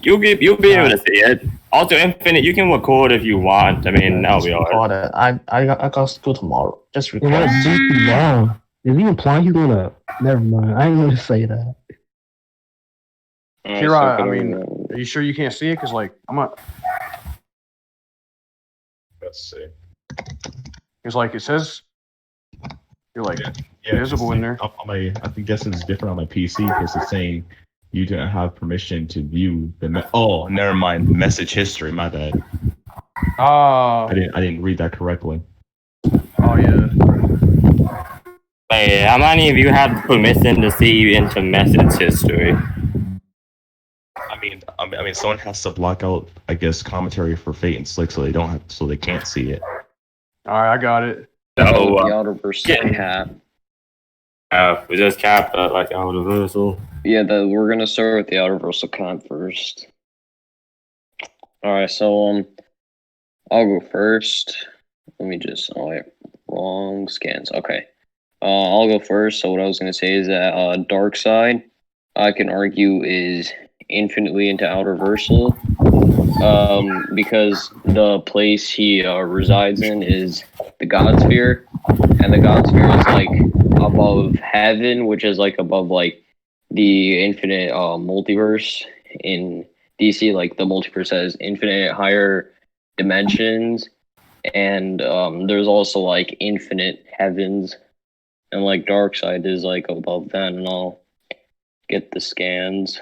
You'll be able to see it. Also, Infinite, you can record if you want. I mean, that'll be alright. Record it. I got school tomorrow. Just record. What is he wrong? Is he implying he's gonna? Never mind. I ain't gonna say that. Kira, I mean, are you sure you can't see it? Cause like I'm not. Let's see. Cause like it says, you're like Yeah, visible in there. I think this is different on my PC because it's saying you didn't have permission to view the. Oh, never mind. Message history. My bad. Oh. I didn't read that correctly. Oh yeah. Hey, how many of you have permission to see into message history? I mean, someone has to block out, I guess, commentary for Fate and Slick, so they can't see it. All right, I got it. So, the Outerverse cap. we just capped like Outerversal. Yeah, we're gonna start with the Outerversal cap first. Alright, so I'll go first. Let me just wrong scans. Okay. I'll go first. So what I was gonna say is that Darkseid, I can argue, is infinitely into Outerversal. Because the place he resides in is the God Sphere, and the God Sphere is like above heaven, which is like above like the infinite multiverse in DC. Like the multiverse has infinite higher dimensions, and there's also like infinite heavens, and like Darkseid is like above that, and I'll get the scans.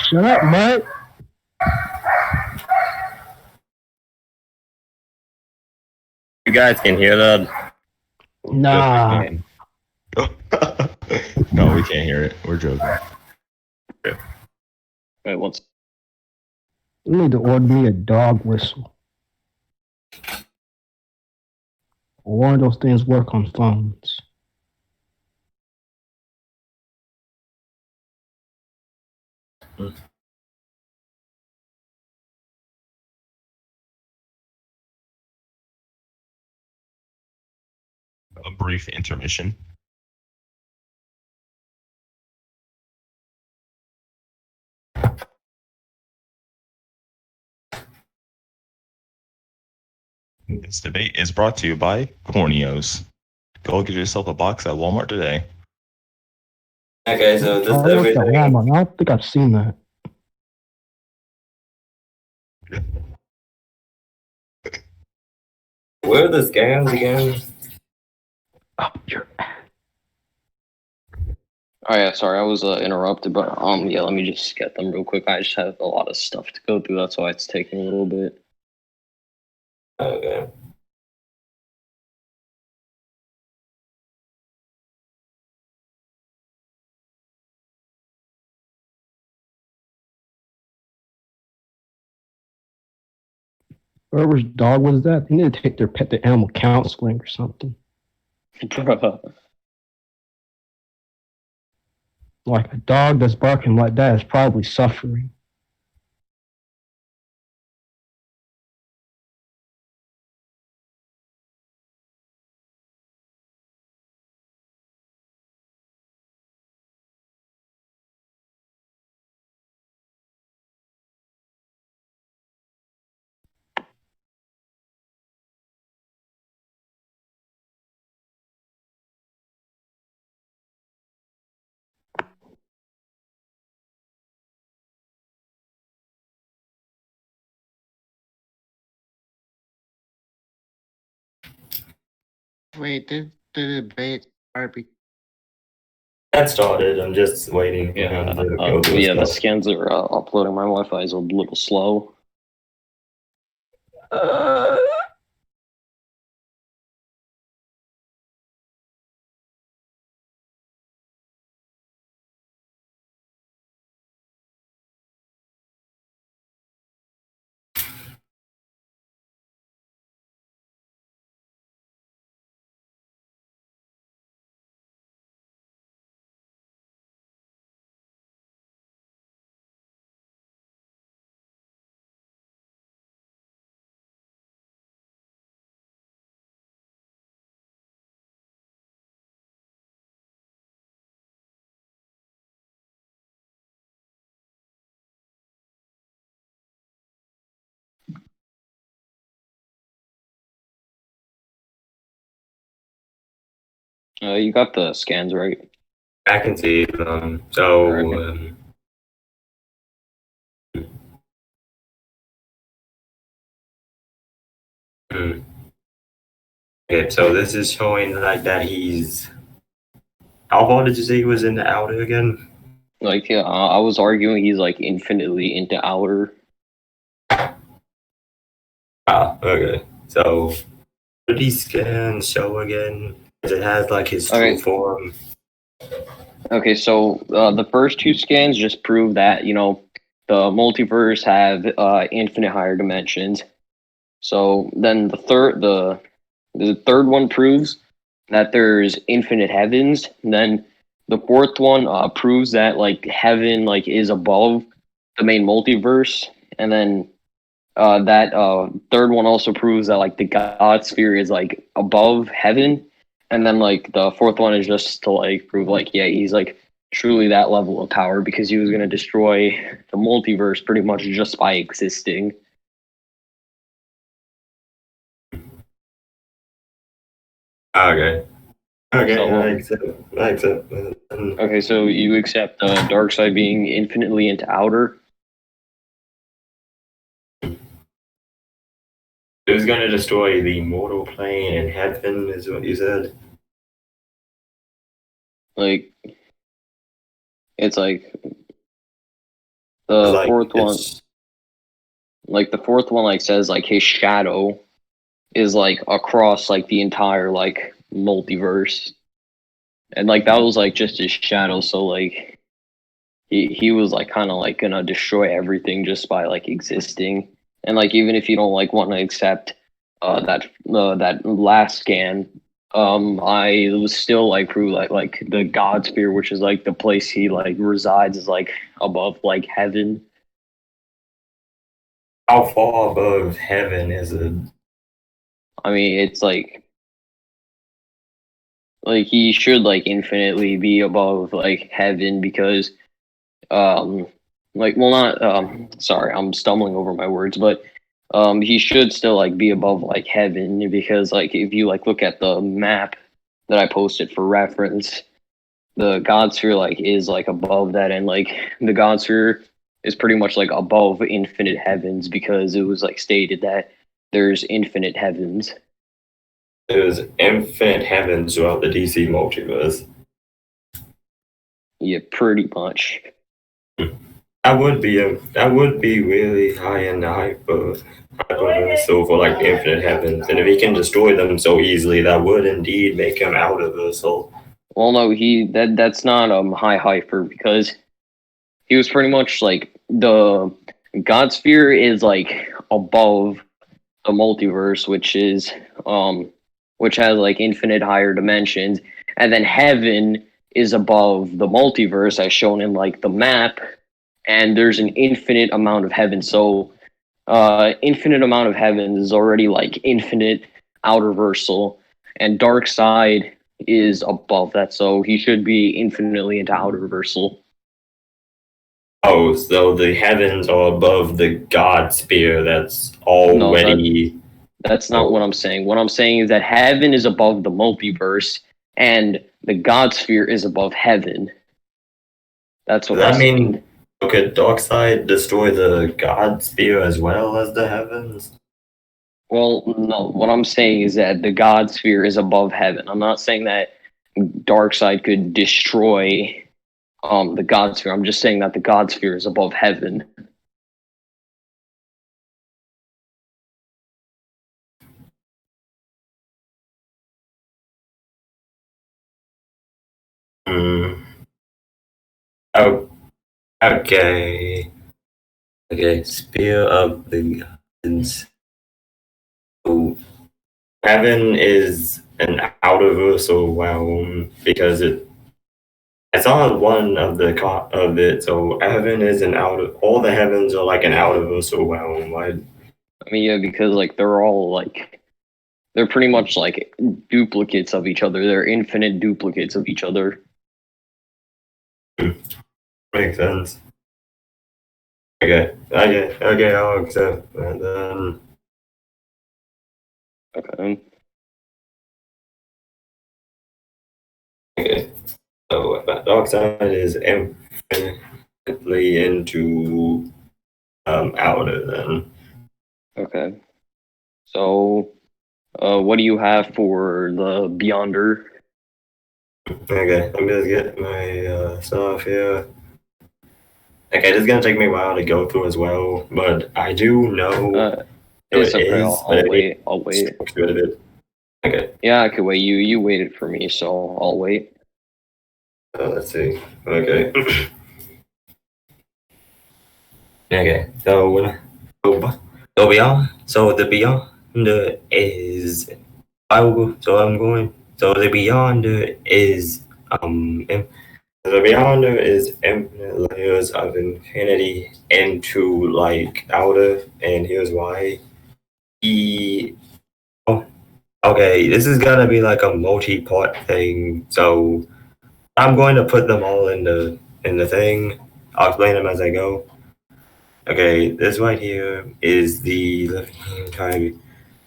Shut up, Mike. You guys can hear that? Nah. No, we can't hear it. We're joking. Wait, what's... You need to order me a dog whistle. One of those things work on phones. A brief intermission. This debate is brought to you by Corneos. Go get yourself a box at Walmart today. Okay, so this is I everything. I don't think I've seen that. Where are the scans again? Up your Oh yeah, sorry, I was interrupted, but yeah, let me just get them real quick. I just have a lot of stuff to go through, that's why it's taking a little bit. Okay. whoever's dog was that, they need to take their pet to animal counseling or something. Like a dog that's barking like that is probably suffering. Wait, did the debate start? That started. I'm just waiting for him to go to his Yeah, the stuff. scans are uploading. My Wi-Fi is a little slow. You got the scans right. I can see them. So, Okay. okay, so this is showing like that he's. How far did you say he was in the outer again? Like, I was arguing he's like infinitely into outer. Ah, okay. So, what did these scans show again? 'Cause it has like his true Okay. form. Okay, so the first two scans just prove that the multiverse have infinite higher dimensions. So then the third one proves that there's infinite heavens. And then the fourth one proves that like heaven like is above the main multiverse. And then that third one also proves that like the God sphere is like above heaven. And then like the fourth one is just to like prove like yeah he's like truly that level of power because he was gonna destroy the multiverse pretty much just by existing. Okay. Okay, So- I accept. I accept. Okay, so you accept Darkseid being infinitely into outer. It was gonna destroy the mortal plane and heaven, is what you said. Like it's like the Like, fourth one. it's- Like the fourth one like says like his shadow is like across like the entire like multiverse. And like that was like just his shadow, so like he was like kind of like gonna destroy everything just by like existing. And like even if you don't like want to accept that last scan, I was still like prove like the God sphere, which is like the place he like resides, is like above like heaven. How far above heaven is it? I mean, it's like he should like infinitely be above like heaven because like well not sorry, I'm stumbling over my words, but he should still like be above like heaven because like if you like look at the map that I posted for reference, the God sphere like is like above that, and like the God sphere is pretty much like above infinite heavens because it was like stated that there's infinite heavens. There's infinite heavens throughout the DC multiverse. Yeah, pretty much. That would be really high in the hyper so for like infinite heavens, and if he can destroy them so easily, that would indeed make him out of the soul. Well, no, that's not high hyper because he was pretty much like the God sphere is like above the multiverse, which has like infinite higher dimensions, and then heaven is above the multiverse as shown in like the map, and there's an infinite amount of heaven. So infinite amount of heaven is already like infinite outerversal, and Darkseid is above that, so he should be infinitely into outerversal. Oh, so the heavens are above the God sphere that's already. That's not what I'm saying. What I'm saying is that heaven is above the multiverse, and the God sphere is above heaven. That's what I'm saying. Could Darkseid destroy the God sphere as well as the heavens? Well, no. What I'm saying is that the God sphere is above heaven. I'm not saying that Darkseid could destroy the God Sphere. I'm just saying that the God Sphere is above heaven. Hmm. Oh, okay. Okay, Spear of the Gods. So, heaven is an outerversal realm because it's on one of the of it. So heaven is an outer. All the heavens are like an outerversal realm. Right? I mean, yeah, because like they're all like they're pretty much like duplicates of each other. They're infinite duplicates of each other. Makes sense. Okay, I'll accept. And then Okay. okay, so Darkseid is infinitely into outer then. Okay. So, what do you have for the Beyonder? Okay, let me just get my stuff here. Okay, this is gonna take me a while to go through as well, but I do know who It's it okay. is. I'll wait. I'll wait. Structure of it. Okay, Yeah, I could wait. You waited for me, so I'll wait. let's see. Okay. Okay, so beyond, so the beyond is I'm going. So the beyond is the beyonder is infinite layers of infinity into like outer, and here's why. He oh, okay, this is gonna be like a multi-part thing, so I'm going to put them all in the thing. I'll explain them as I go. Okay, this right here is the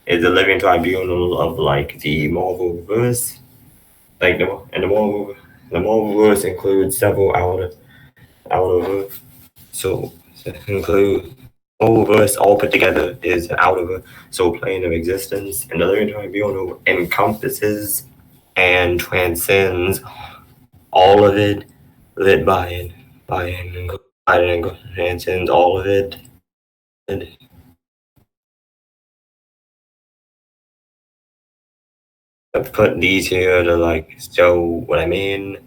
living tribunal of like the Marvel verse. Like the Marvel verse includes several outer so include whole verse all put together is an outer so plane of existence, and the living tribunal encompasses and transcends all of it, lit by and transcends all of it. And I've put these here to like show what I mean.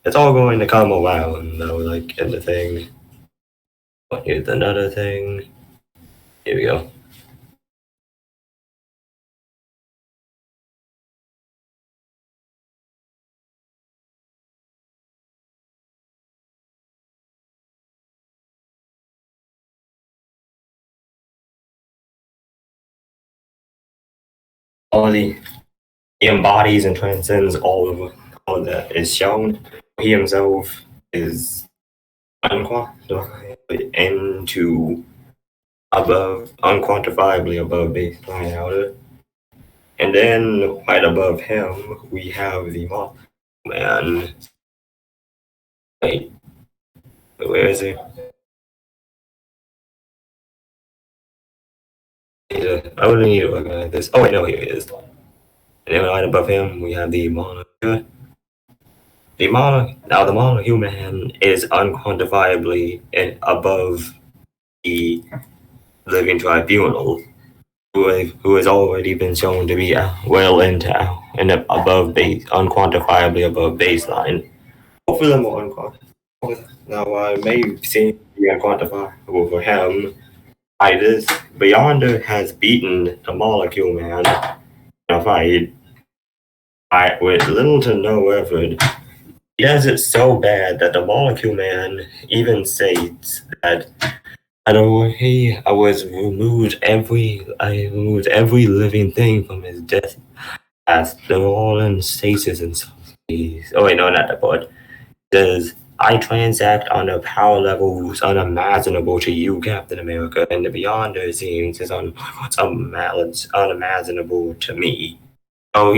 It's all going to come around though, like in the thing. But here's another thing. Here we go. All the he embodies and transcends all of that is shown. He himself is unquantifiably into unquantifiably above baseline outer. And then right above him we have the man. Wait, where is he? I wouldn't need to look at this. Oh wait, no, here he is. And then right above him we have the monarch. The monohuman is unquantifiably above the living tribunal, who has already been shown to be well into and above base, unquantifiably above baseline. Both of them are unquantifiable. Now, I may seem to be unquantifiable for him. I this Beyonder has beaten the molecule man in a fight with little to no effort. He does it so bad that the molecule man even states that I removed every living thing from his death past. They're all in stasis and stuff. Oh wait, no, not that part. It says I transact on a power levels unimaginable to you, Captain America, and the Beyonder seems is unimaginable to me. So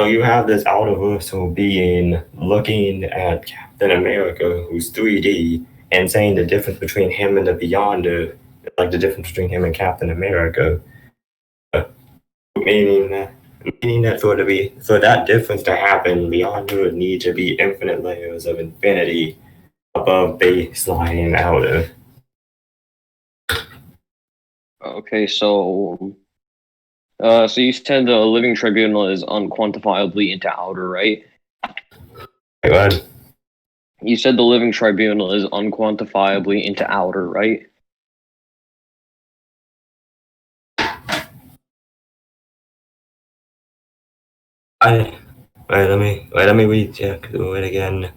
you have this outerversal being looking at Captain America, who's 3D, and saying the difference between him and the Beyonder, like the difference between him and Captain America, meaning that meaning that for that difference to happen, Beyonder would need to be infinite layers of infinity above baseline and outer. Okay, so so you said the living tribunal is unquantifiably into outer, right? Wait, what? You said the living tribunal is unquantifiably into outer, right? Let me recheck through it again.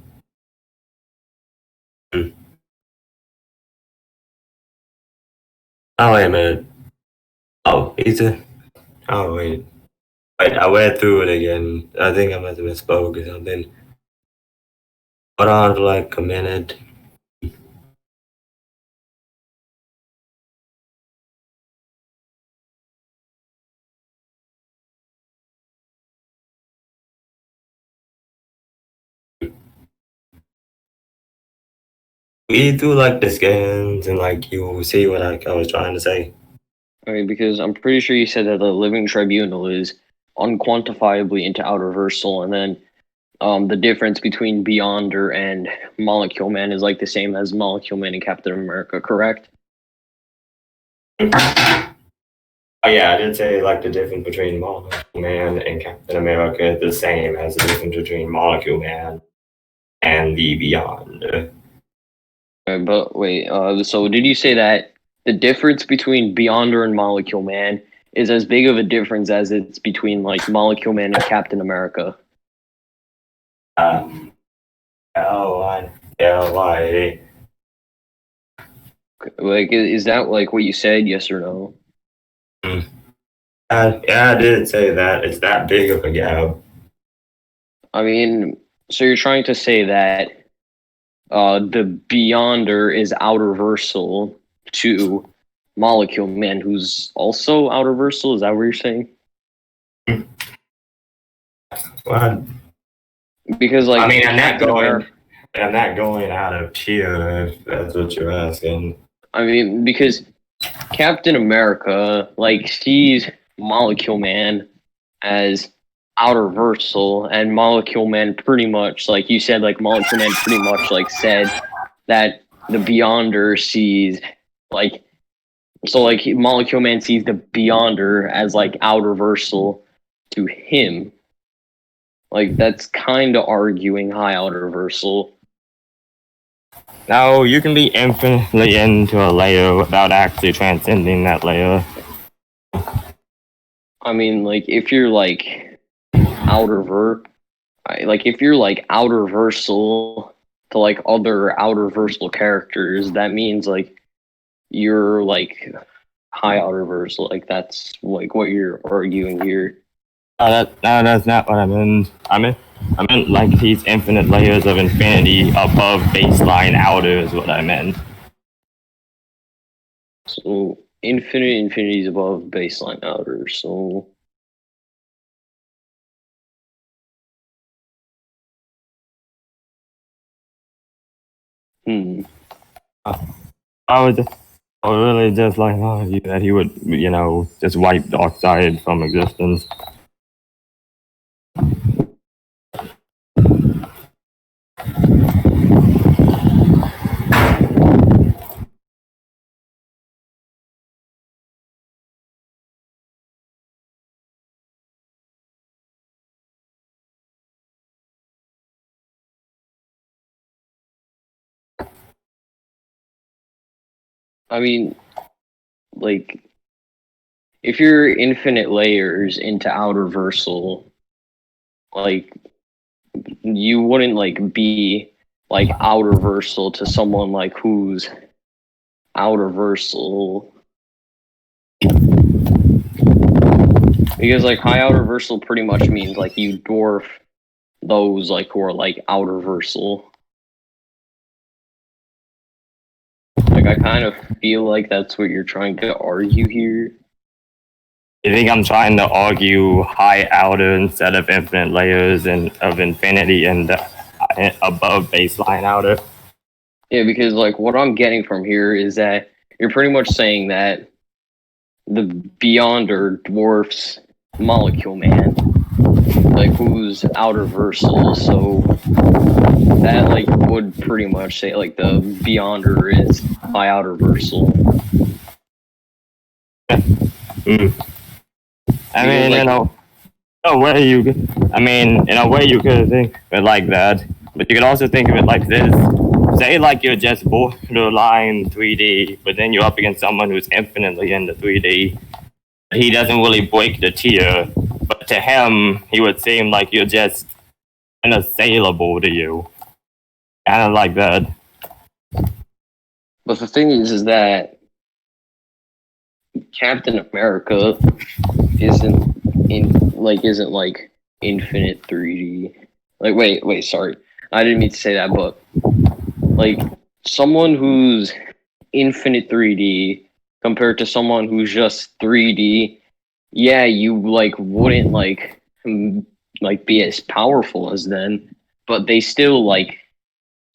Oh, wait a minute. Oh, oh, wait. Wait, I read through it again. I think I must have misspoke or something. Hold on for like a minute. Read through like the scans and like you will see what I was trying to say. I mean, because I'm pretty sure you said that the living tribunal is unquantifiably into outer versal, and then the difference between Beyonder and Molecule Man is like the same as Molecule Man and Captain America, correct? Oh yeah, I did say like the difference between Molecule Man and Captain America is the same as the difference between Molecule Man and the Beyond. But wait, so did you say that the difference between Beyonder and Molecule Man is as big of a difference as it's between like Molecule Man and Captain America? L-Y. Like, is that like what you said? Yes or no? Yeah, I did say that. It's that big of a gap. I mean, so you're trying to say that the Beyonder is outer versal to Molecule Man, who's also outer versal. Is that what you're saying? What? Because like, I mean, I'm not Captain America- going out of tier if that's what you're asking. I mean, because Captain America like sees Molecule Man as outer versal, and Molecule Man pretty much, like you said, like Molecule Man pretty much like said that the Beyonder sees like, so like Molecule Man sees the Beyonder as like outer versal to him. Like that's kind of arguing high outer versal. No, you can be infinitely into a layer without actually transcending that layer. I mean, like if you're like if you're like outer versal to like other outer versal characters, that means like you're like high outer versal. Like that's like what you're arguing here. No, that's not what I meant. I meant like these infinite layers of infinity above baseline outer is what I meant. So infinity is above baseline outer. So I would really just like argue that he would, just wipe Darkseid from existence. I mean, like if you're infinite layers into outer versal, like you wouldn't like be like outer versal to someone like who's outer versal, because like high outer versal pretty much means like you dwarf those like who are like outer versal. Like I kind of feel like that's what you're trying to argue here. You think I'm trying to argue high outer instead of infinite layers and of infinity and above baseline outer? Yeah, because like what I'm getting from here is that you're pretty much saying that the Beyonder dwarfs Molecule Man, like who's outer versal. So that like would pretty much say like the Beyonder is high outer versal. I mean, like- in a way in a way you could think of it like that, but you could also think of it like this. Say like you're just borderline 3D, but then you're up against someone who's infinitely into 3D. He doesn't really break the tier, but to him, he would seem like you're just unassailable to you. Kind of like that. But the thing is that Captain America isn't like infinite 3D. Like wait, sorry. I didn't mean to say that, but like someone who's infinite 3D compared to someone who's just 3D, yeah, you like wouldn't like be as powerful as them, but they still like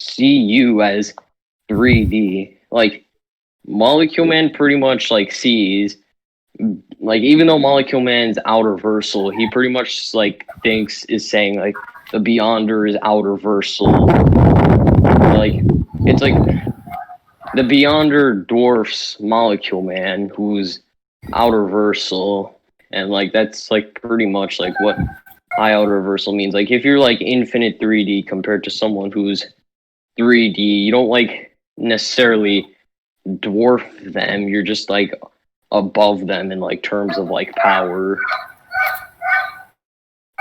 see you as 3D. Like Molecule Man pretty much like sees, like, even though Molecule Man's outer versal, he pretty much like is saying like the Beyonder is outer versal. Like it's like the Beyonder dwarfs Molecule Man, who's outer versal, and like that's like pretty much like what high outer versal means. Like if you're like infinite 3D compared to someone who's 3D, you don't like necessarily dwarf them. You're just like above them in like terms of like power.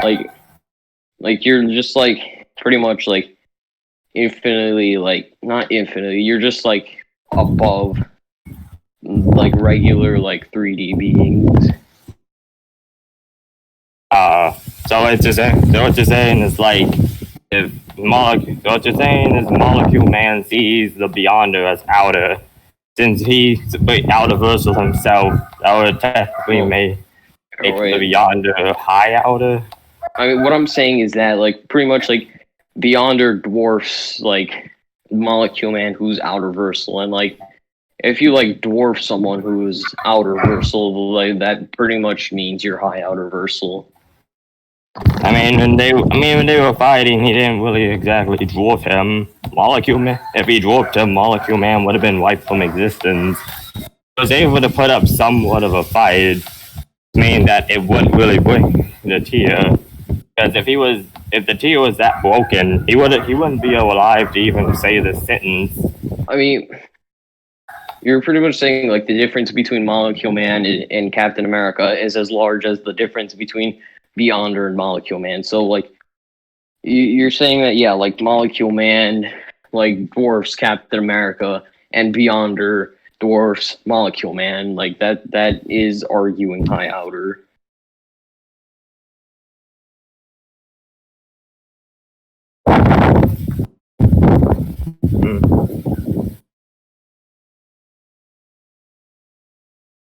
Like you're just like pretty much like infinitely, like not infinitely, you're just like above like regular like 3D beings. So what you're saying is like what you're saying is Molecule Man sees the Beyonder as outer. Since he's outer versal himself, that would technically make the Beyonder high outer. I mean, what I'm saying is that like pretty much like Beyonder dwarfs like Molecule Man, who's outer versal, and like if you like dwarf someone who's outer versal, like that pretty much means you're high outer versal. I mean, when they were fighting, he didn't really exactly dwarf him. Molecule Man, if he dwarfed him, Molecule Man would have been wiped from existence. He was able to put up somewhat of a fight, meaning that it wouldn't really break the tier. Because if the tier was that broken, he wouldn't be alive to even say the sentence. I mean, you're pretty much saying like the difference between Molecule Man and Captain America is as large as the difference between Beyonder and Molecule Man. So like you're saying that, yeah, like Molecule Man like dwarfs Captain America and Beyonder dwarfs Molecule Man. Like that is arguing high outer.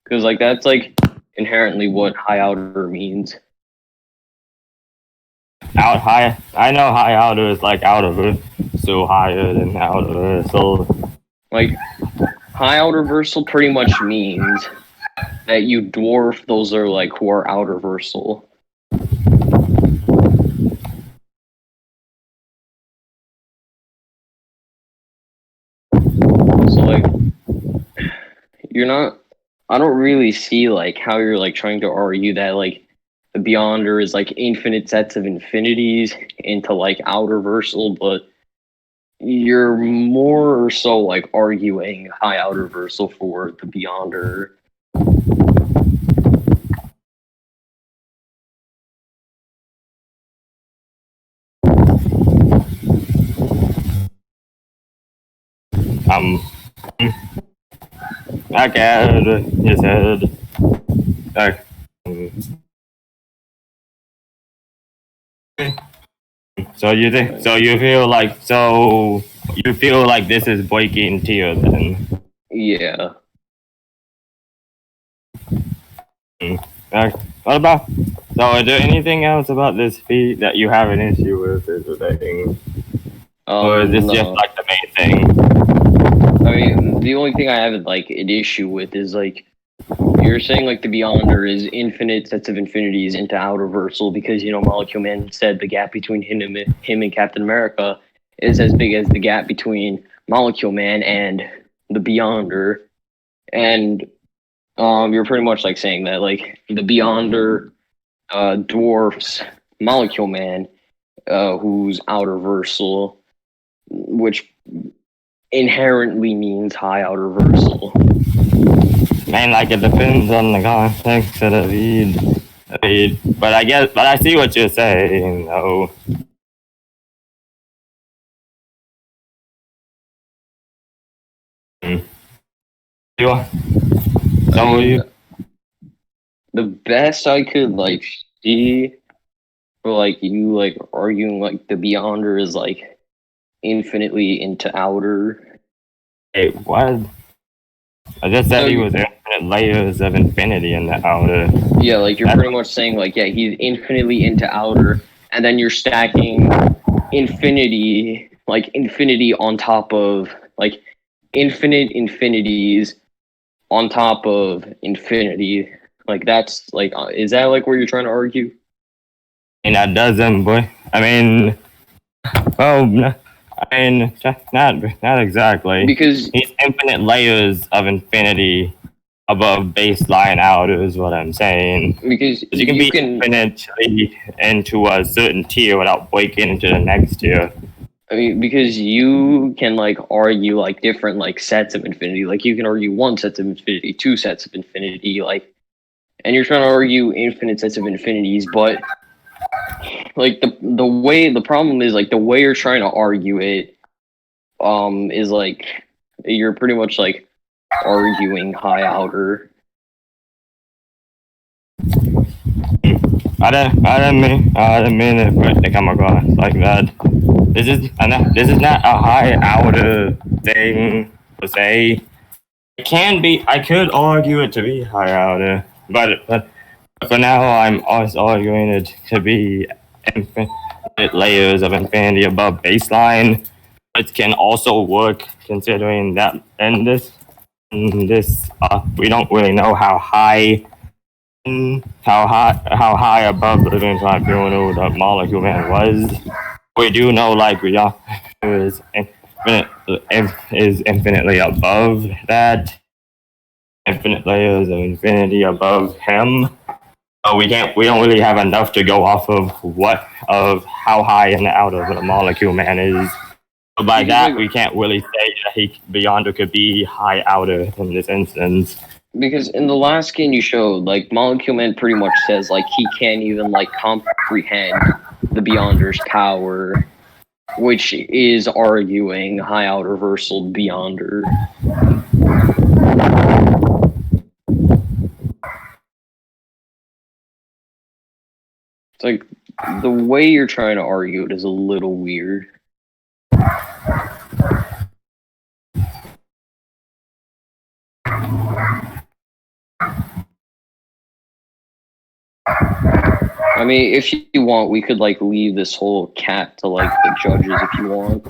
Because like that's like inherently what high outer means. I know high outer is like outer, so higher than outer. So Like high outer versal pretty much means that you dwarf those are like who are outer versal. So like you're not, I don't really see like how you're like trying to argue that like the Beyonder is like infinite sets of infinities into like outer versal, but you're more or so like arguing high outer versal for the Beyonder. I get you said. So you feel like this is breaking tier then? Yeah. What about? So is there anything else about this feat that you have an issue with? Or is this No. just like the main thing? I mean, the only thing I have like an issue with is like You're saying like the Beyonder is infinite sets of infinities into outer versal because Molecule Man said the gap between him and Captain America is as big as the gap between Molecule Man and the Beyonder, and you're pretty much like saying that like the Beyonder dwarfs Molecule Man, who's outer versal, which inherently means high outer versal. Man, like it depends on the context of the read. But I see what you're saying, though. You are. So you. The best I could like see for like you like arguing like the Beyonder is like infinitely into outer. Hey, what? I just said he was infinite layers of infinity in the outer. Yeah, like you're pretty much saying like yeah, he's infinitely into outer, and then you're stacking infinity on top of like infinite infinities on top of infinity. Like that's like is that like where you're trying to argue? And that doesn't, boy. I mean, well, I mean, not exactly. Because He's infinite layers of infinity above baseline outer is what I'm saying. because You can be infinitely into a certain tier without breaking into the next tier. I mean, because you can like argue like different like sets of infinity. Like you can argue one set of infinity, two sets of infinity, like, and you're trying to argue infinite sets of infinities. But like the problem is like the way you're trying to argue it, is like you're pretty much like arguing high outer. I didn't mean it to come across like that. This is not a high outer thing per se. It can be. I could argue it to be high outer, but for now I'm also arguing it to be infinite layers of infinity above baseline. It can also work considering that in this we don't really know how high above the living tribunal the Molecule Man was. We do know like we are is infinitely above that. Infinite layers of infinity above him. We don't really have enough to go off of how high in the outer the Molecule Man is. So by that we can't really say that Beyonder could be high outer in this instance. Because in the last game you showed, like Molecule Man pretty much says like he can't even like comprehend the Beyonder's power, which is arguing high outer versal Beyonder. It's like the way you're trying to argue it is a little weird. I mean, if you want, we could like leave this whole cat to like the judges if you want.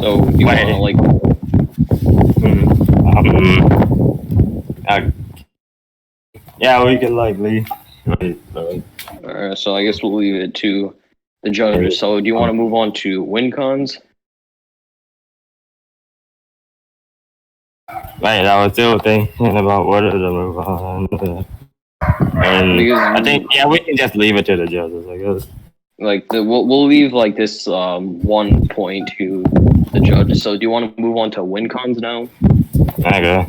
So you want to like? Yeah, we can like leave. So I guess we'll leave it to the judges. So do you want to move on to win cons? Right, I was still thinking about whether to move on. And I think we can just leave it to the judges, I guess. Like we'll leave like this 1 point to the judges. So do you want to move on to win cons now? Okay.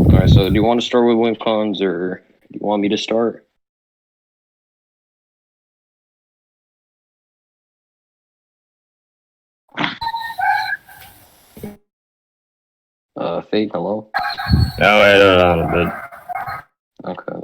All right. So do you want to start with win cons or do you want me to start? Fate, hello? No, wait, hold on a bit. Okay.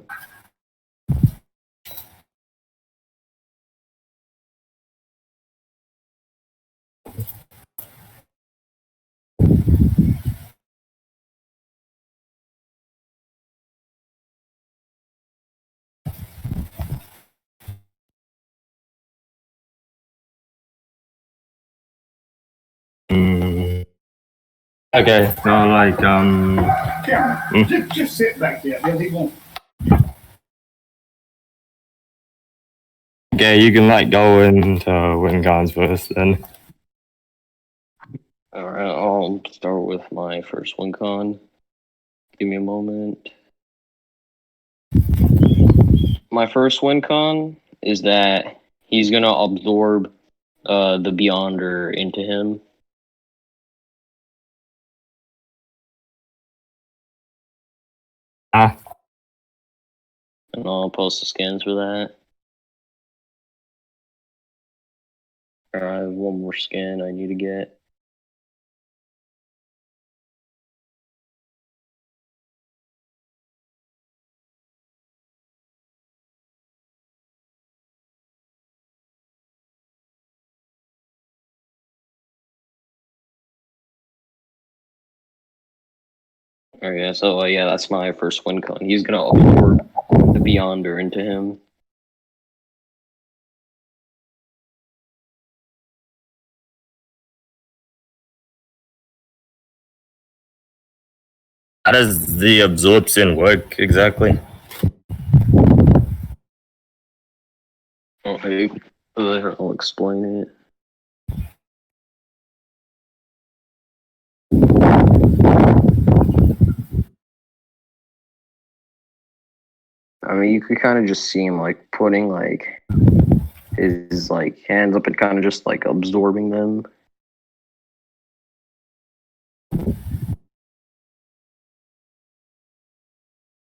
Okay, so like Cameron, just sit back there. He won't. okay, you can like go into win cons first then. Alright, I'll start with my first WinCon. Give me a moment. My first WinCon is that he's gonna absorb the Beyonder into him. Ah. And I'll post the scans for that. Alright, I have one more scan I need to get. Okay, so yeah, that's my first WinCon. He's gonna absorb the Beyonder into him. How does the absorption work exactly? Okay, I'll explain it. I mean, you could kind of just see him like putting like his like hands up and kind of just like absorbing them.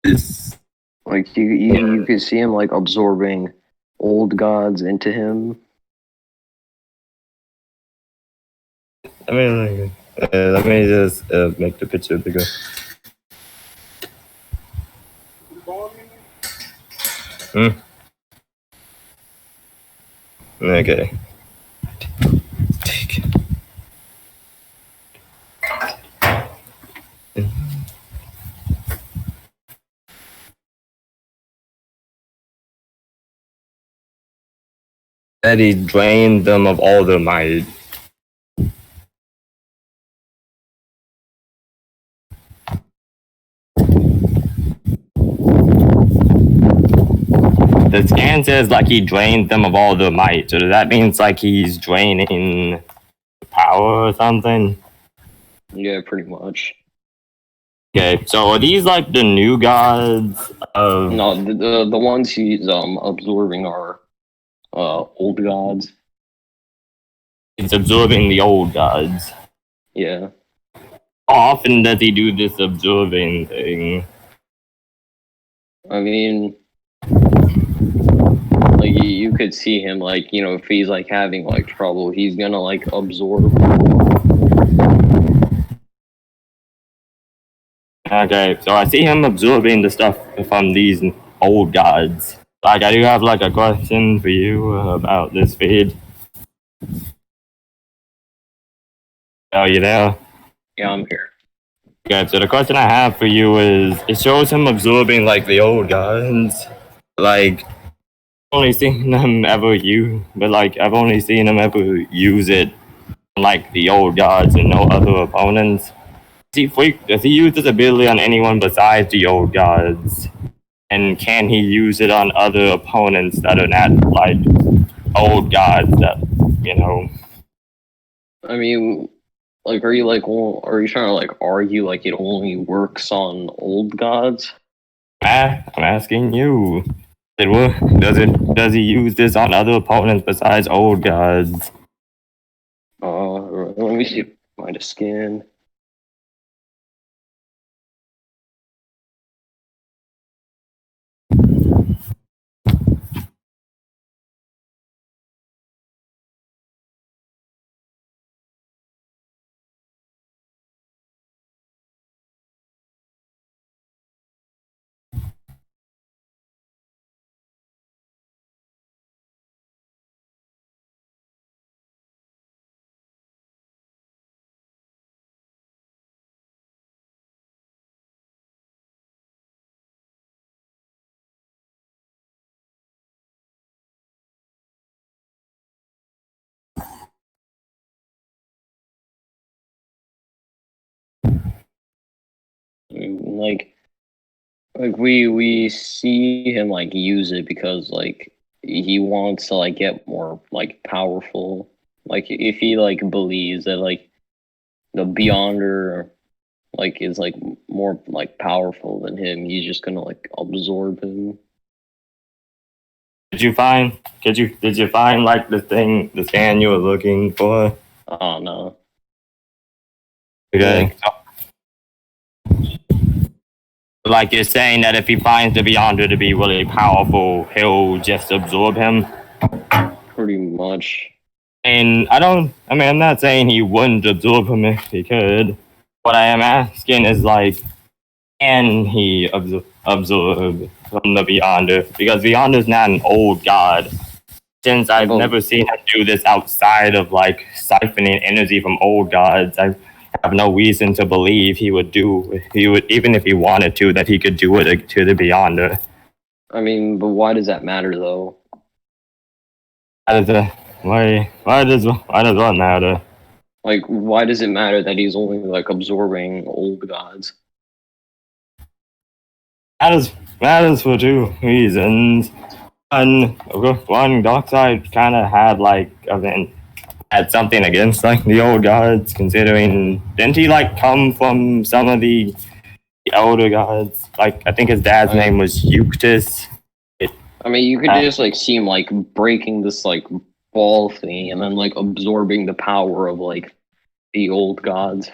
It's, Like you could see him like absorbing old gods into him. let me just make the picture bigger. Okay. That he drained them of all their might. The scan says like he drained them of all their might. So does that mean it's like he's draining power or something? Yeah, pretty much. Okay, so are these like the new gods of No, the ones he's absorbing are old gods. it's absorbing the old gods? Yeah. How often does he do this absorbing thing? I mean, like you could see him like, you know, if he's like having like trouble, he's gonna like absorb. Okay, so I see him absorbing the stuff from these old gods. Like, I do have like a question for you about this feed. Oh, you there? Yeah, I'm here. Okay, so the question I have for you is, it shows him absorbing like the old gods. Like, only seen them ever use, but like I've only seen him ever use it on like the old gods and no other opponents. Does he use this ability on anyone besides the old gods? And can he use it on other opponents that are not like old gods that, you know? I mean, like, are you like, well, are you trying to like argue like it only works on old gods? I'm asking you. Does he use this on other opponents besides old gods? Let me see if I find a skin. Like we see him like use it because like he wants to like get more like powerful. Like if he like believes that like the Beyonder like is like more like powerful than him, he's just gonna like absorb him. Did you find like the scan you were looking for? Oh no. Okay. Like you're saying that if he finds the Beyonder to be really powerful, he'll just absorb him. Pretty much. And I'm not saying he wouldn't absorb him if he could. What I am asking is like, can he absorb from the Beyonder? Because Beyonder's not an old god. Since I've never seen him do this outside of like siphoning energy from old gods, I have no reason to believe he would even if he wanted to, that he could do it to the Beyonder. I mean, but why does that matter though? Why does what matter? Like, why does it matter that he's only like absorbing old gods? Matters for two reasons. One, Darkseid kind of had something against like the old gods, considering didn't he like come from some of the older gods? Like I think his dad's name was Euctus. I mean, you could just like see him like breaking this like ball thing and then like absorbing the power of like the old gods.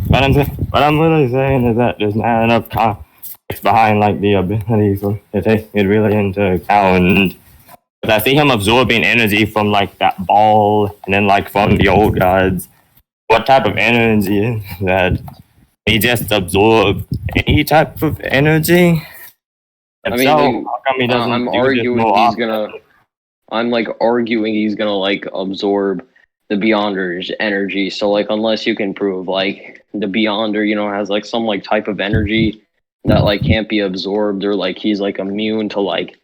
What I'm really saying is that there's not enough context behind like the ability for to take it really into account. But I see him absorbing energy from like that ball and then like from the old gods. What type of energy is that? He just absorbed any type of energy? If I mean, so, like, how come he doesn't I'm do this arguing more he's often? gonna. I'm like arguing he's gonna like absorb the Beyonder's energy. So like, unless you can prove like the Beyonder, you know, has like some like type of energy that like can't be absorbed, or like he's like immune to like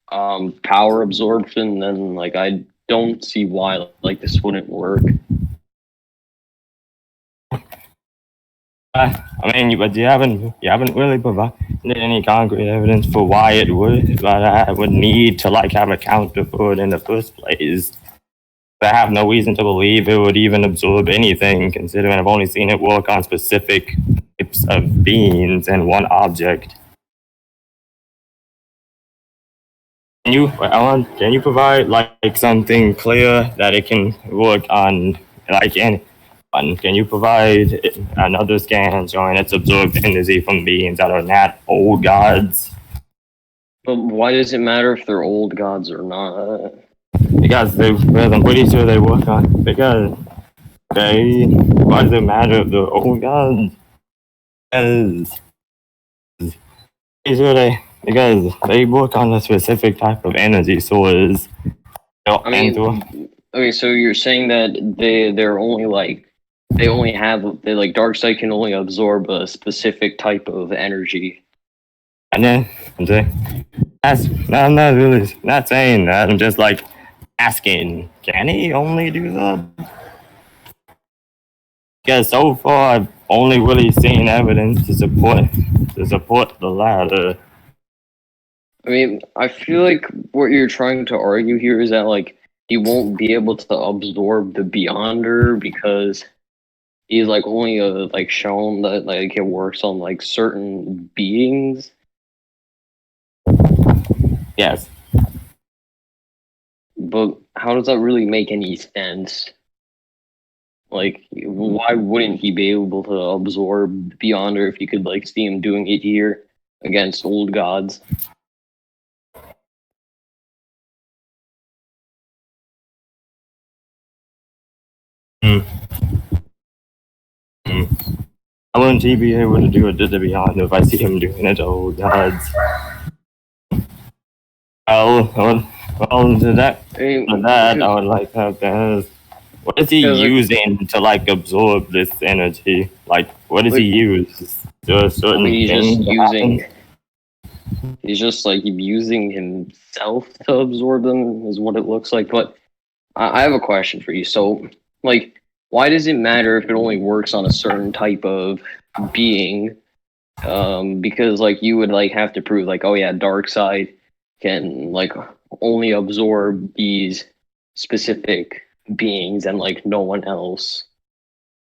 power absorption, then like I don't see why like this wouldn't work. I mean, but you haven't really provided any concrete evidence for why it would. But I would need to like have a counter for it in the first place. I have no reason to believe it would even absorb anything, considering I've only seen it work on specific types of beings and one object. Can you provide like something clear that it can work on like any? Can you provide another scan showing it's absorbed energy from beings that are not old gods? But why does it matter if they're old gods or not? Because I'm pretty sure they work on. Because why does it matter if they're old gods? Because they work on a specific type of energy source. I mean, okay, so you're saying that they're only like they like Darkseid can only absorb a specific type of energy. And then I'm not really not saying that. I'm just like asking, can he only do that? Because so far I've only really seen evidence to support the latter. I mean, I feel like what you're trying to argue here is that like he won't be able to absorb the Beyonder because he's like only like shown that like it works on like certain beings. Yes. But how does that really make any sense? Like, why wouldn't he be able to absorb Beyonder if you could like see him doing it here against old gods? How wouldn't he be able to do it to the Beyonder if I see him doing it to old gods? Well, to that, I would like to ask, what is he using to like absorb this energy? Like, what does he use? Do a certain thing he's just like using himself to absorb them is what it looks like. But I have a question for you. So, like, why does it matter if it only works on a certain type of being? Because like you would like have to prove like, oh yeah, Darkseid can like only absorb these specific beings and like no one else.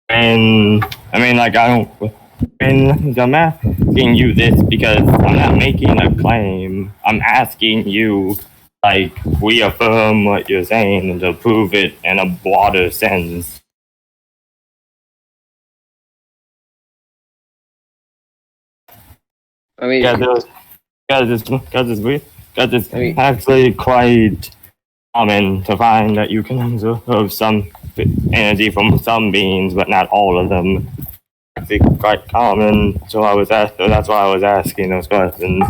And I mean, like, I don't. And I'm asking you this because I'm not making a claim. I'm asking you, like, reaffirm what you're saying and to prove it in a broader sense. I mean, Because it's I mean- actually quite common to find that you can observe some energy from some beings, but not all of them. It's quite common, so that's why I was asking those questions.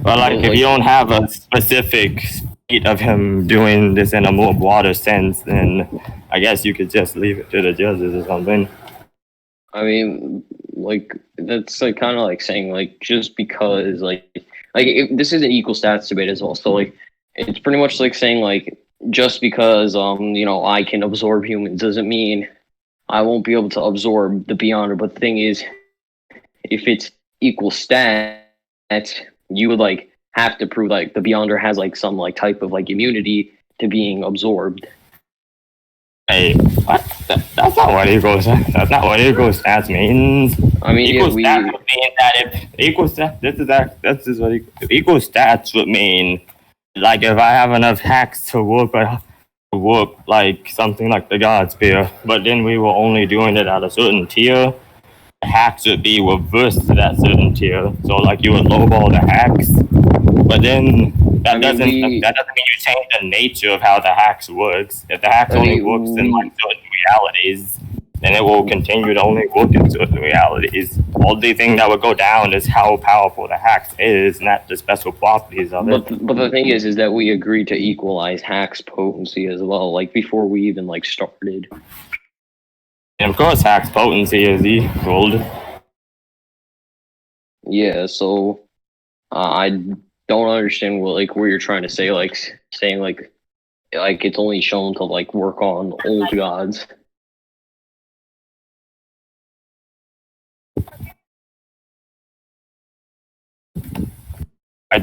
But like, if you don't have a specific state of him doing this in a more broader sense, then I guess you could just leave it to the judges or something. I mean, like that's like kind of like saying like just because like this is an equal stats debate as well. So like it's pretty much like saying like just because you know I can absorb humans doesn't mean I won't be able to absorb the Beyonder. But the thing is, if it's equal stats, you would like have to prove like the Beyonder has like some like type of like immunity to being absorbed. Hey, what? That's not what That's not what equal stats means. I mean, Equal yeah, stats would mean that if equal stats, this is what equal stats would mean. Like if I have enough hacks to work like something like the God Spear, but then we were only doing it at a certain tier, the hacks would be reversed to that certain tier. So like you would lowball the hacks, but then that doesn't mean you change the nature of how the hacks works. If the hacks only works in like certain realities, then it will continue to only work in certain realities. Only thing that would go down is how powerful the hacks is, not the special properties of it. But the thing is that we agreed to equalize Hack's potency as well, like before we even like started. And of course, hack's potency is equaled. Yeah, so I don't understand what like where you're trying to say, like saying like it's only shown to like work on old gods.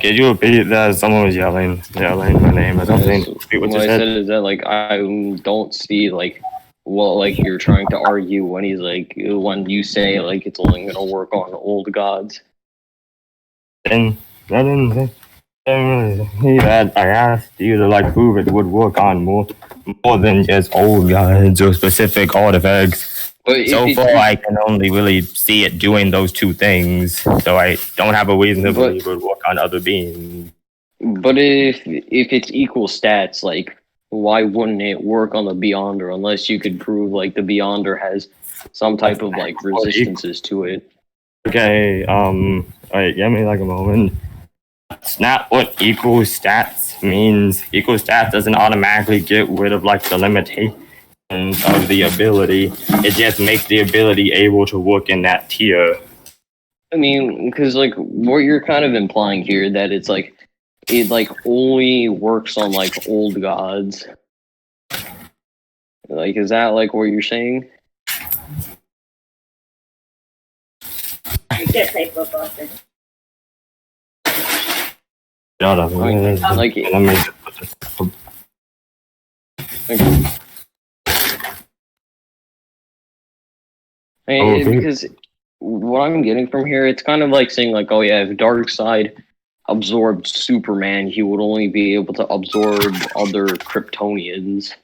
Did you repeat that? Someone was yelling my name or something. So Repeat what what you I said. said is that like I don't see like what like you're trying to argue when he's like when you say like it's only gonna work on old gods. And I didn't really see that. I asked you to like prove it would work on more than just old guys or specific artifacts. But if So it's- far, I can only really see it doing those two things. So I don't have a reason to believe it would work on other beings. But if it's equal stats, like why wouldn't it work on the Beyonder unless you could prove like the Beyonder has some type of like resistances to it? Okay, wait, give me like a moment. It's not what equal stats means. Equal stats doesn't automatically get rid of like the limitation of the ability. It just makes the ability able to work in that tier. I mean, because like what you're kind of implying here that it's like it like only works on like old gods. Like, is that like what you're saying? You can't say football. Shut up. Like, Let me just put this. Okay. Because what I'm getting from here, it's kind of like saying like, oh yeah, if Darkseid absorbed Superman, he would only be able to absorb other Kryptonians.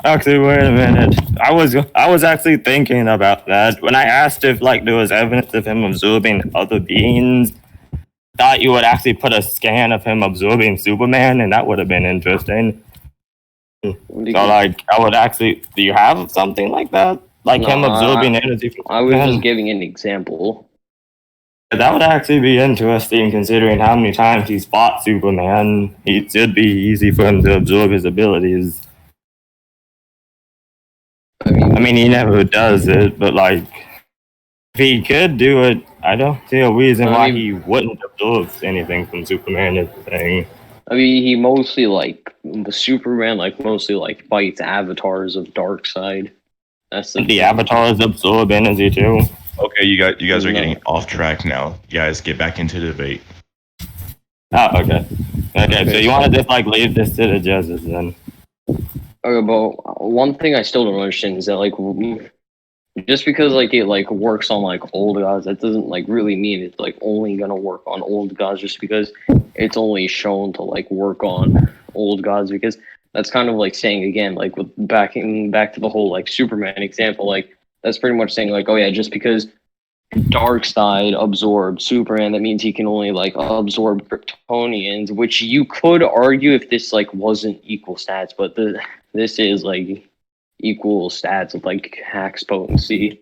Actually, wait a minute. I was actually thinking about that when I asked if like there was evidence of him absorbing other beings. Thought you would actually put a scan of him absorbing Superman, and that would have been interesting. So like, I would actually. Do you have something like that? Like him No, absorbing energy from I was Superman? just giving an example. That would actually be interesting, considering how many times he's fought Superman. It should be easy for him to absorb his abilities. I mean, he never does it, but like, if he could do it, I don't see a reason why he wouldn't absorb anything from Superman. Is the thing. I mean, he mostly like the Superman like mostly like fights avatars of Darkseid. That's The avatars absorb energy too. Okay, you guys are No. getting off track now. You guys get back into the debate. Oh, okay. Okay, so you want to just like leave this to the judges then? Okay, but one thing I still don't understand is that like just because like it like works on like old gods, that doesn't like really mean it's like only gonna work on old gods just because it's only shown to like work on old gods, because that's kind of like saying again, like with back to the whole like Superman example, like that's pretty much saying like, oh yeah, just because Darkseid absorbed Superman, that means he can only like absorb Kryptonians, which you could argue if this like wasn't equal stats, but this is like equal stats with like Hack's potency.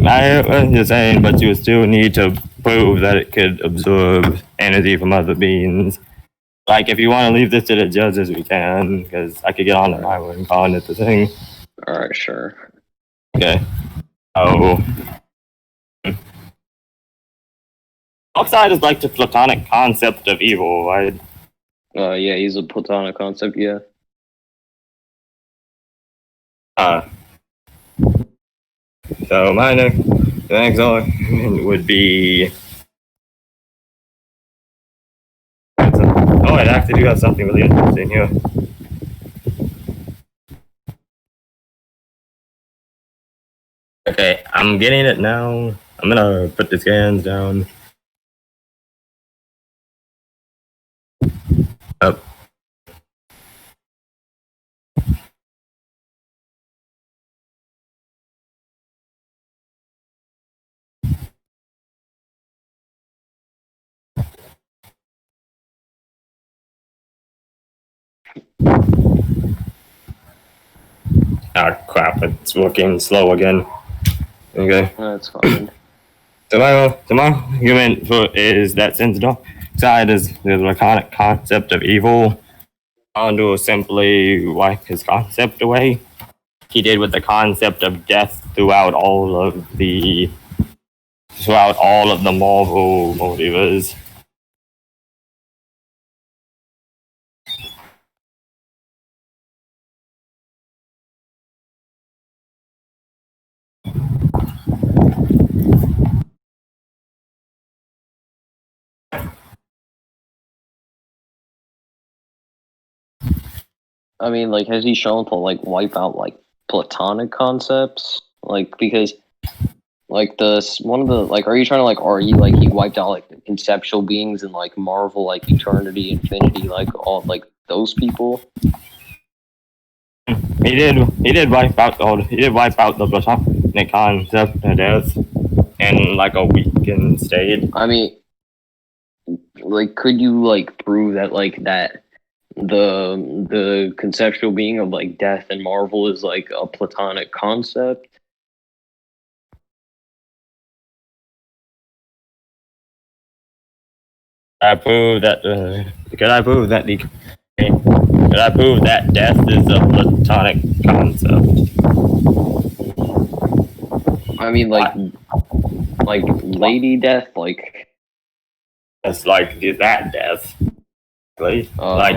I was just saying, but you still need to prove that it could absorb energy from other beings. Like, if you want to leave this to the judges, we can, because I could get on the highway and call it the thing. Alright, sure. Okay. Oh. Darkseid is like the platonic concept of evil, right? Yeah, he's a platonic concept, yeah. So my next argument would be. Oh, I actually do have something really interesting here. Okay, I'm getting it now. I'm gonna put the scans down. Up. Ah, crap, it's working slow again. Okay. That's fine. So my argument is that since Darkseid is the laconic concept of evil, Hondo simply wipe his concept away. He did with the concept of death throughout all of the Marvel multiverse. I mean, like, has he shown to like wipe out like platonic concepts? Like, because like one of the like, are you trying to like argue like he wiped out like the conceptual beings in like Marvel, like Eternity, Infinity, like all like those people? He did wipe out the platonic concept of death in like a weakened state. I mean, like, could you like prove that like that the conceptual being of like death in Marvel is like a platonic concept? I prove that. Could I prove that death is a platonic concept? I mean, like Lady Death, like It's like that death. Like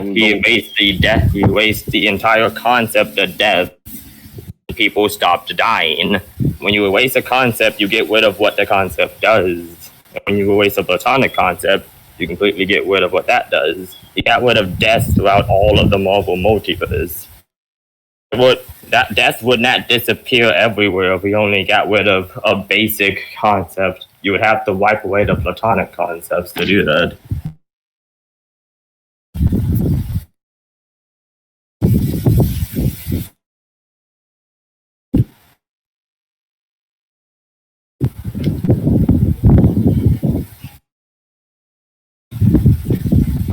he the- erased the entire concept of death. People stopped dying. When you erase a concept, you get rid of what the concept does. When you erase a platonic concept, you completely get rid of what that does. You got rid of death throughout all of the Marvel multiverse. That death would not disappear everywhere if we only got rid of a basic concept. You would have to wipe away the platonic concepts to do that.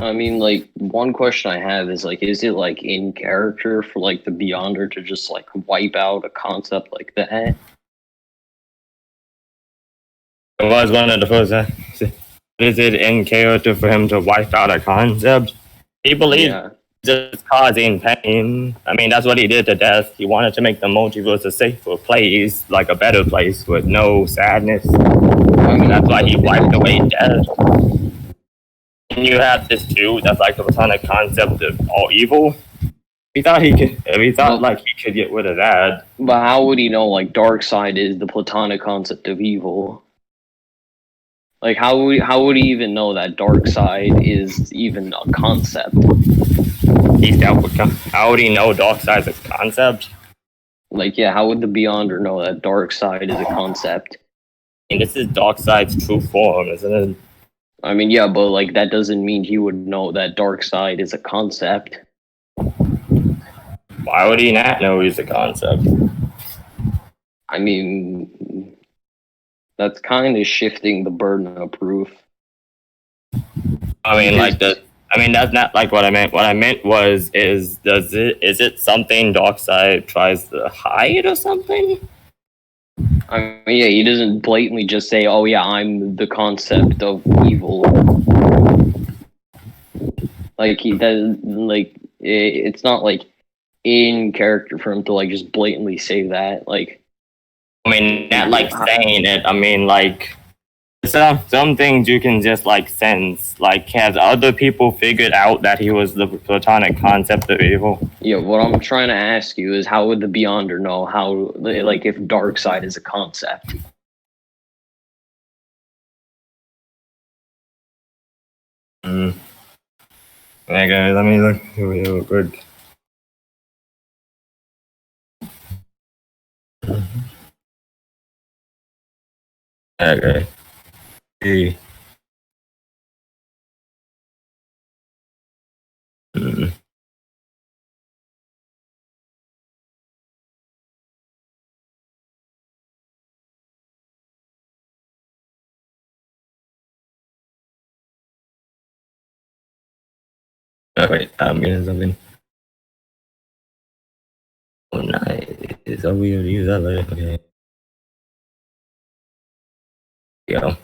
I mean, like, one question I have is like, is it like in character for like the Beyonder to just like wipe out a concept like that? It was one of the first. Is it in character for him to wipe out a concept? He believes Yeah. just causing pain. I mean, that's what he did to death. He wanted to make the multiverse a safer place, like a better place with no sadness. I mean, That's why he wiped away death. And you have this too, that's like the platonic concept of all evil. We thought he could. We thought like he could get rid of that. But how would he know like dark side is the platonic concept of evil? Like how would he even know that dark side is even a concept? He's dealt with. How would he know dark side's a concept? Like yeah, how would the Beyonder know that dark side is a concept? And this is dark side's true form, isn't it? I mean yeah, but like that doesn't mean he would know that dark side is a concept. Why would he not know he's a concept? I mean, that's kind of shifting the burden of proof. I mean, like the. I mean, that's not like what I meant. What I meant was, is it something Darkseid tries to hide or something? I mean, yeah, he doesn't blatantly just say, "Oh yeah, I'm the concept of evil." Like he does, like it's not like in character for him to like just blatantly say that. Like, I mean, not like saying it. I mean, like some things you can just like sense. Like, has other people figured out that he was the platonic concept of evil? yeah, what I'm trying to ask you is, how would the Beyonder know how, like, if Darkseid is a concept? Okay, let me look real quick. Okay. See. Oh, wait, I'm getting something. Oh, nice. Oh, we use that later. Okay. Go.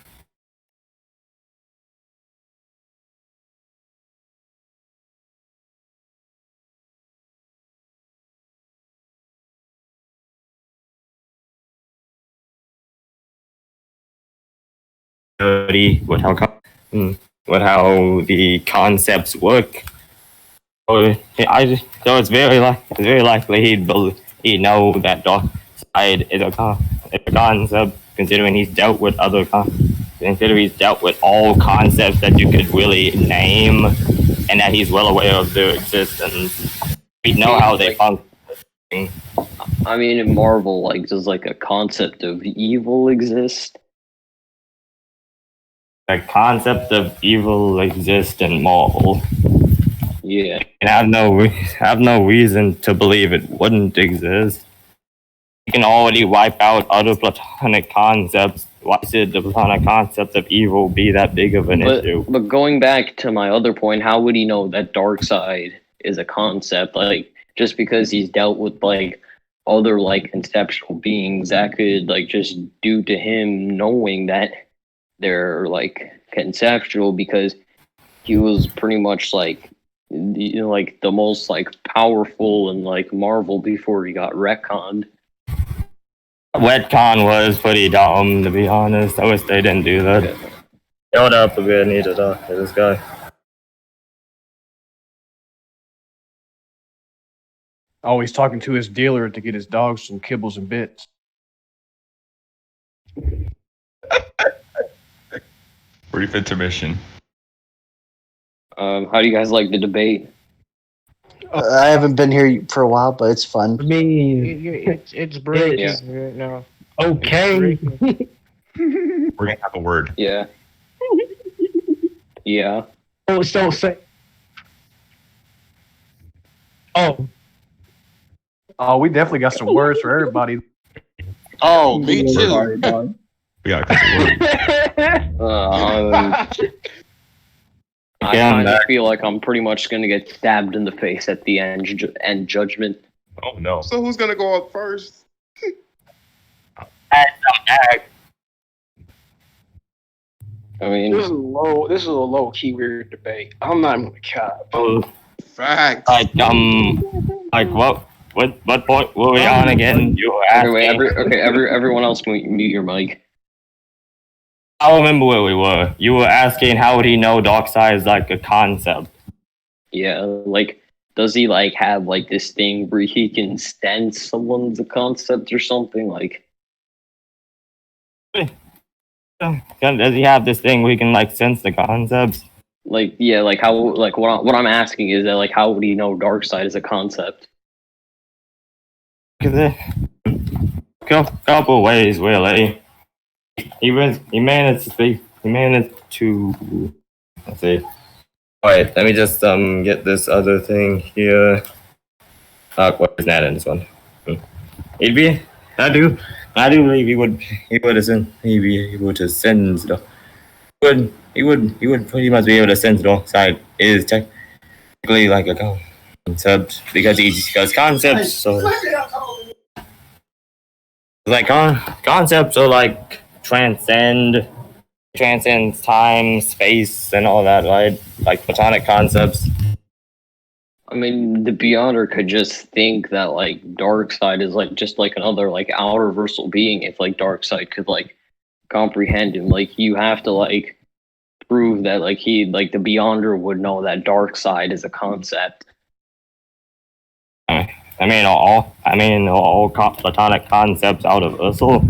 What how the concepts work. So it's very likely he'd know that dark side is a concept, considering he's dealt with all concepts that you could really name, and that he's well aware of their existence. We know how they function. I mean, in Marvel, like, does like a concept of evil exist? The concept of evil exists in Marvel. Yeah. And I have no reason to believe it wouldn't exist. You can already wipe out other platonic concepts. Why should the platonic concept of evil be that big of an issue? But going back to my other point, how would he know that Darkseid is a concept? Like, just because he's dealt with like other like conceptual beings, that could like just due to him knowing that they're like conceptual, because he was pretty much like like the most like powerful in like Marvel before he got retconned. Retcon was pretty dumb, to be honest. I wish they didn't do that. Hold up a bit, I need to talk to this guy. Oh, he's talking to his dealer to get his dogs some kibbles and bits. Brief intermission. How do you guys like the debate? I haven't been here for a while, but it's fun. I mean, It's break. Yeah. No. okay. We're gonna have a word. Yeah. Yeah. Oh, so say. Oh, Oh, we definitely got some words for everybody. Oh, me too. We got a couple words. I kind of feel like I'm pretty much gonna get stabbed in the face at the end judgment. Oh no. So who's gonna go up first? I mean, This is a low key weird debate. I'm not even gonna cap. Facts. Like what point were we on again? You were asking. everyone else mute your mic. I remember where we were. You were asking how would he know Darkseid is like a concept. Yeah, like does he like have like this thing where he can sense someone's concept or something? Like, Does he have this thing where he can like sense the concepts? yeah, like how, like what I'm asking is that like how would he know dark side is a concept? Couple ways, really. He managed to speak. He managed to. Let's see. Wait, let me just get this other thing here. What is that in this one? He'd be. I do believe he would be able to sense the. He would pretty much be able to sense the dark side is technically like a concept because he does concepts. So like concepts are like transcends time, space, and all that, right? Like platonic concepts. I mean, the Beyonder could just think that like dark side is like just like another like outer versal being. If like dark side could like comprehend him, like you have to like prove that like he like the Beyonder would know that dark side is a concept. I mean, all platonic concepts out of Ursel.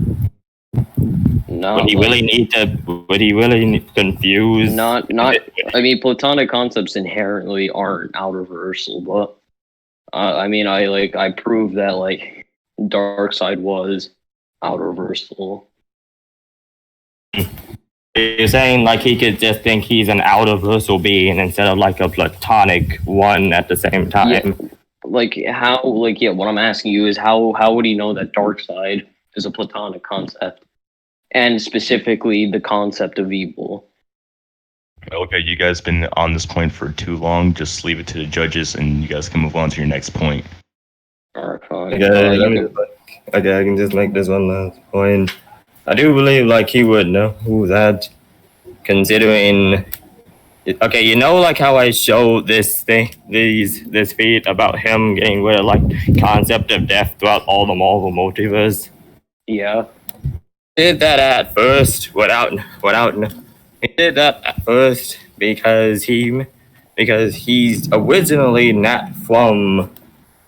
No, Would he really need to? Would he really confuse? not. I mean, platonic concepts inherently aren't outer versal, but I mean, I proved that like dark side was outer versal. You're saying like he could just think he's an out-of-versal being instead of like a platonic one at the same time. Yeah. Like how? Like yeah, what I'm asking you is how would he know that dark side is a platonic concept, and specifically the concept of evil? Okay, you guys been on this point for too long. Just leave it to the judges, and you guys can move on to your next point. Alright, fine. Okay, I can just make this one last point. I do believe like he would know who that, considering. Okay, you know, like how I showed this feat about him getting rid of like concept of death throughout all the Marvel multiverse. Yeah. Did that at first without. He did that at first because he's originally not from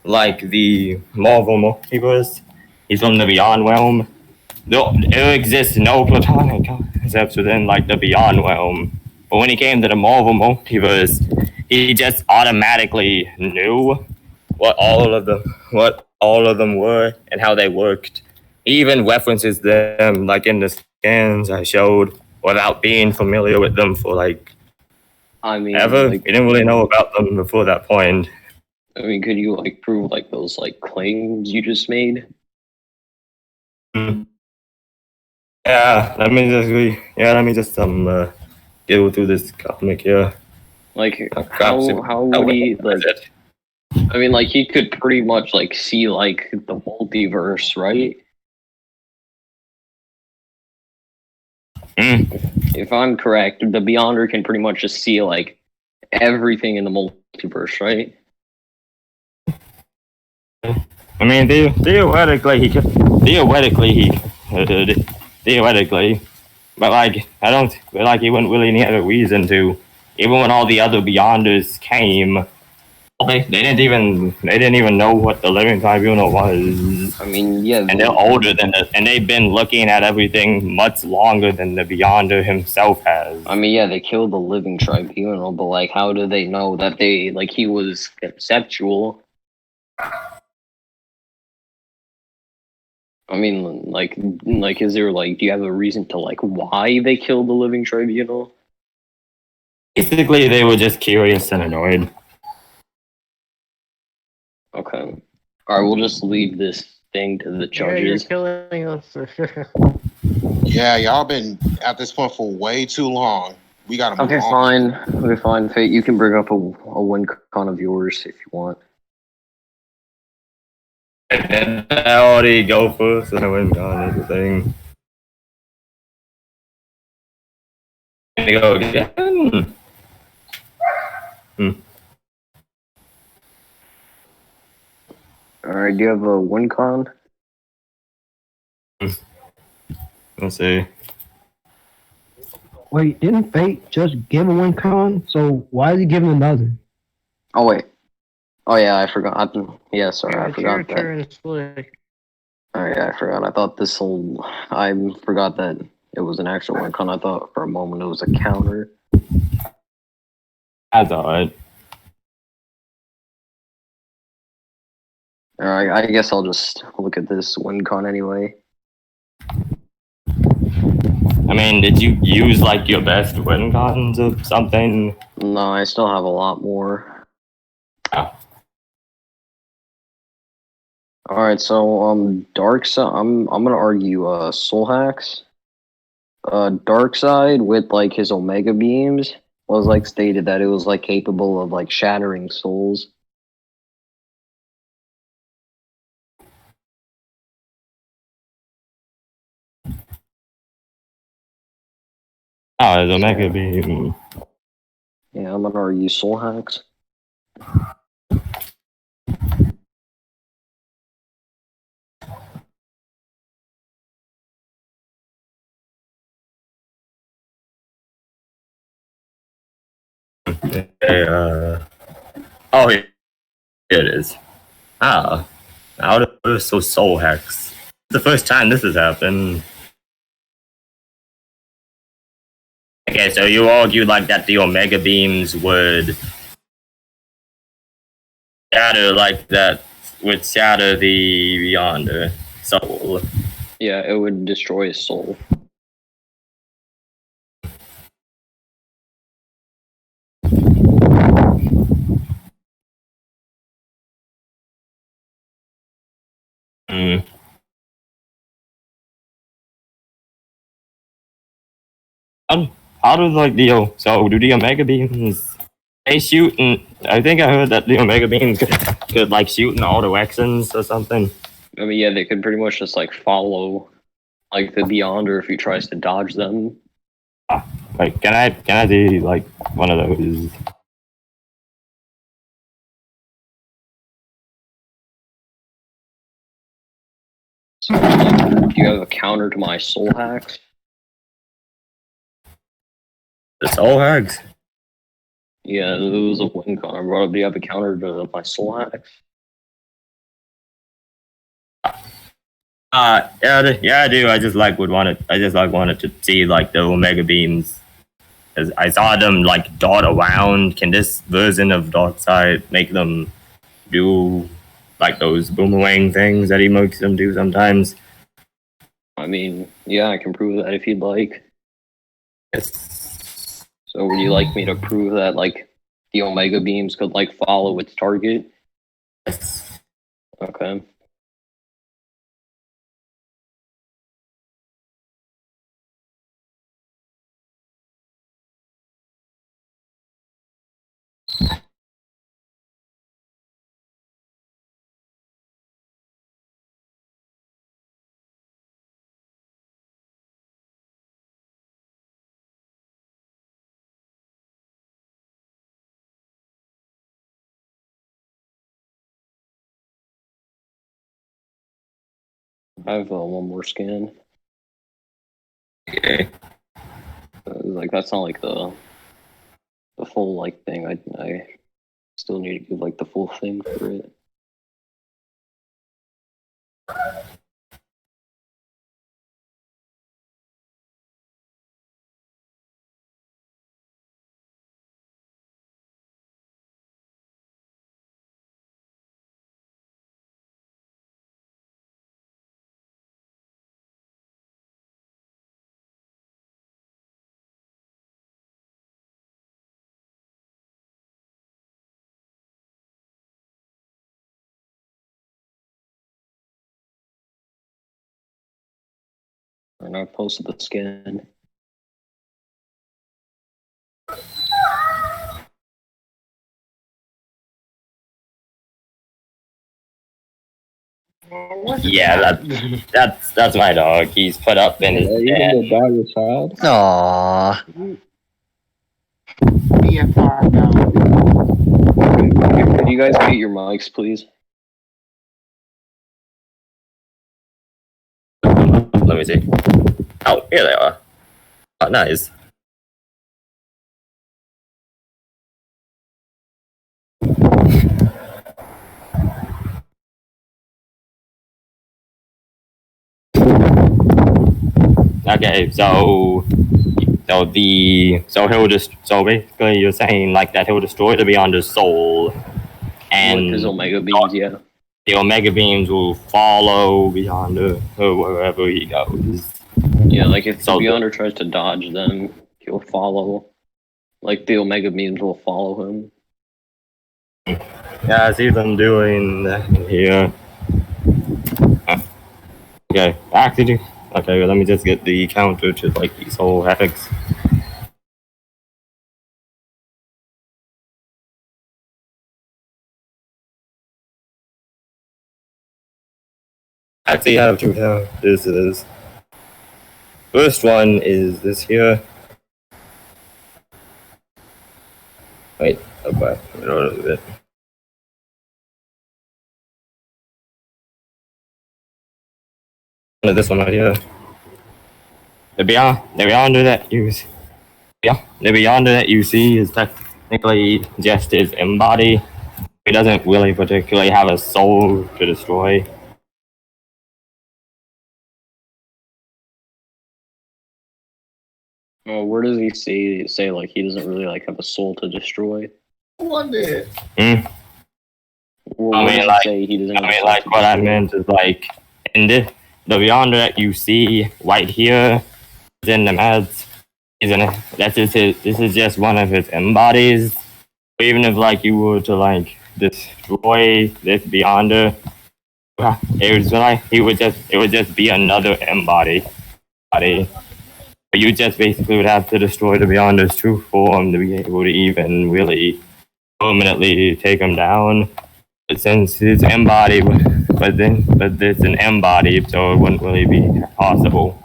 like the Marvel multiverse. He's from the Beyond Realm. There exists no platonic concepts within like the Beyond Realm. But when he came to the Marvel multiverse, he just automatically knew what all of them were and how they worked. He even references them like in the scans I showed without being familiar with them for like I mean, ever. like, He didn't really know about them before that point. I mean, could you like prove like those like claims you just made? Yeah, let me just go through this comic here. Like how would he like? I mean, like he could pretty much like see like the multiverse, right? If I'm correct, the Beyonder can pretty much just see like everything in the multiverse, right? I mean, theoretically he could. Theoretically, but like I don't feel like he wouldn't really need a reason to. Even when all the other Beyonders came, they didn't even know what the Living Tribunal was. I mean, yeah, And they're older than and they've been looking at everything much longer than the Beyonder himself has. I mean, yeah, they killed the Living Tribunal, but like, how do they know that they like he was conceptual? I mean, like, is there like, do you have a reason to like why they killed the Living Tribunal? Basically, they were just curious and annoyed. Okay, all right, we'll just leave this thing to the judges. killing us. Yeah, y'all been at this point for way too long. We gotta move Okay, on. fine. Okay, fine. Fate, you can bring up a win con of yours if you want. And I already go first and I went on everything. Gonna go again. All right, do you have a win con? Let's see. Wait, didn't Fate just give a one con? So why is he giving another? Oh wait. Oh yeah, I forgot. Yeah, sorry, I It's your forgot that. turn, Slick. Oh yeah, I forgot. I thought this whole. I forgot that it was an actual win con. I thought for a moment it was a counter. That's alright. Alright, I guess I'll just look at this win con anyway. I mean, did you use like your best win cons or something? No, I still have a lot more. Oh. Alright, so Dark Side. I'm gonna argue Soul Hacks. Dark Side with like his Omega beams was like stated that it was like capable of like shattering souls. Oh, the Omega Beam. Yeah, I'm gonna argue Soul Hacks. Oh, here it is. Ah, out of so Soul Hacks. The first time this has happened. Okay, so you argued like that the Omega Beams would shatter like that, would shatter the Beyonder soul. Yeah, it would destroy his soul. Mm. How does like the so do the Omega Beams they shoot and I think I heard that the Omega Beams could like shoot in auto actions or something. I mean, yeah, they could pretty much just like follow like the Beyonder if he tries to dodge them. Like can I see like one of those? So, like, do you have a counter to my Soul Hacks? The Soul Hacks? Yeah, it was a win con. I brought up, do you have a counter to my Soul Hacks? Yeah, I do. I just wanted to see like the Omega Beams. As I saw them like dart around. Can this version of Darkseid make them do like those boomerang things that he makes them do sometimes? I mean, yeah, I can prove that if you'd like. Yes. So would you like me to prove that like the Omega Beams could like follow its target? Yes. Okay. I have one more scan. Okay. Like that's not like the full like thing. I still need to give like the full thing for it. And I posted the scan. Yeah, that's my dog. He's put up in his den. dog your child? Aww. BFR now. Could you guys mute your mics, please? Let me see. Oh, here they are. Oh, nice. Okay, so basically you're saying like that he'll destroy the Beyonder's soul, and With his Omega beams, yeah. the Omega beams will follow Beyonder wherever he goes. Yeah, like if So- the Beyonder tries to dodge them, he'll follow. Like the Omega beams will follow him. Yeah, I see them doing that here. Okay, actually, okay, let me just get the counter to like these whole hacks. Actually, I have two counters. First one is this here. Wait, okay, get rid of it. This one right here. The Beyonder that you see, the Beyonder that you see is technically just his embody. He doesn't really particularly have a soul to destroy. Oh, where does he say like he doesn't really like have a soul to destroy? What the? Or I where mean, does like- it say he doesn't have I a mean, soul like to what I destroy? meant is like in this, the Beyonder that you see right here is in the meds. This is just one of his embodies. Even if like you were to like destroy this Beyonder, it would just be another embody. But you just basically would have to destroy the Beyonder's true form to be able to even really permanently take him down. But since it's embodied, but it's an embody, so it wouldn't really be possible.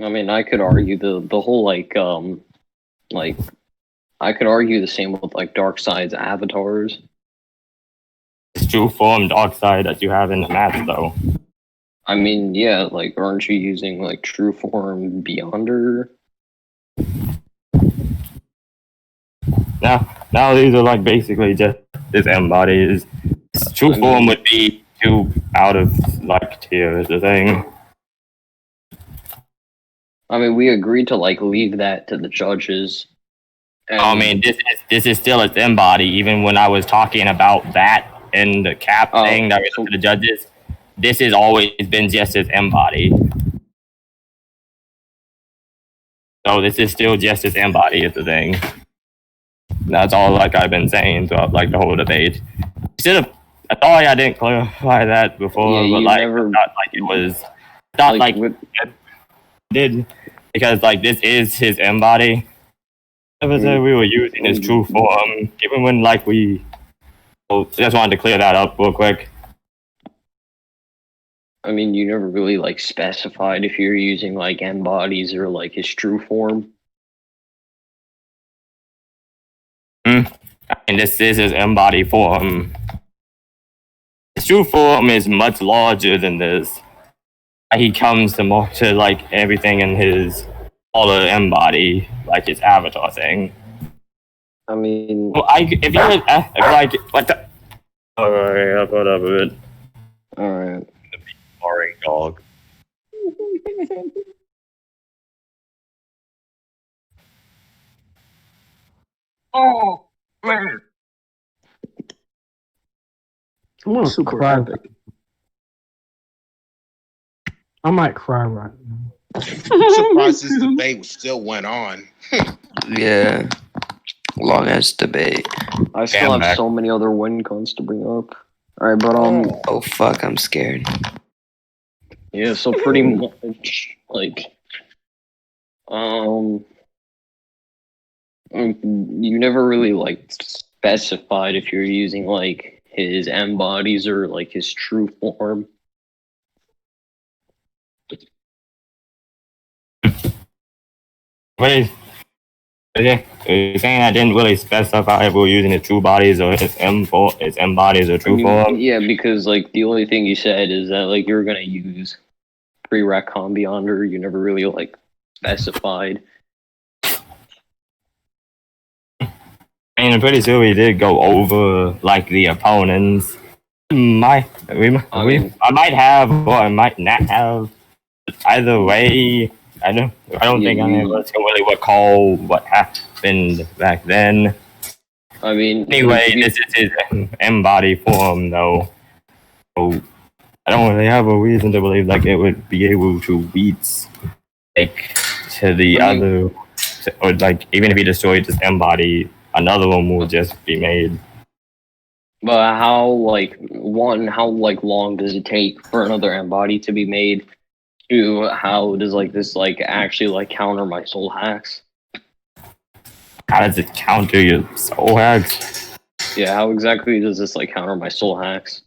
I mean, I could argue the whole like I could argue the same with like Darkseid's avatars. It's true form dark side that you have in the map, though. I mean, yeah, like aren't you using like true form Beyonder? Now these are like basically just his embodies. True form would be too out of like tier is the thing. I mean, we agreed to like leave that to the judges. And, I mean, this is still its embody. Even when I was talking about that and the cap Oh, thing that was to the judges, this has always been just his embody. So this is still just his embody is the thing. That's all like I've been saying throughout like the whole debate. Should have. I thought I didn't clarify that before, Yeah, but you like never- I thought like it was. I thought like with, did because like this is his embody. Never said we were using his true form, even when like we. Well, just wanted to clear that up real quick. I mean, you never really like specified if you're using like embodies or like his true form. And this is his embody form. His true form is much larger than this. He comes to more to like everything in his other embody, like his avatar thing. I mean, Well, if like what the. Alright, I'll put up with it. all right. Boring dog. Oh man. I'm gonna Super cry. epic. I might cry right now. I'm surprised this debate still went on. Yeah. Long ass debate. I still have back. so many other win cons to bring up. All right, but Oh fuck, I'm scared. yeah. So pretty much like you never really like specified if you're using like his embodies or like his true form. Wait. Okay. You're saying I didn't really specify if we were using his true bodies or his embodies or true I mean, form. yeah, because like the only thing you said is that like you're gonna use pre-retcon Beyonder. You never really like specified. I mean, I'm pretty sure we did go over like the opponents. I might have or I might not have. Either way, I don't think any of us can really recall what happened back then. I mean, Anyway, this is his embody form, though. So I don't really have a reason to believe like it would be able to beat like to the other, or like even if he destroyed this embody, another one will just be made. But how long does it take for another embody to be made? Two, how does this actually counter my soul hacks? How does it counter your soul hacks? Yeah, how exactly does this counter my soul hacks?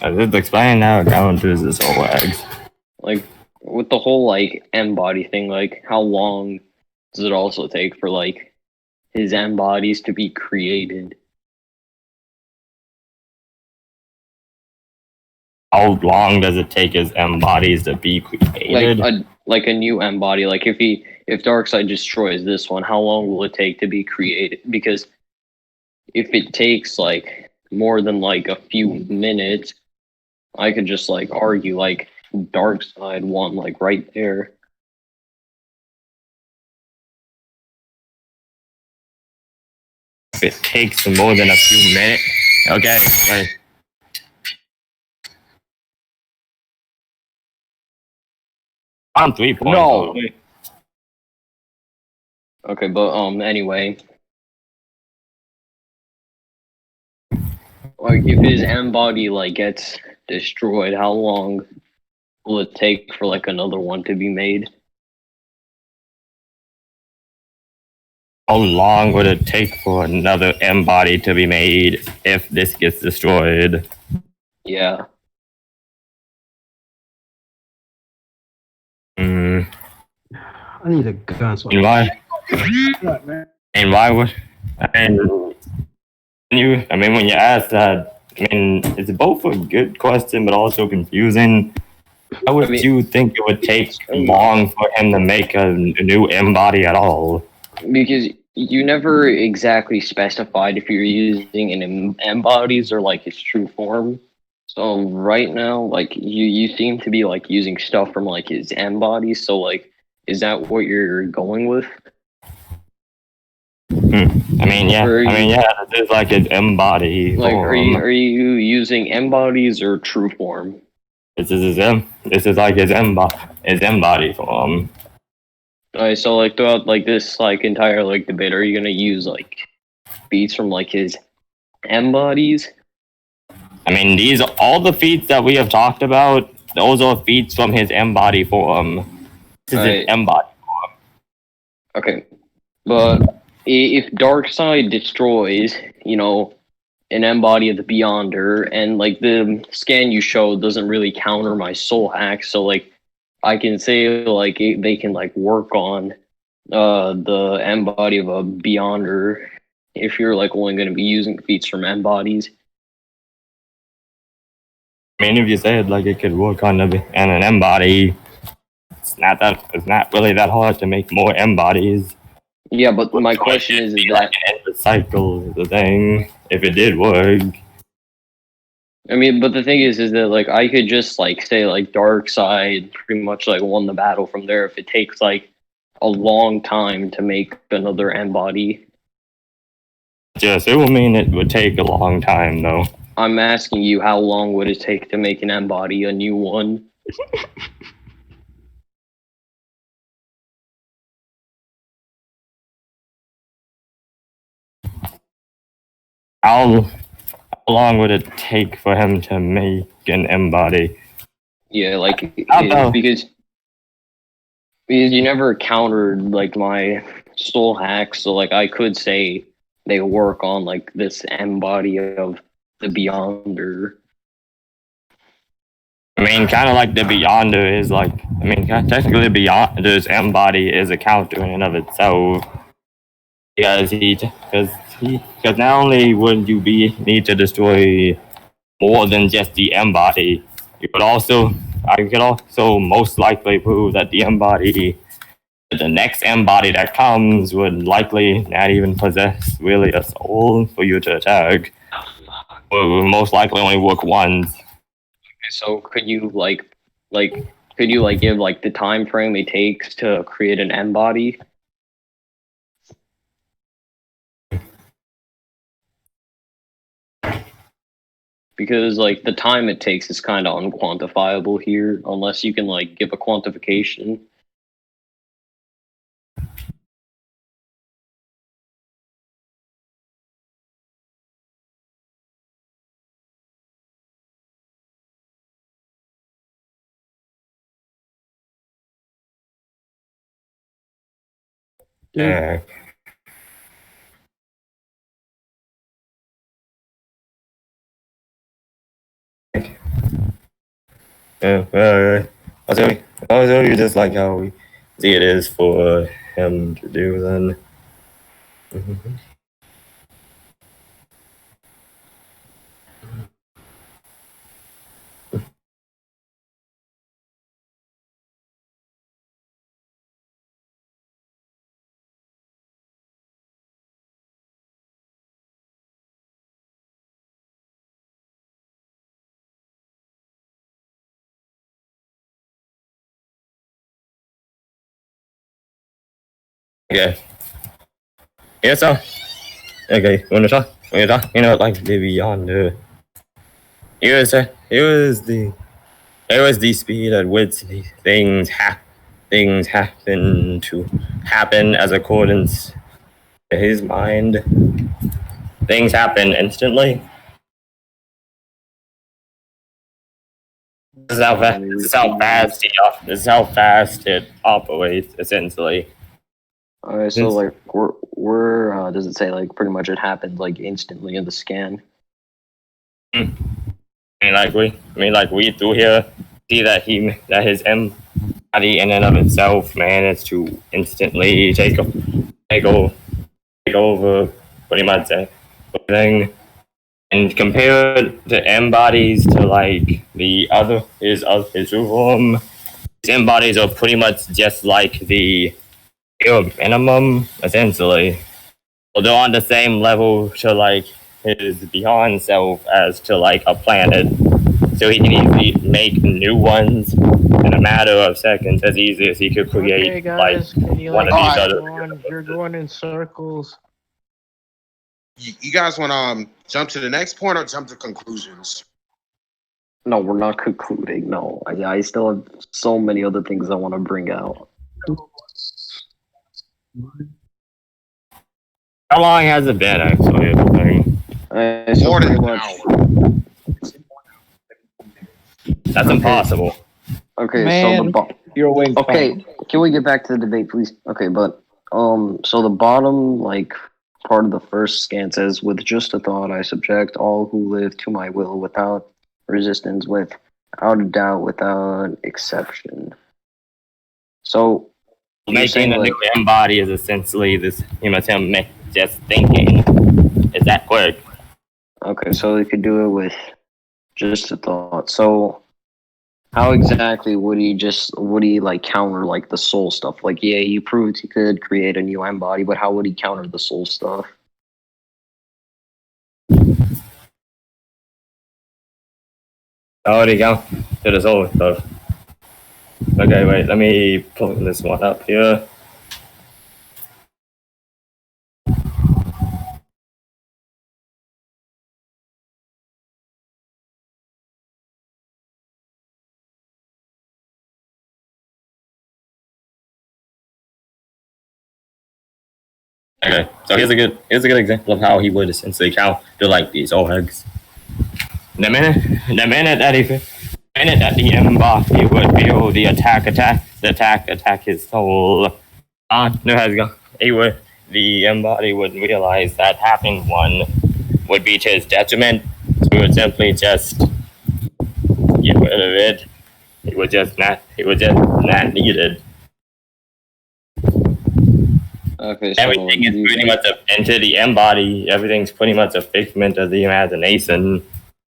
Just explain how it counters the soul hacks. With the whole embody thing, how long does it also take for his embodies to be created? How long does it take his embodies to be created? A new embody. If Darkseid destroys this one, how long will it take to be created? Because if it takes more than a few minutes, I could just argue Darkseid won right there. If it takes more than a few minutes, okay. Right. I'm 3 points. No. away. Okay, but anyway. If his embody gets destroyed, how long will it take for another one to be made? How long would it take for another embody to be made if this gets destroyed? Yeah. I need a gun. So And why? Right, man. And why would? And when you ask that, it's both a good question but also confusing. How would you think it would take long for him to make a new embody at all? Because you never exactly specified if you're using an embodies or its true form. So right now, you seem to be using stuff from his embodies. So is that what you're going with? Yeah. This is his embody. Are you using embodies or true form? This is his embody form. Alright, so throughout this entire debate, are you gonna use feats from his embodies? These are all the feats that we have talked about. Those are feats from his embody form. This is his embody form. Okay, but if Darkseid destroys, an embody of the Beyonder, and the scan you showed doesn't really counter my soul hack, so I can say they can work on the embody of a Beyonder if you're only going to be using feats from embodies. If you said it could work on an embody, it's not really that hard to make more embodies. Yeah, but my question is that the cycle is the thing. If it did work. but the thing is that I could just say Darkseid pretty much won the battle from there if it takes a long time to make another embody. Yes, it will mean it would take a long time though. I'm asking you, how long would it take to make an embody, a new one? How long would it take for him to make an embody? Yeah, because you never countered my soul hacks, so I could say they work on this embody of the Beyonder. Kind of like the Beyonder is technically Beyonder's embody is a counter in and of itself. Because not only would you need to destroy more than just the embody, I could also most likely prove that the next embody that comes would likely not even possess really a soul for you to attack. Or would most likely only work once. So could you like, could you like give like the time frame it takes to create an M body? Because like the time it takes is kind of unquantifiable here, unless you can like give a quantification. Yeah. I'll tell you just like how we see it is for him to do then. Okay. Yeah, so okay, when you talk, you know, like the beyond it was the speed at which things happen to happen as accordance to his mind. Things happen instantly. This is how fast it operates, essentially. Alright, so like we're does it say like pretty much it happened like instantly in the scan? I mean, like we through here see that his M body in and of itself managed to instantly take over pretty much everything. And compared to M bodies to like the other his true form, his M bodies are pretty much just like the minimum, essentially. Well, they're on the same level to like his beyond self as to like a planet, so he can easily make new ones in a matter of seconds, as easy as he could create Okay, guys, can you one like of these go other. on? You're going in circles. You guys want to jump to the next point or jump to conclusions? No, we're not concluding. No, I still have so many other things I want to bring out. How long has it been actually? So More than pretty an much. hour. That's impossible. Okay, Man, so the You're waiting. okay, can we get back to the debate, please? Okay, but so the bottom like part of the first scan says, "With just a thought, I subject all who live to my will without resistance, without a doubt, without exception." So you're Making saying, a like, new M body is essentially this him just thinking. Is that quick? okay, so they could do it with just a thought. So how exactly would he like counter like the soul stuff? Like, yeah, he proved he could create a new M body, but how would he counter the soul stuff? Oh, there you go. To the soul stuff. Okay, wait, let me pull this one up here. Okay, so here's a good example of how he would essentially counter like these old eggs. The minute that the M body would feel the attack his soul. The M body would realize that having one would be to his detriment. So he would simply just get rid of it. It was just not needed. Okay, so Everything is pretty much into the M body. Everything's pretty much a figment of the imagination.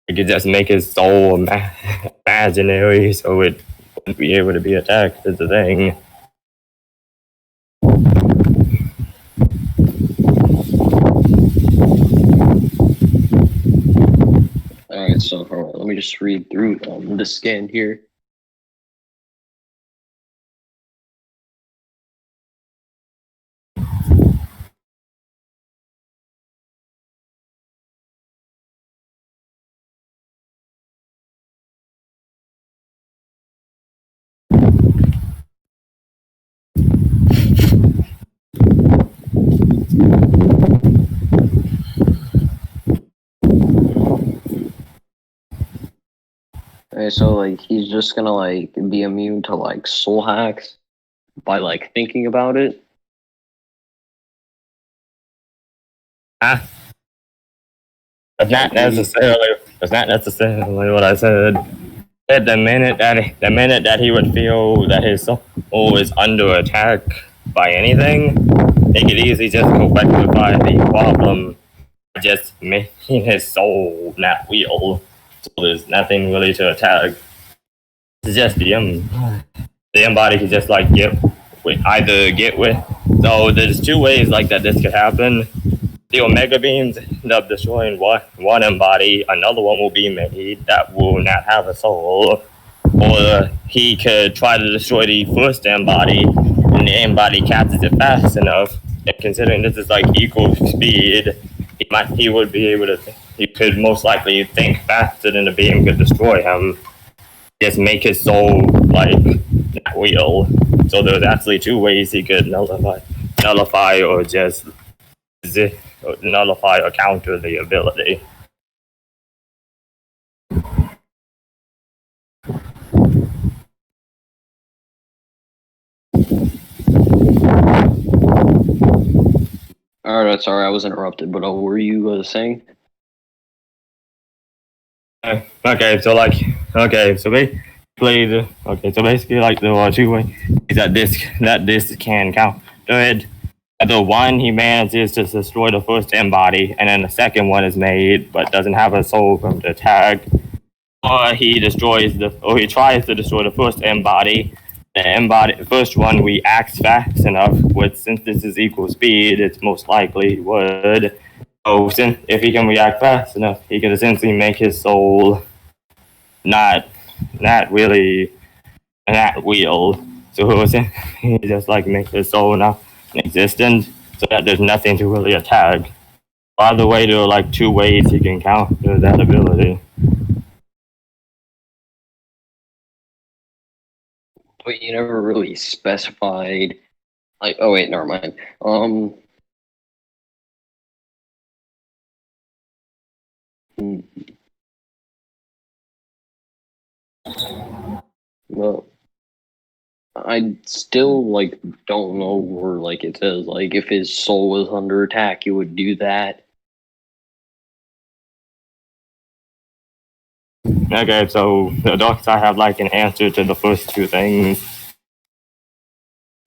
It could just make his soul imaginary, so it wouldn't be able to be attacked. That's the thing. Alright, so let me just read through the scan here. Okay, so like he's just gonna like be immune to like soul hacks by like thinking about it. That's not necessarily. That's not necessarily what I said. At the minute that he would feel that his soul is under attack by anything, he could easily just go rectify the problem by just making his soul not real. So there's nothing really to attack. It's just the embody could just like get with. So there's two ways like that this could happen. The Omega Beams end up destroying one embody, another one will be made that will not have a soul. Or he could try to destroy the first embody, and the embody catches it fast enough. And considering this is like equal speed, he would be able to. He could most likely think faster than the beam could destroy him. Just make his soul like not real. So there's actually two ways he could nullify or just nullify or counter the ability. Alright, sorry I was interrupted, but what were you saying? Okay, so basically like there are two ways that this can counter it. The one, he manages to destroy the first embody, and then the second one is made but doesn't have a soul from the attack. Or he tries to destroy the first embody. The first one reacts fast enough, since this is equal speed, it's most likely would. So if he can react fast enough, he can essentially make his soul not really not real. So he just like make his soul not existent, so that there's nothing to really attack. By the way, there are like two ways you can counter that ability. But you never really specified. Like, oh wait, never mind. Well, I still like don't know where like it says like if his soul was under attack, you would do that. Okay, so the dark side have like an answer to the first two things.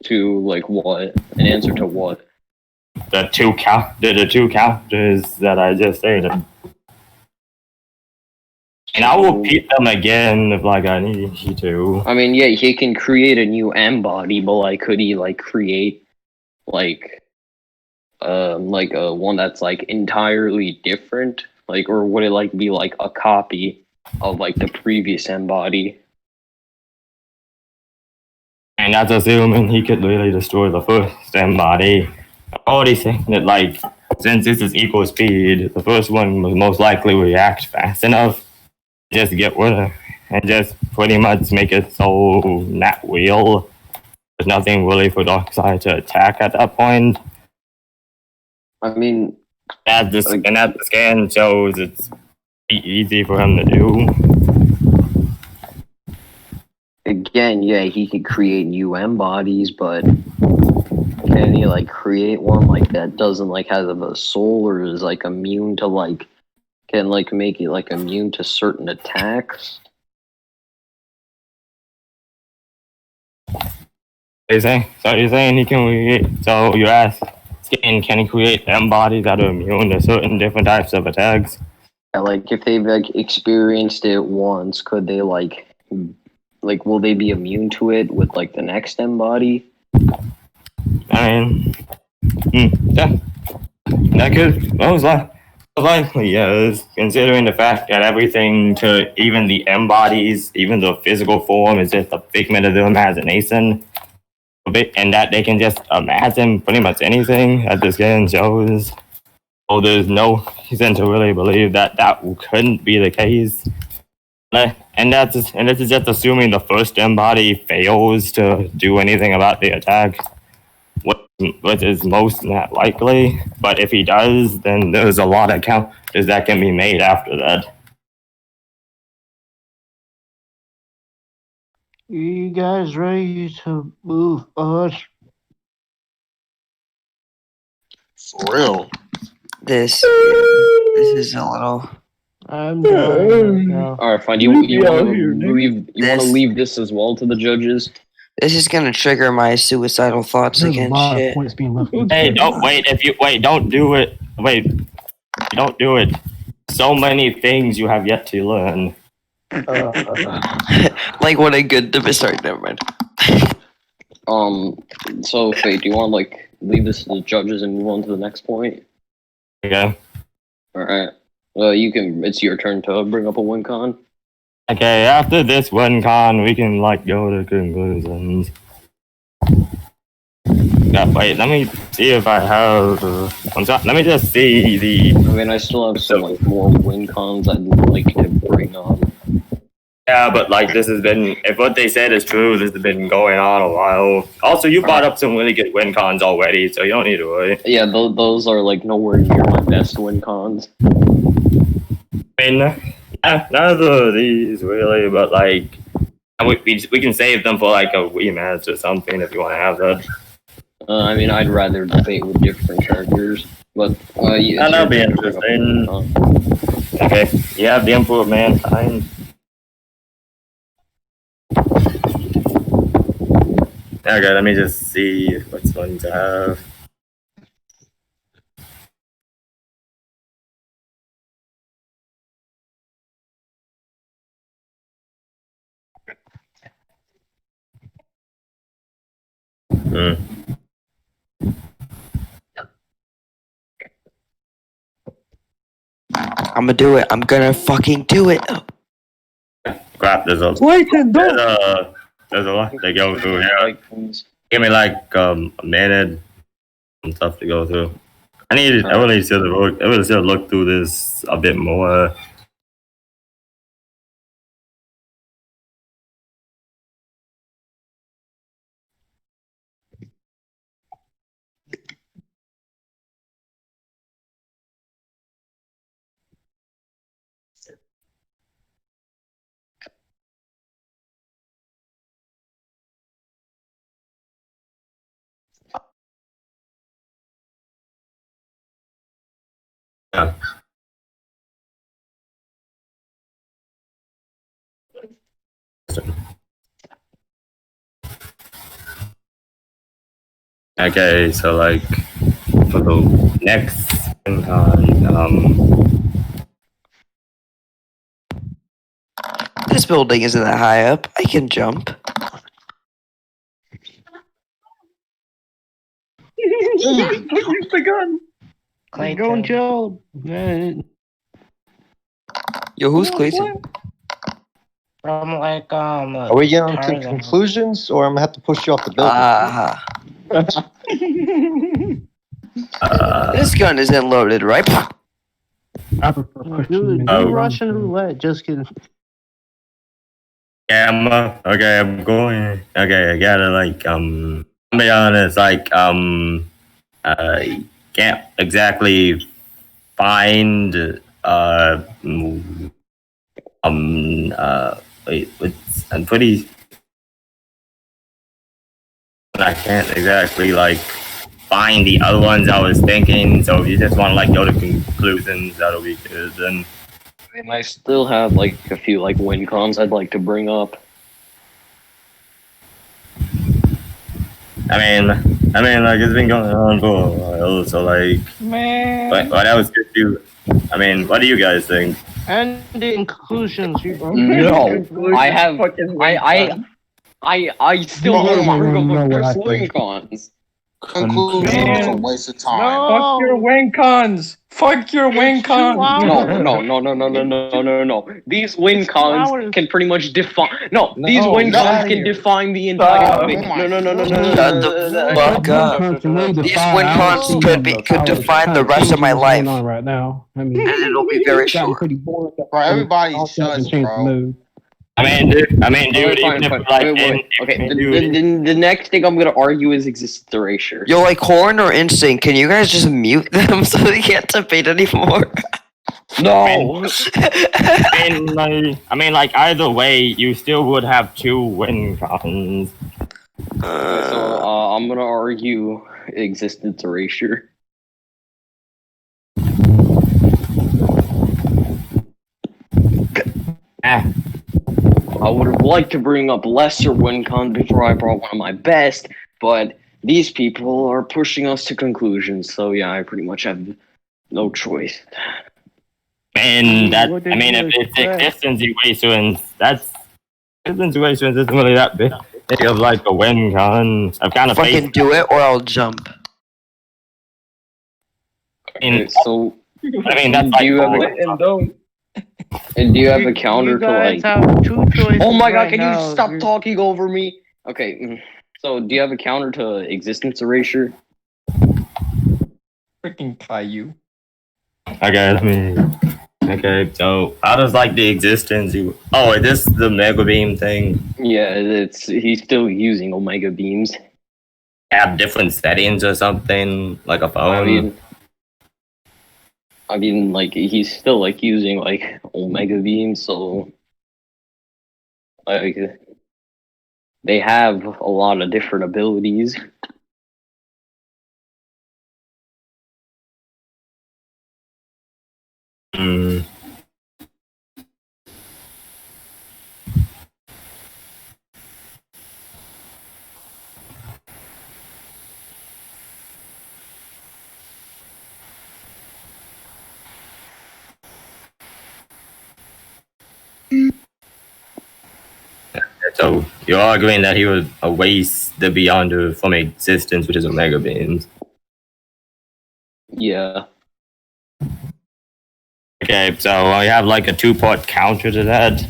To like what? An answer to what? The two counters that I just stated. And I will repeat them again if like I need to. I mean, yeah, he can create a new embody, but like, could he like create like a one that's like entirely different? Like, or would it like be like a copy of like the previous embody? And that's assuming he could really destroy the first embody. I'm already saying that like since this is equal speed, the first one will most likely react fast enough. Just get rid of and just pretty much make it so not real. There's nothing really for Darkseid to attack at that point. I mean, as the scan shows, it's easy for him to do. Again, yeah, he could create new embodies, but can he like create one like that doesn't like have a soul or is like immune to like can like make it like immune to certain attacks? You're saying he can create? So you ask, can he create embodies that are immune to certain different types of attacks? Yeah, like if they've like experienced it once, could they like will they be immune to it with like the next embody? I mean, yeah, that could most likely, yes. Considering the fact that everything to even the embodies, even the physical form, is just a figment of their imagination, and that they can just imagine pretty much anything as this game shows. So there's no reason to really believe that couldn't be the case. And this is just assuming the first embody fails to do anything about the attack, which is most not likely. But if he does, then there's a lot of counters that can be made after that. You guys ready to move us? For real. This is a little. I'm done now. All right, fine. You want to This- leave this as well to the judges? This is gonna trigger my suicidal thoughts There's a again. lot of Shit. points being left. Hey, don't wait. Don't do it. Wait, don't do it. So many things you have yet to learn. Like what a good sorry, never mind. So Fate, do you want to like leave this to the judges and move on to the next point? Okay. All right. You can. It's your turn to bring up a win con. Okay. After this one con, we can like go to conclusions. Yeah, wait. Let me see if I have. I'm sorry. Let me just see the. I mean, I still have some like more win cons I'd like to bring up. Yeah, but like this has been. If what they said is true, this has been going on a while. Also, you brought up some really good win cons already, so you don't need to worry. Yeah, those are like nowhere near my best win cons. I mean, none of these really, but like, we can save them for like a rematch or something if you want to have that. I mean, I'd rather debate with different characters, but yeah, That'll be interesting. Okay, you have the Emperor of Mankind. Okay, let me just see what's one to have. I'm gonna do it. I'm gonna fucking do it. Crap, there's a lot to go through here. Give me like a minute, some stuff to go through. I really should have looked through this a bit more. Yeah. Okay, so like for the next This building isn't that high up. I can jump. Use the gun. Go, Joe. Yo, who's Clayton? I'm like, Are we getting to conclusions, or I'm gonna have to push you off the building? This gun isn't loaded, right? I prefer pushing. Oh. Russian roulette. Just kidding. Yeah, I'm going. Okay, I gotta like I'll be honest, like I can't exactly find wait, I'm pretty. I can't exactly like find the other ones I was thinking. So if you just want to like go to conclusions, that'll be good. Then. And I still have like a few like win cons I'd like to bring up. I mean, like it's been going on for a while, so like, Man. what else could you? I mean, what do you guys think? And the conclusions. No, I have. I still want to bring up what I first win think. cons. Conclusion was a waste of time. Fuck your win cons. Fuck your win cons. No. These win cons can pretty much define. No, these win no. cons can define the entire thing. No. Shut the fuck up. These win cons could define the rest of my life. On right now. I mean, And it'll be very gotten short. pretty bored. Bro, everybody All shuts, changed bro. mood. Dude, Fine. even if like, Wait. Okay, the next thing I'm gonna argue is existence erasure. Yo, like Horn or Instinct, can you guys just mute them so they can't debate anymore? No. I mean, like either way, you still would have 2 win cons. So I'm gonna argue existence erasure. I would have liked to bring up lesser win cons before I brought one of my best, but these people are pushing us to conclusions. So yeah, I pretty much have no choice. And that, I mean, if it's existence equations, that's existence equations isn't really that big of like a win con. I've kind of Fucking do it or I'll jump. Okay, so I mean, that's like. And do you have a counter to like? Have 2 choices Oh my god! right Can now. you stop talking over me? Okay, so do you have a counter to existence erasure? Freaking Caillou. Okay, let me. Okay, so how does like the existence? Oh, is this the Mega Beam thing? Yeah, he's still using Omega beams. Have different settings or something like a phone. I mean, like he's still like using like Omega beams, so like they have a lot of different abilities. Hmm. So you're arguing that he would erase the Beyonder from existence, which is Omega Beams. Yeah. Okay, so I have like a 2-part counter to that.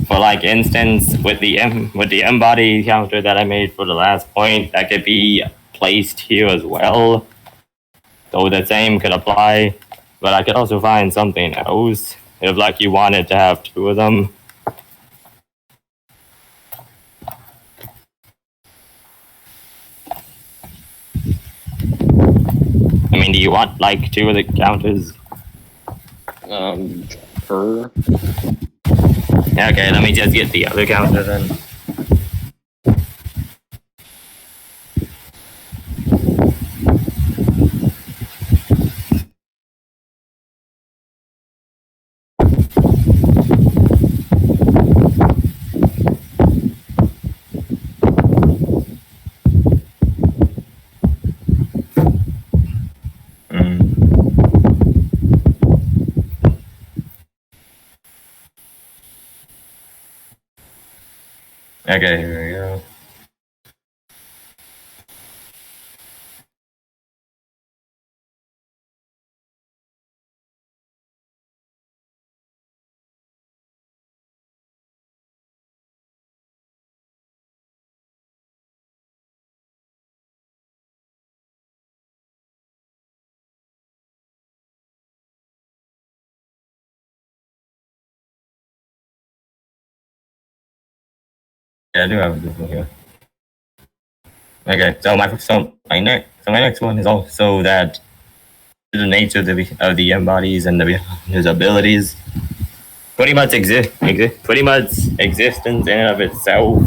For like instance, with the M-body counter that I made for the last point, that could be placed here as well. So the same could apply, but I could also find something else if like you wanted to have 2 of them. I mean, do you want like 2 of the counters? Sure. Okay, let me just get the other counter then. Okay, here we go. Yeah, I do have this one here. Okay, so my next one is also that the nature of the embodies and his abilities pretty much existence in and of itself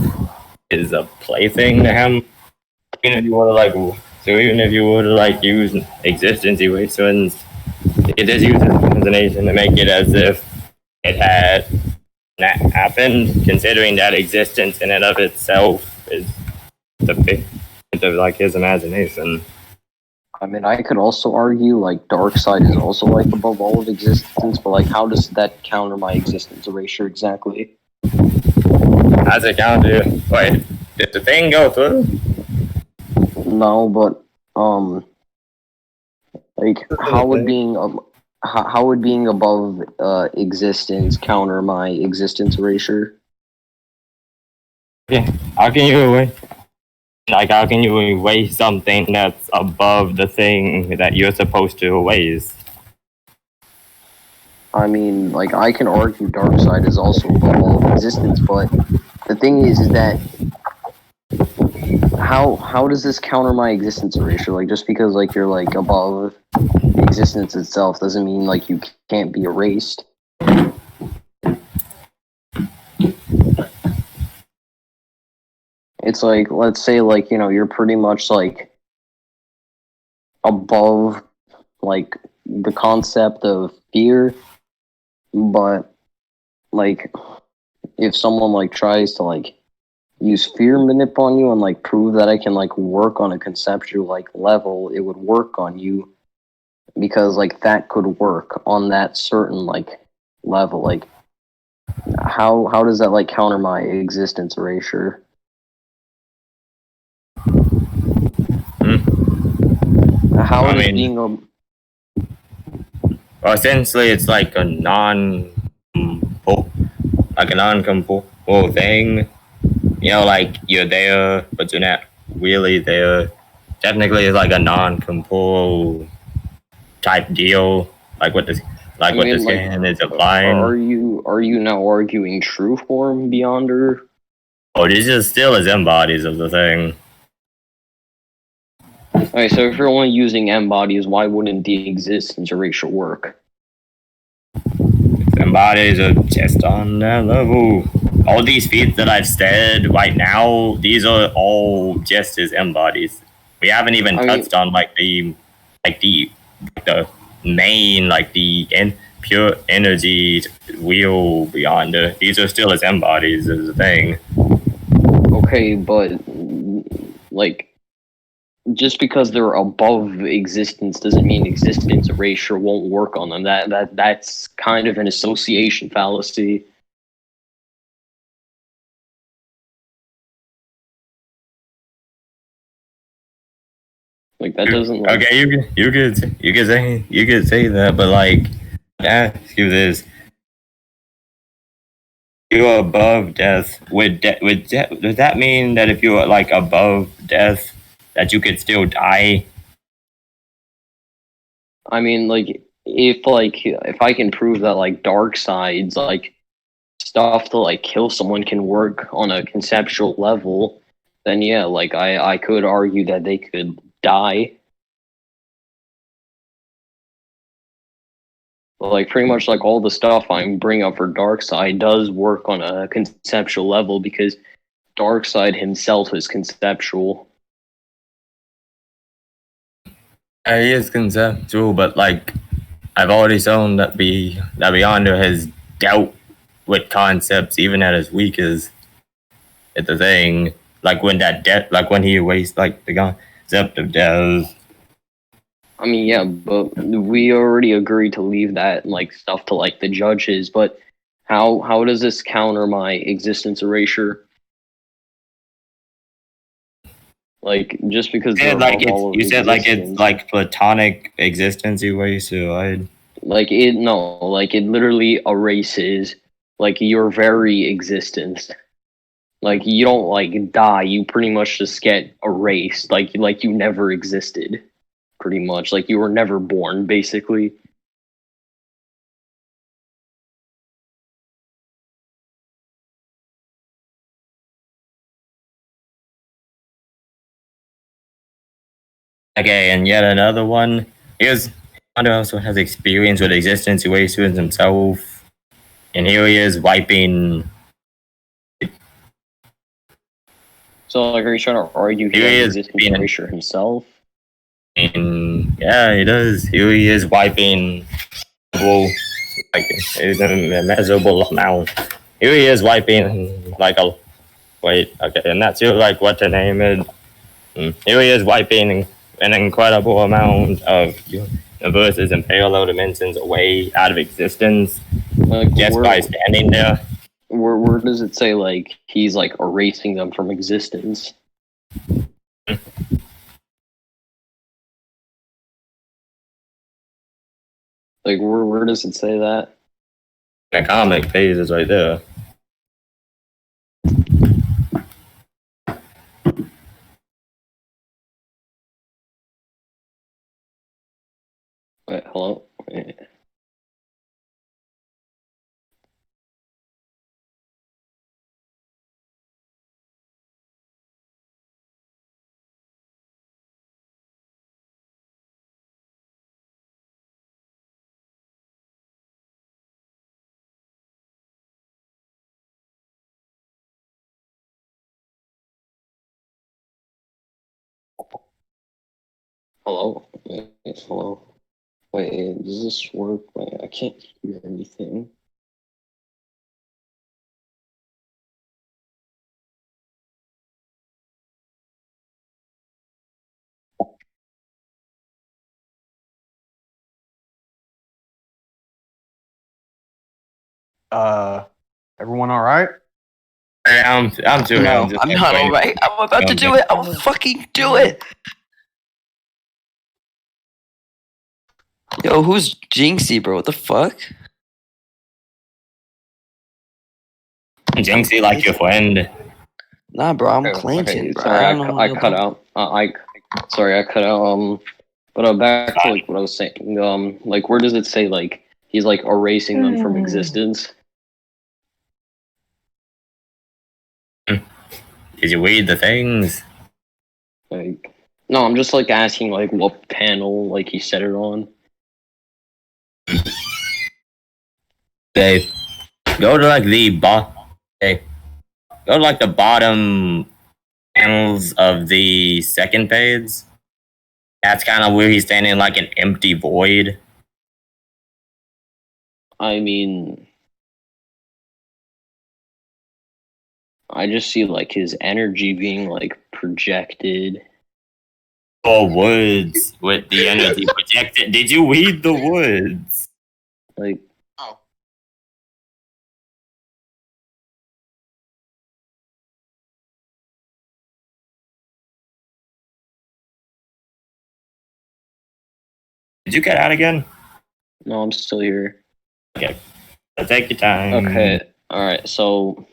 is a plaything to him. Even if you were to like use existence equations, it just uses imagination to make it as if it had not happened, considering that existence in and of itself is the big of like his imagination. I mean, I could also argue like Darkseid is also like above all of existence, but like, how does that counter my existence erasure exactly? How's it counter? Wait, did the thing go through? No, but like how would being above existence counter my existence erasure? Yeah, how can you erase something that's above the thing that you're supposed to erase? I mean, like, I can argue Darkseid is also above all of existence, but the thing is that how does this counter my existence erasure? Like, just because like you're like above existence itself doesn't mean like you can't be erased. It's like, let's say, like, you know, you're pretty much like above like the concept of fear, but like if someone like tries to like use fear manip on you and like prove that I can like work on a conceptual like level, it would work on you because like that could work on that certain like level. Like how does that like counter my existence erasure? How I does mean- being a Well, essentially, it's like a non-compatible thing. You know, like you're there, but you're not really there. Technically, it's like a non-compatible type deal. Like what this, like I what mean, this like, game is applying. are you now arguing true form Beyonder? Oh, these are still as embodies of the thing. Okay, so if you're only using embodies, why wouldn't the existence erasure work? Embodies are just on that level. All these feats that I've said right now, these are all just as embodies. We haven't even touched on the main, like pure energy wheel Beyonder. These are still as embodies as a thing. Okay, but like just because they're above existence doesn't mean existence erasure won't work on them. That's kind of an association fallacy. Like that doesn't like, Okay, you could say that, but like ask you this. You're above death. Does that mean that if you're like above death, that you could still die? I mean, like if I can prove that like dark sides, like stuff to like kill someone can work on a conceptual level, then yeah, like I could argue that they could die. But like pretty much like all the stuff I'm bringing up for Darkseid does work on a conceptual level because Darkseid himself is conceptual. He is conceptual, but like I've already shown that Beyonder has dealt with concepts even at his weakest. It's the thing. Like when he erased like the concept of death. I mean, yeah, but we already agreed to leave that like stuff to like the judges. But how does this counter my existence erasure? Like just because You said like it's like platonic existence eraser, right? Like it literally erases like your very existence. Like you don't like die, you pretty much just get erased. Like you never existed. Pretty much. Like you were never born, basically. Okay, and yet another one. Beyonder also has experience with existence erasers himself. And here he is wiping. So like are you trying to argue he has existence erasure himself? And yeah, he does. Here he is wiping like a measurable amount. Here he is wiping like a okay, and that's like what the name is. Here he is wiping an incredible amount of universes and parallel dimensions away out of existence just by standing there. Where does it say like he's like erasing them from existence? Like where does it say that? The comic page is right there. Wait, hello? Wait. Hello? Hello? Wait, does this work? Wait, I can't hear anything. Everyone all right? I'm doing. No, just I'm not waiting. alright. I'm about to do it. I'll fucking do it. Yo, who's Jinxie, bro? What the fuck? Jinxie like your friend. Nah, bro, I'm Okay, Clinton, bro. sorry, I don't know. I cut out. Sorry, I cut out. But back to like what I was saying. Like where does it say like he's like erasing them from existence? Did you read the things? Like, no, I'm just like asking like what panel like he said it on. They go to like the go to like the bottom panels of the second page. That's kind of where he's standing in like an empty void. I mean, I just see like his energy being like projected. Or woods with the energy projected. Did you read the woods? Like, Oh. Did you get out again? no, I'm still here. Okay. So take your time. Okay, alright, so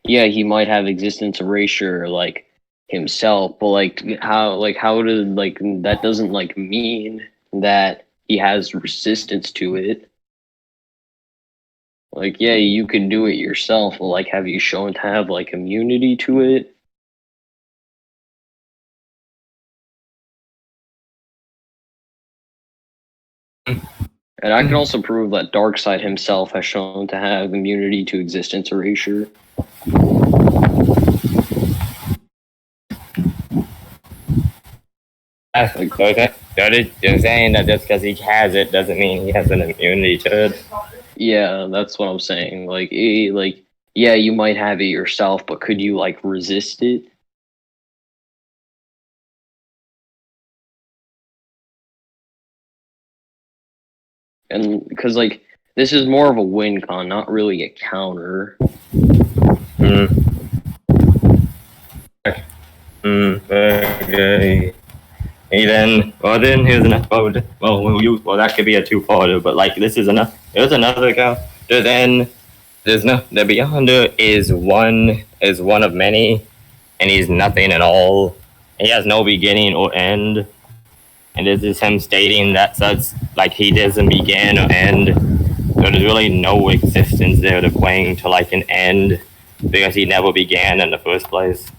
yeah, he might have existence erasure like himself, but like how did like that doesn't like mean that he has resistance to it. Like, yeah, you can do it yourself, but like have you shown to have like immunity to it? And I can also prove that Darkseid himself has shown to have immunity to existence erasure. Okay. You're saying that just because he has it doesn't mean he has an immunity to it. Yeah, that's what I'm saying. Like, yeah, you might have it yourself, but could you like resist it? And because like this is more of a win con, not really a counter. Okay. Then here's another. Well, that could be a two-parter, but like this is enough. There's another guy. Then there's no. The Beyonder is one of many, and he's nothing at all. He has no beginning or end, and this is him stating that such like he doesn't begin or end. So there's really no existence there to bring to like an end because he never began in the first place.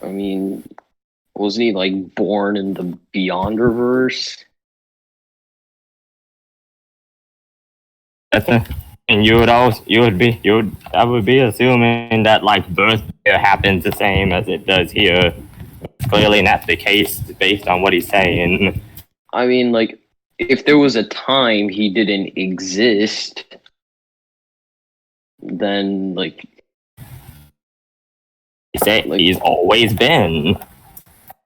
I mean, wasn't he like born in the Beyonderverse? And I would be assuming that like birth there happens the same as it does here. It's clearly not the case based on what he's saying. I mean, like, if there was a time he didn't exist, then like He said he's always been.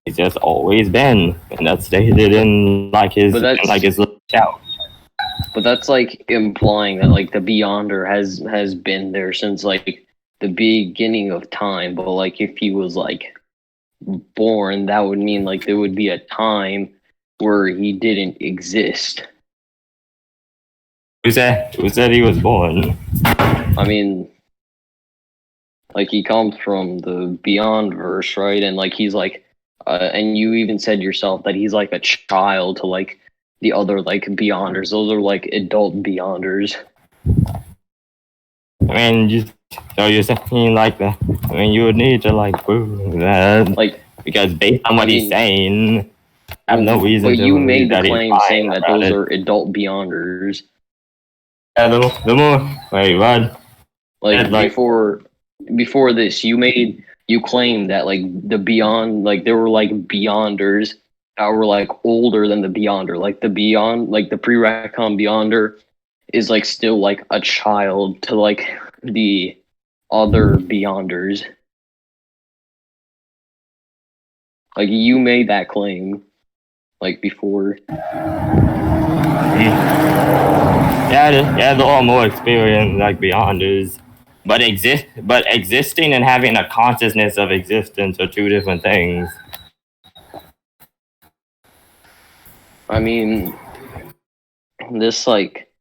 He's just always been, and that's stated in like his little shout. But that's like implying that like the Beyonder has been there since like the beginning of time. But like if he was like born, that would mean like there would be a time where he didn't exist. Who said he was born? I mean, like he comes from the Beyondverse, right? And like he's like, and you even said yourself that he's like a child to like the other like Beyonders. Those are like adult Beyonders. I mean, you're saying like that. I mean, you would need to like prove that, like because based on what he's saying, I have no reason. But to you made the that claim saying that those are adult Beyonders. Yeah, the more wait, what? Like before this, you made you claim that like the beyond, like there were like beyonders that were like older than the beyonder. Like the beyond, like the pre-retcon beyonder is like still like a child to like the other beyonders. Like you made that claim, like before. Yeah, they're all more experienced, like beyonders. But existing and having a consciousness of existence are two different things. I mean, this like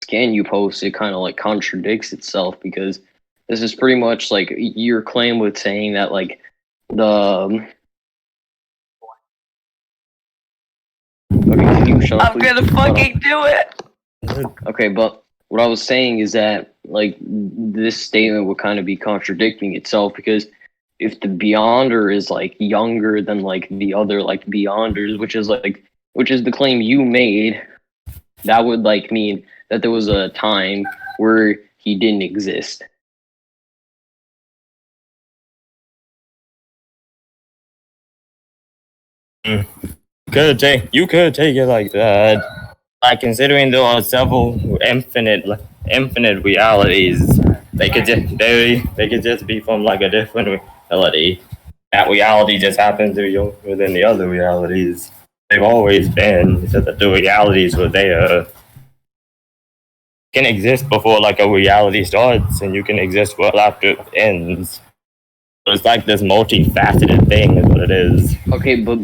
scan you posted kind of like contradicts itself, because this is pretty much like your claim with saying that like the okay, you shut up, I'm please. gonna fucking do it. Okay, but what I was saying is that like this statement would kind of be contradicting itself, because if the beyonder is like younger than like the other like beyonders, which is the claim you made, that would like mean that there was a time where he didn't exist. You could take it like that. Like, considering there are several infinite realities, they could just be from like a different reality. That reality just happens to be within the other realities. They've always been, so that the realities were there. Can exist before like a reality starts, and you can exist well after it ends. So it's like this multifaceted thing is what it is. Okay, but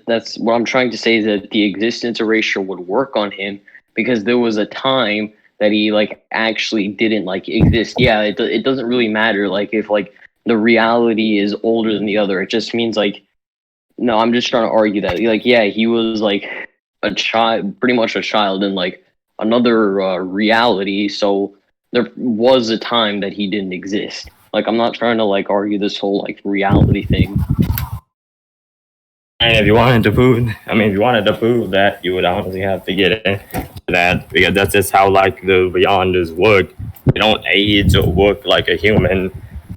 that's what I'm trying to say, is that the existence erasure would work on him because there was a time that he like actually didn't like exist. Yeah, it doesn't really matter like if like the reality is older than the other. It just means like, no, I'm just trying to argue that like, yeah, he was like a child, pretty much a child in like another reality. So there was a time that he didn't exist. Like, I'm not trying to like argue this whole like reality thing. And if you wanted to prove that, you would honestly have to get into that, because that's just how like the beyonders work. They don't age or work like a human.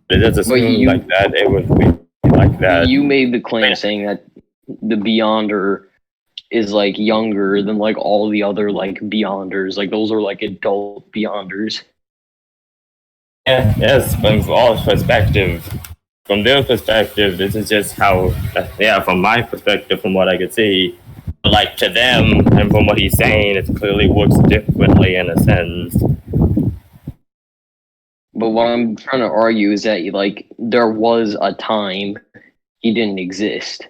They just assume like that it would be like that. You made the claim saying that the beyonder is like younger than like all the other like beyonders. Like those are like adult beyonders. Yeah, yes, from all perspective. From their perspective, this is just how, from my perspective, from what I could see, like to them, and from what he's saying, it clearly works differently in a sense. But what I'm trying to argue is that like there was a time he didn't exist.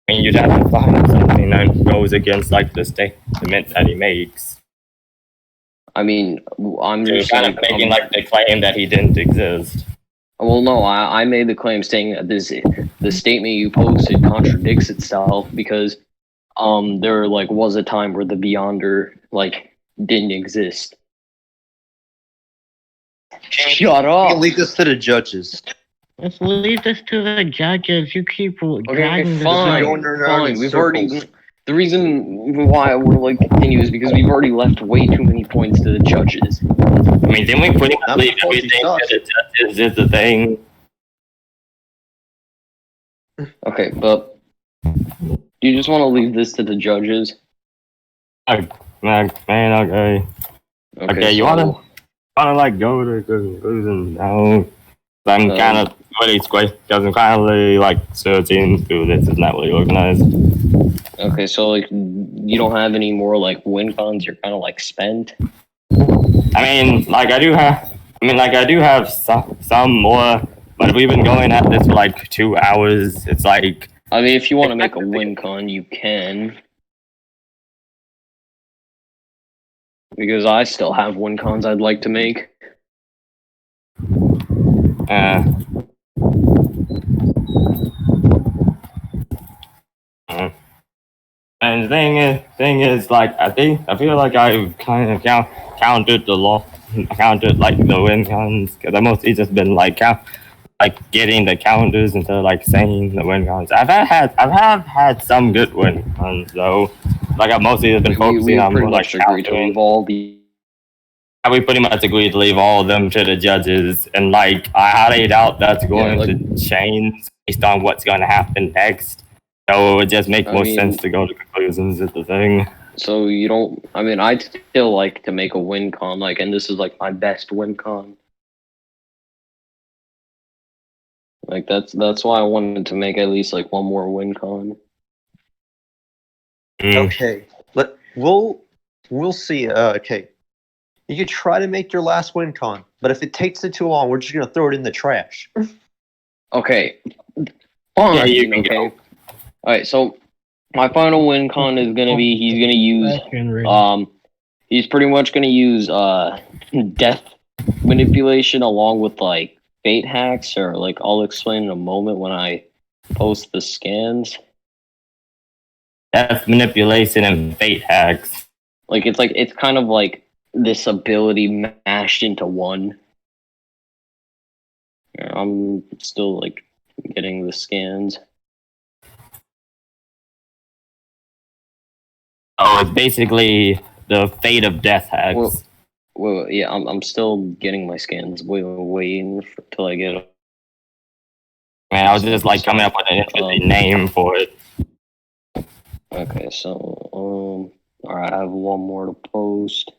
I mean, you'd have to find something that goes against like the statement that he makes. I mean, I'm You're just kind of making like the claim that he didn't exist. Well, no, I made the claim saying that the statement you posted contradicts itself, because there like was a time where the beyonder like didn't exist. Shut up. Lead this to the judges. Let's leave this to the judges. You keep dragging this. Fine. We've already. The reason why I would like continue is because we've already left way too many points to the judges. I mean, didn't we pretty much leave everything to the judges is the thing? Okay, but do you just want to leave this to the judges? Man, okay. Okay, you wanna like go to conclusion now? I'm kind of really squished because I'm kind of really like searching through this. It's not really organized. Okay, so like you don't have any more like win cons. You're kind of like spent. I mean, like I do have some more, but we've been going at this for like 2 hours. It's like, I mean, if you want to make a win con, you can. Because I still have win cons I'd like to make. And the thing is, like, I feel like I've kind of counted like the win cons, because I've mostly just been like getting the counters instead of like saying the win cons. I've had some good win cons though. Like I've mostly just been focusing on more like countering. we pretty much agreed to leave all of them to the judges, and like I highly doubt that's going to change based on what's going to happen next. So it would just make more sense to go to conclusions at the thing. So you don't. I mean, I'd still like to make a win con, like, and this is like my best win con. Like that's why I wanted to make at least like one more win con. Okay, we'll see. Okay, you could try to make your last win con, but if it takes it too long, we're just gonna throw it in the trash. Okay. Fine. Yeah, you can go. All right, so my final win con is gonna be he's gonna use he's pretty much gonna use death manipulation along with like fate hacks, or like I'll explain in a moment when I post the scans. Death manipulation and fate hacks. It's kind of like this ability mashed into one. Yeah, I'm still like getting the scans. Oh, it's basically the fate of death hacks. Well, yeah, I'm still getting my scans. Waiting till I get them. Man, I was just like coming up with an interesting name for it. Okay, so alright, I have one more to post.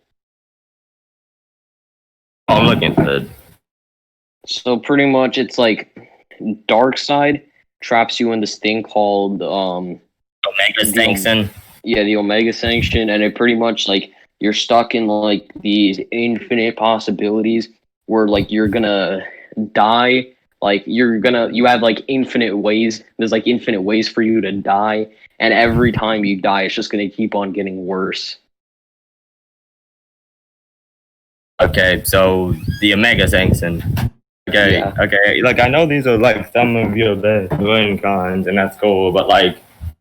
Oh, I'm looking good. So pretty much it's like Dark Side traps you in this thing called Omega Sanction. Yeah, the Omega Sanction, and it pretty much like you're stuck in like these infinite possibilities where like you're gonna die, like you have like infinite ways. There's like infinite ways for you to die, and every time you die, it's just gonna keep on getting worse. Okay, so the Omega Sanction. Okay, Yeah. okay. Like I know these are like some of your best win cons, and that's cool. But like,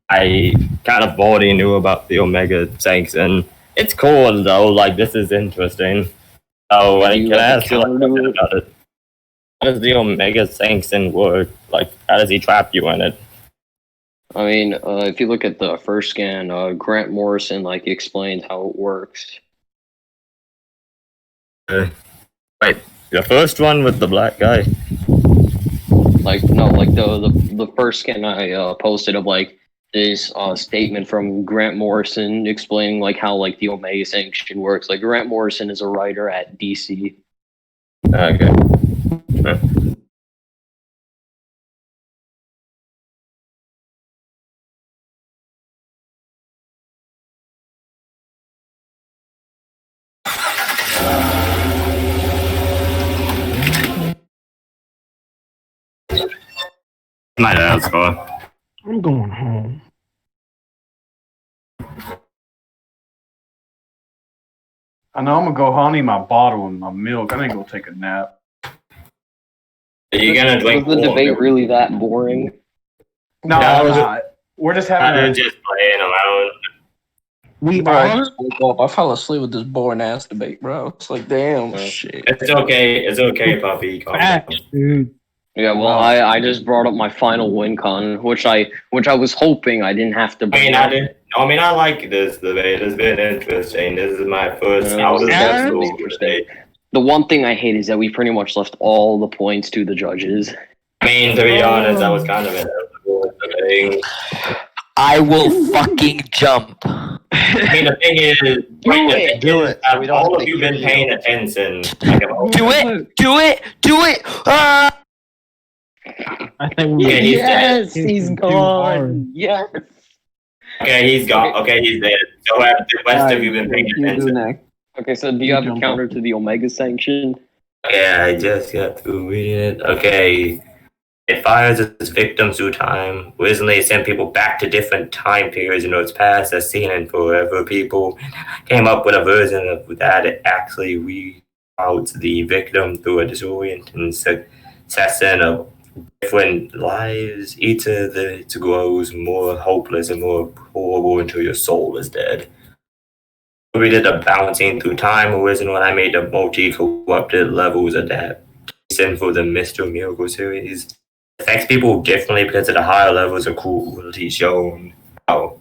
I kind of already knew about the Omega Sanction. It's cool though. Like this is interesting. Oh, like, can I ask you like, a bit about it? How does the Omega Sanction work? Like, how does he trap you in it? I mean, if you look at the first scan, Grant Morrison like explains how it works. Wait, the first one with the black guy. Like no, like the first scan I posted of like this statement from Grant Morrison explaining like how like the Omega Sanction works. Like Grant Morrison is a writer at DC. Okay. My dad's going. I'm going home. I know I'm gonna go home, I need my bottle and my milk. I need to go take a nap. Are you gonna drink Was the more debate milk? really that boring? No, No, it's not. We're just having I'm a just playing around. We Bro, I are. just woke up. I fell asleep with this boring ass debate, bro. It's like, damn, shit. It's okay. It's okay, puppy. Calm down. Facts, dude. Yeah, well, I just brought up my final win con, which I was hoping I didn't have to I bring mean, up. I like this debate. It's been interesting. This is my first Yeah, out of that's school interesting. debate. The one thing I hate is that we pretty much left all the points to the judges. I mean, to be honest, I was kind of inevitable at the thing. I will fucking jump. I mean, the thing is, Do it. So we don't all have of to you been kill you. paying attention. Like, Do it! Do it! Do it! Ah! I think we Yeah, he's Yes, dead. he's Too gone. hard. Yes. Okay, he's gone. Okay, he's dead. So have the rest of you been paying attention? Okay, so do you have a counter to the Omega Sanction? Yeah, I just got through reading it. Okay. It fires its victims through time. Originally, it sent people back to different time periods in its past, as seen in Forever. People came up with a version of that. It actually reroutes the victim through a disorienting succession of different lives. Each of it grows more hopeless and more horrible until your soul is dead. We did the bouncing through time original, and I made the multi-corrupted levels adaptation for the Mr. Miracle series. It affects people differently because of the higher levels of cruelty shown. How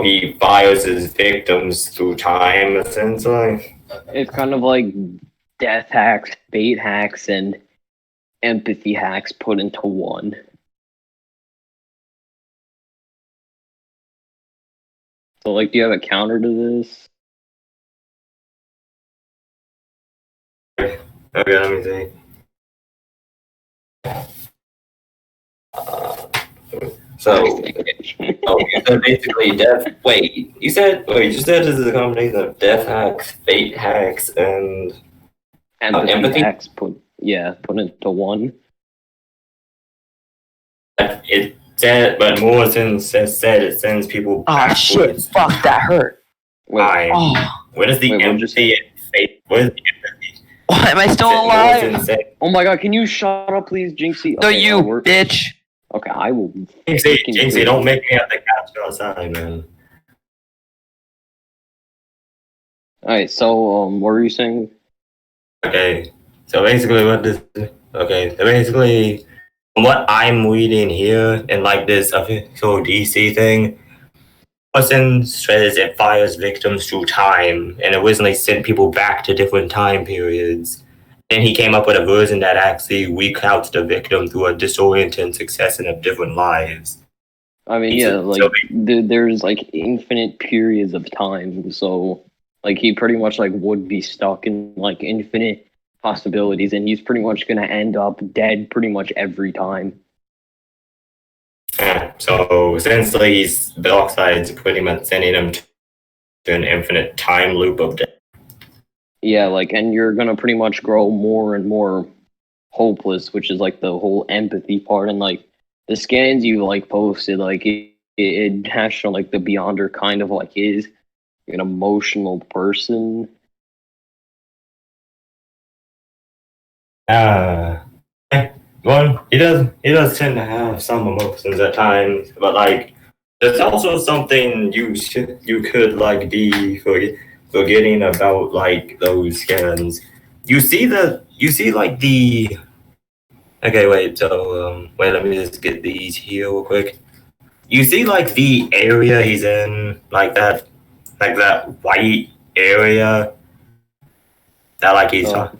he fires his victims through time, essentially. It's kind of like death hacks, fate hacks, and empathy hacks put into one. So, like, do you have a counter to this? Okay, let me see. So, you said basically death. Wait, you said this is a combination of death hacks, fate hacks, and empathy hacks put into one. It said, but more since it said it sends people. Oh shit! Fuck, that hurt. Wait, what is the empathy and fate? What is the empathy? Why am I still alive? Oh my god, can you shut up, please, Jinxie? No, you bitch. Okay, I will. Jinxie, don't make me have to catch you outside, man. Alright, so, what were you saying? Okay, so basically from what I'm reading here in like this official DC thing, person says it fires victims through time and originally sent people back to different time periods. Then he came up with a version that actually recounts the victim through a disorienting succession of different lives. I mean, there's like infinite periods of time, so like he pretty much like would be stuck in like infinite possibilities, and he's pretty much gonna end up dead pretty much every time. Yeah, so essentially, the Darkseid's pretty much sending him to an infinite time loop of death. Yeah, like, and you're gonna pretty much grow more and more hopeless, which is like the whole empathy part, and like the scans you like posted, like it has shown like the Beyonder kind of like is an emotional person. Well, he does tend to have some emotions at times, but like there's also something you could like be forgetting about like those scans. You see like the. Okay, wait. So wait, let me just get these here real quick. You see like the area he's in, like that white area. That he's talking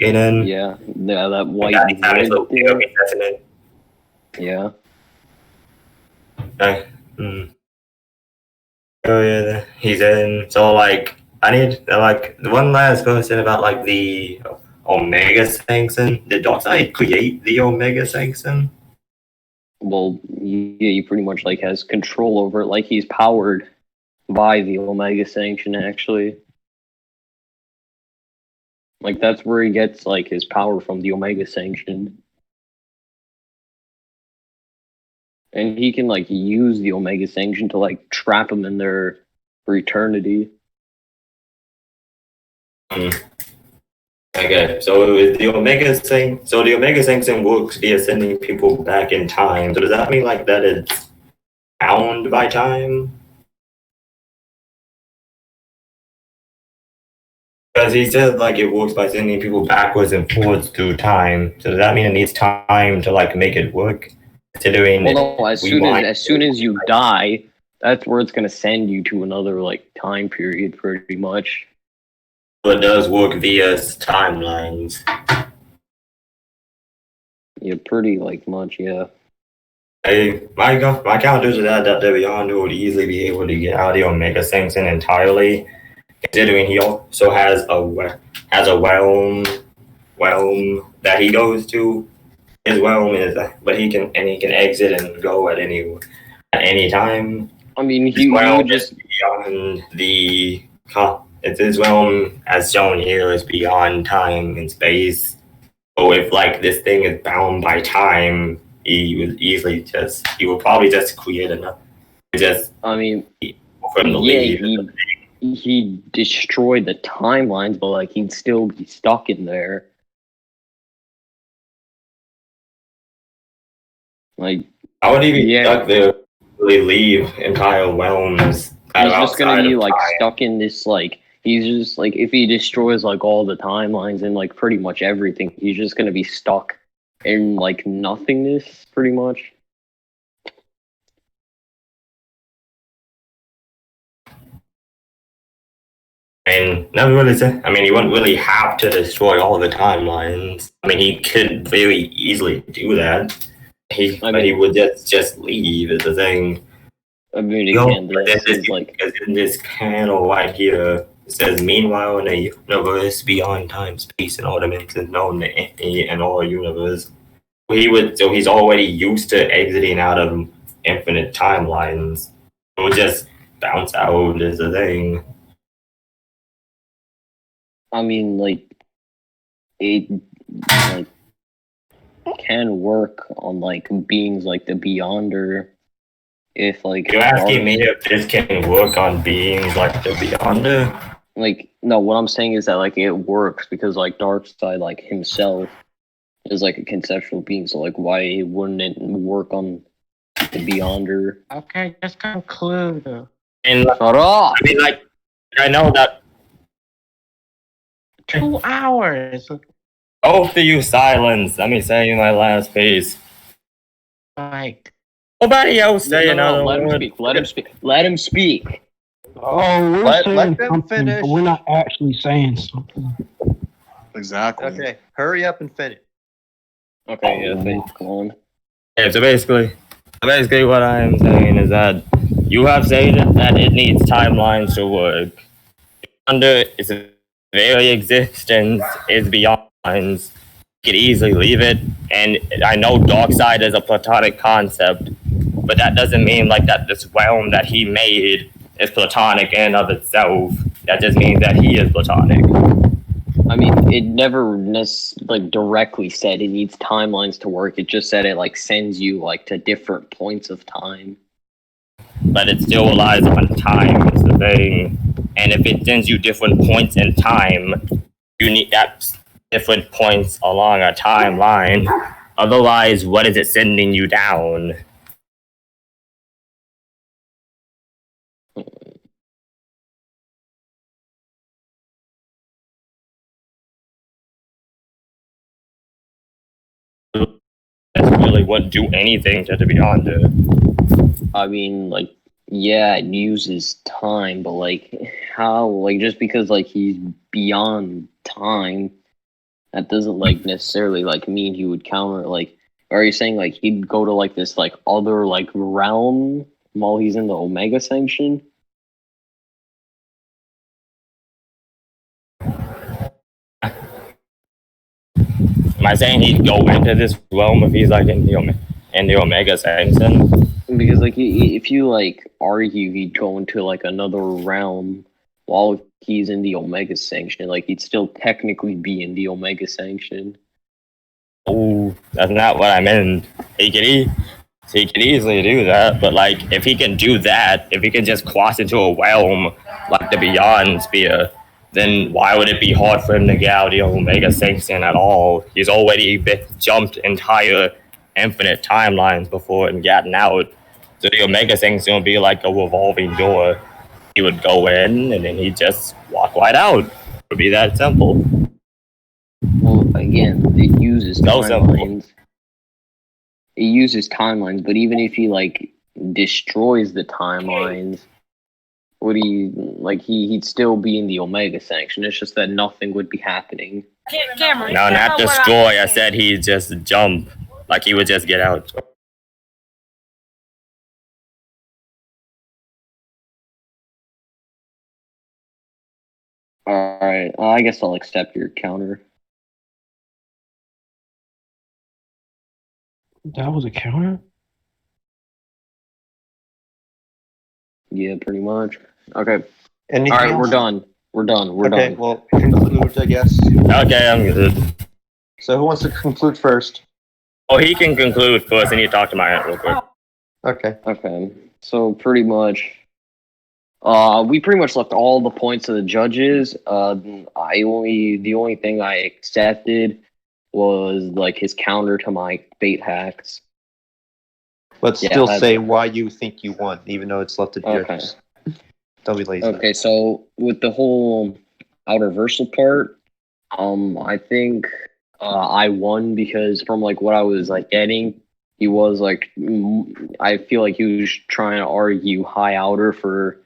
in. Yeah, that white. Yeah. Oh yeah, he's in. So like, I need like one last question about like the Omega Sanction. Did Darkseid create the Omega Sanction? Well, yeah, he pretty much like has control over it. Like he's powered by the Omega Sanction, actually. Like that's where he gets like his power from, the Omega Sanction. And he can like use the Omega Sanction to like trap him in there for eternity. Okay, so the Omega Sanction works via sending people back in time. So does that mean like that it's bound by time? Because he said like it works by sending people backwards and forwards through time. So does that mean it needs time to like make it work? Considering as soon as you die, that's where it's gonna send you to another like time period, pretty much. But it does work via timelines. Yeah, pretty like much, yeah. Hey, my counter to that the Beyonder would easily be able to get out of the Omega Sanction entirely, considering he also has a realm that he goes to. His realm is, but he can exit and go at any time. I mean, he would just beyond the. It's his realm, as shown here, is beyond time and space. So if like this thing is bound by time, he would probably just create enough. I mean, for him to leave. He destroyed the timelines, but like he'd still be stuck in there. Like, how would he be stuck there? Really leave entire realms? He's just gonna be like stuck in this like. He's just like, if he destroys like all the timelines and like pretty much everything, he's just gonna be stuck in like nothingness, pretty much. I mean, never really said. I mean, he wouldn't really have to destroy all the timelines. I mean, he could very easily do that. But he would just leave is the thing. I mean, You know, again, but this then is like in this panel right here, it says, meanwhile, in a universe beyond time, space, and all dimensions known in all universe, so he's already used to exiting out of infinite timelines. It would just bounce out is the thing. I mean, like, it like can work on like beings like the Beyonder. If like You're asking me if this can work on beings like the Beyonder? Like, no, what I'm saying is that like it works because like Darkseid like himself is like a conceptual being, so like why wouldn't it work on the Beyonder? Okay, just conclude. And shut up! I mean, like, I know that 2 hours. both of you silence. Let me say my last piece. Like, nobody else say another let him word. speak. Let him speak. Let him speak. Oh, we're Let saying them something, finish. but we're not actually saying something. Exactly. Okay, hurry up and finish. Okay, yeah, come on. Yeah, so basically what I am saying is that you have said that it needs timelines to work. Under its very existence is beyond lines. You could easily leave it, and I know Darkseid is a platonic concept, but that doesn't mean like that this realm that he made is platonic in and of itself. That just means that he is platonic. I mean, it never like directly said it needs timelines to work. It just said it like sends you like to different points of time. But it still relies on time is the thing. And if it sends you different points in time, you need that different points along a timeline. Otherwise, what is it sending you down? That really wouldn't do anything to the Beyonder. I mean, like, yeah, it uses time, but like, how? Like, just because like he's beyond time, that doesn't like necessarily like mean he would counter. Like, are you saying like he'd go to like this like other like realm while he's in the Omega Sanction? Am I saying he'd go into this realm if he's like in the Omega Sanction? Because like if you like argue he'd go into like another realm while he's in the Omega Sanction, like he'd still technically be in the Omega Sanction. Oh, that's not what I meant. He could easily do that, but like if he can do that, if he can just cross into a realm like the Beyond Sphere, then why would it be hard for him to get out of the Omega Sanction at all? He's already jumped entire infinite timelines before and gotten out. So the Omega Sanction would be like a revolving door. He would go in and then he'd just walk right out. It would be that simple. Well, again, it uses So simple. timelines. It uses timelines, but even if he like destroys the timelines, would he like he'd still be in the Omega Sanction? It's just that nothing would be happening. Cameron, No, not destroy. I said he'd just jump. Like he would just get out. Alright, I guess I'll accept your counter. That was a counter? Yeah, pretty much. Okay. Anything Alright, else? we're done. We're Okay, done. well, conclude, I guess. Okay, I'm good. So who wants to conclude first? Oh, he can conclude first. I need to talk to my aunt real quick. Okay. So pretty much, we pretty much left all the points of the judges. The only thing I accepted was like his counter to my bait hacks. But Yeah, still that's- say why you think you won, even though it's left to the Okay. judges. Don't be lazy. Okay, so with the whole outer versal part, I think I won because from like what I was like getting, he was like, I feel like he was trying to argue high outer for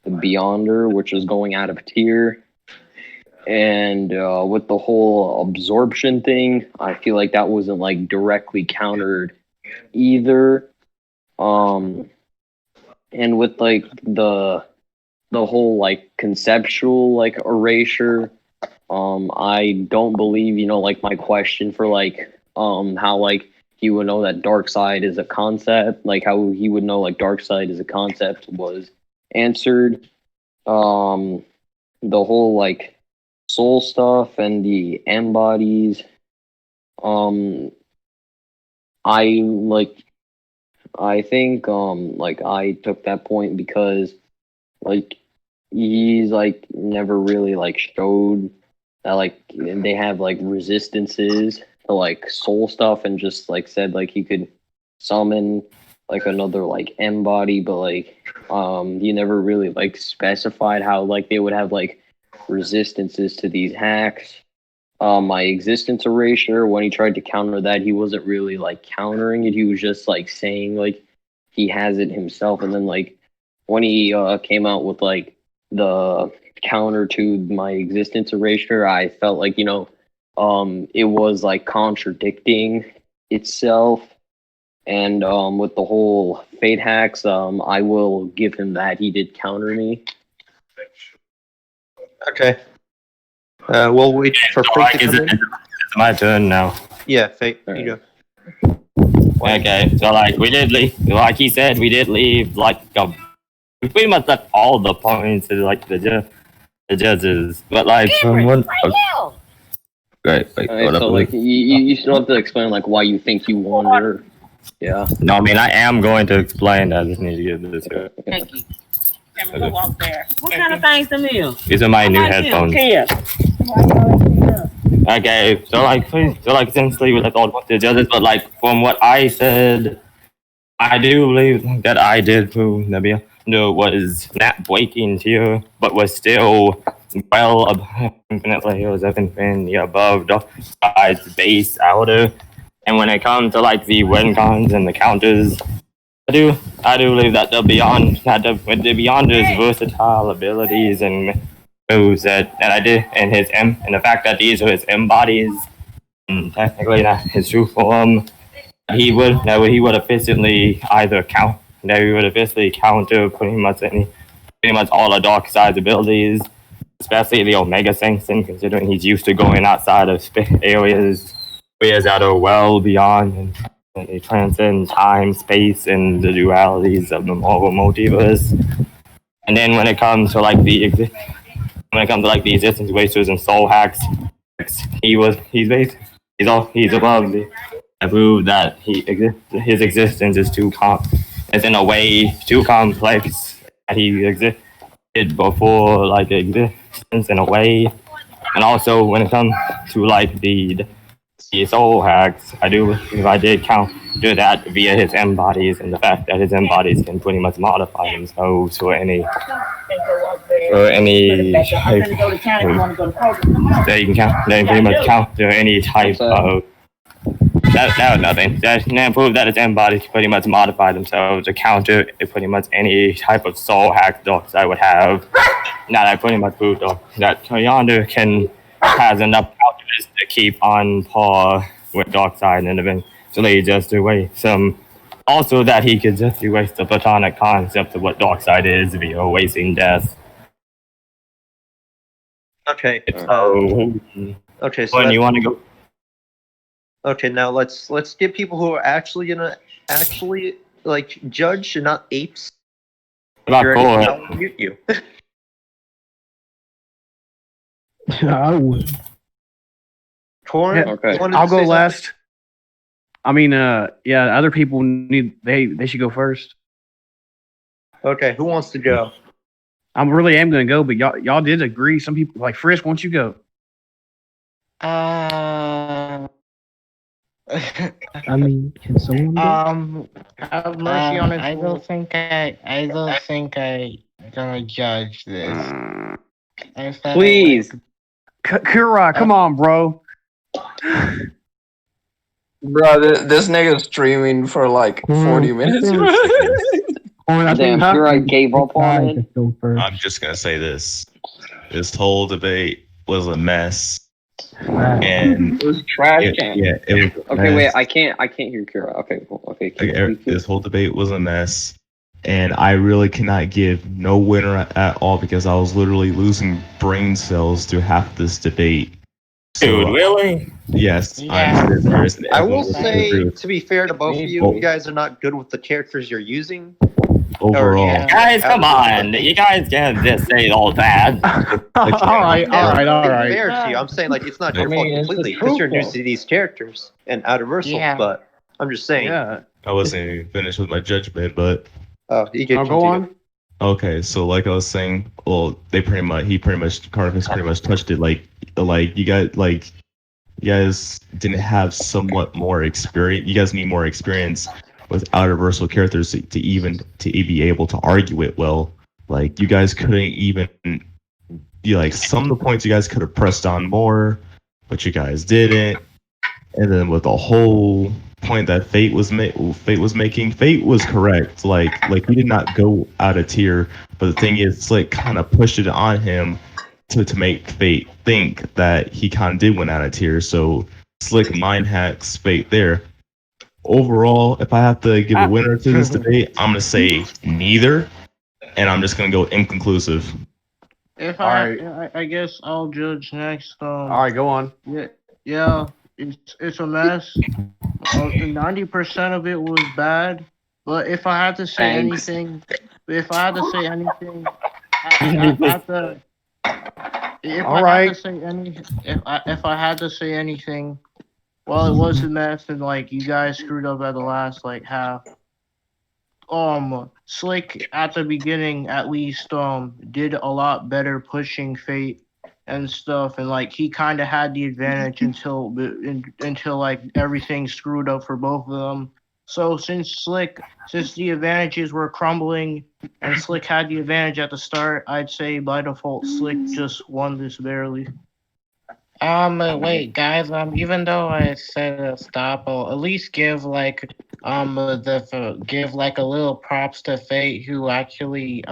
the Beyonder, which was going out of tier, And with the whole absorption thing, I feel like that wasn't like directly countered either. And with like the whole like conceptual like erasure, I don't believe, you know, like my question for like how like he would know that dark side is a concept, like how he would know like dark side is a concept was answered. The whole like soul stuff and the M bodies, I think like I took that point because like he's like never really like showed that like they have like resistances to like soul stuff, and just like said like he could summon like another like M body, but like he never really like specified how like they would have like resistances to these hacks. My existence erasure, when he tried to counter that, he wasn't really like countering it, he was just like saying like he has it himself. And then like when he came out with like the counter to my existence erasure, I felt like, you know, it was like contradicting itself. And with the whole fate hacks, I will give him that he did counter me. Okay. We'll wait for Fate to come in. It's my turn now. Yeah, Fate, you go. Okay, so like we did leave, like he said, we did leave like we pretty much left all the points to like the judges, but like from one. Great, wait, So like you still have to explain like why you think you won, or yeah. No, I mean I am going to explain. I just need to get this here. Thank you. Walk there. What kind of things them is? These are my new headphones. Here. Okay, so like essentially we left all the judges, but like from what I said, I do believe that I did prove Nebia was not breaking here, but was still well above infinite layers of infinity above the side's base outer. And when it comes to like the win cons and the counters, I do believe that the Beyonder's versatile abilities and moves that I did, and his M, and the fact that these are his M bodies, and technically not his true form, he would efficiently either counter pretty much all of Darkseid's abilities, especially the Omega Sanction, considering he's used to going outside of areas that are well beyond and they transcend time, space, and the dualities of the Marvel multiverse. And then when it comes to like the existence wasters and soul hacks, he's above the. I prove that his existence is too in a way too complex that he existed before like existence in a way. And also when it comes to like the soul hacks, I do believe I did counter that via his M bodies, and the fact that his M bodies can pretty much modify themselves for any type. They can pretty much counter any type of. That was nothing. That prove that his M bodies pretty much modify themselves to counter pretty much any type of soul hack dogs I would have. Now I pretty much proved that Yonder has enough counters to keep on par with Darkseid, and eventually just erase some. Also that he could just erase the platonic concept of what Darkseid is via wasting death. Okay. Okay. So when you want to go. Okay, now let's get people who are actually gonna like judge and not apes. I'll mute you. I would. Corin, Okay. I'll go last. I mean, yeah, other people they should go first. Okay, who wants to go? I really am gonna go, but y'all did agree. Some people like Frisk. Why don't you go? I mean, can someone go? Have mercy on his I don't think I gonna judge this. Please. Kura, come on, bro. Bro, this nigga's streaming for like 40 minutes. Damn, Kura gave up on it. I'm just gonna say this whole debate was a mess. And It was trash can. yeah, it was a Okay, wait, mess. I can't hear Kira. Okay, cool. Okay, This whole debate was a mess, and I really cannot give no winner at all because I was literally losing brain cells through half this debate. Dude, really? Yes, Yeah. I'm serious. and I will everyone say, agree with to be fair to both of you, Oh. you guys are not good with the characters you're using. overall. yeah. Guys, come on. You guys can't just say all that. all right. Being fair to you, I'm saying like it's not your I mean, fault it's completely the because you're new truth, to these characters and out of Versal. Yeah. But I'm just saying. Yeah. I wasn't even finished with my judgment, but Oh, you can I'll go continue. on. okay. So like I was saying, well, Carnifex pretty much touched it. Like you guys didn't have somewhat more experience. You guys need more experience with out-of-versal characters to be able to argue it well. Like you guys couldn't even some of the points you guys could have pressed on more, but you guys didn't. And then with the whole point that Fate was making, Fate was correct. Like he did not go out of tier, but the thing is, Slick kind of pushed it on him to make Fate think that he kind of did win out of tier. So Slick mind hacks Fate there. Overall, if I have to give a winner to this debate, I'm gonna say neither, and I'm just gonna go inconclusive. If Alright. I guess I'll judge next. All right, go on. Yeah, it's a mess. 90% of it was bad. But if I had to say anything, if I had to say anything, if I had to say anything, well, it was a mess, and like you guys screwed up at the last like half. Slick at the beginning at least did a lot better pushing Fate and stuff, and like he kind of had the advantage until like everything screwed up for both of them. So since the advantages were crumbling and Slick had the advantage at the start, I'd say by default Slick just won this barely. Wait, guys. Even though I said stop, I'll at least give like give like a little props to Fate, who actually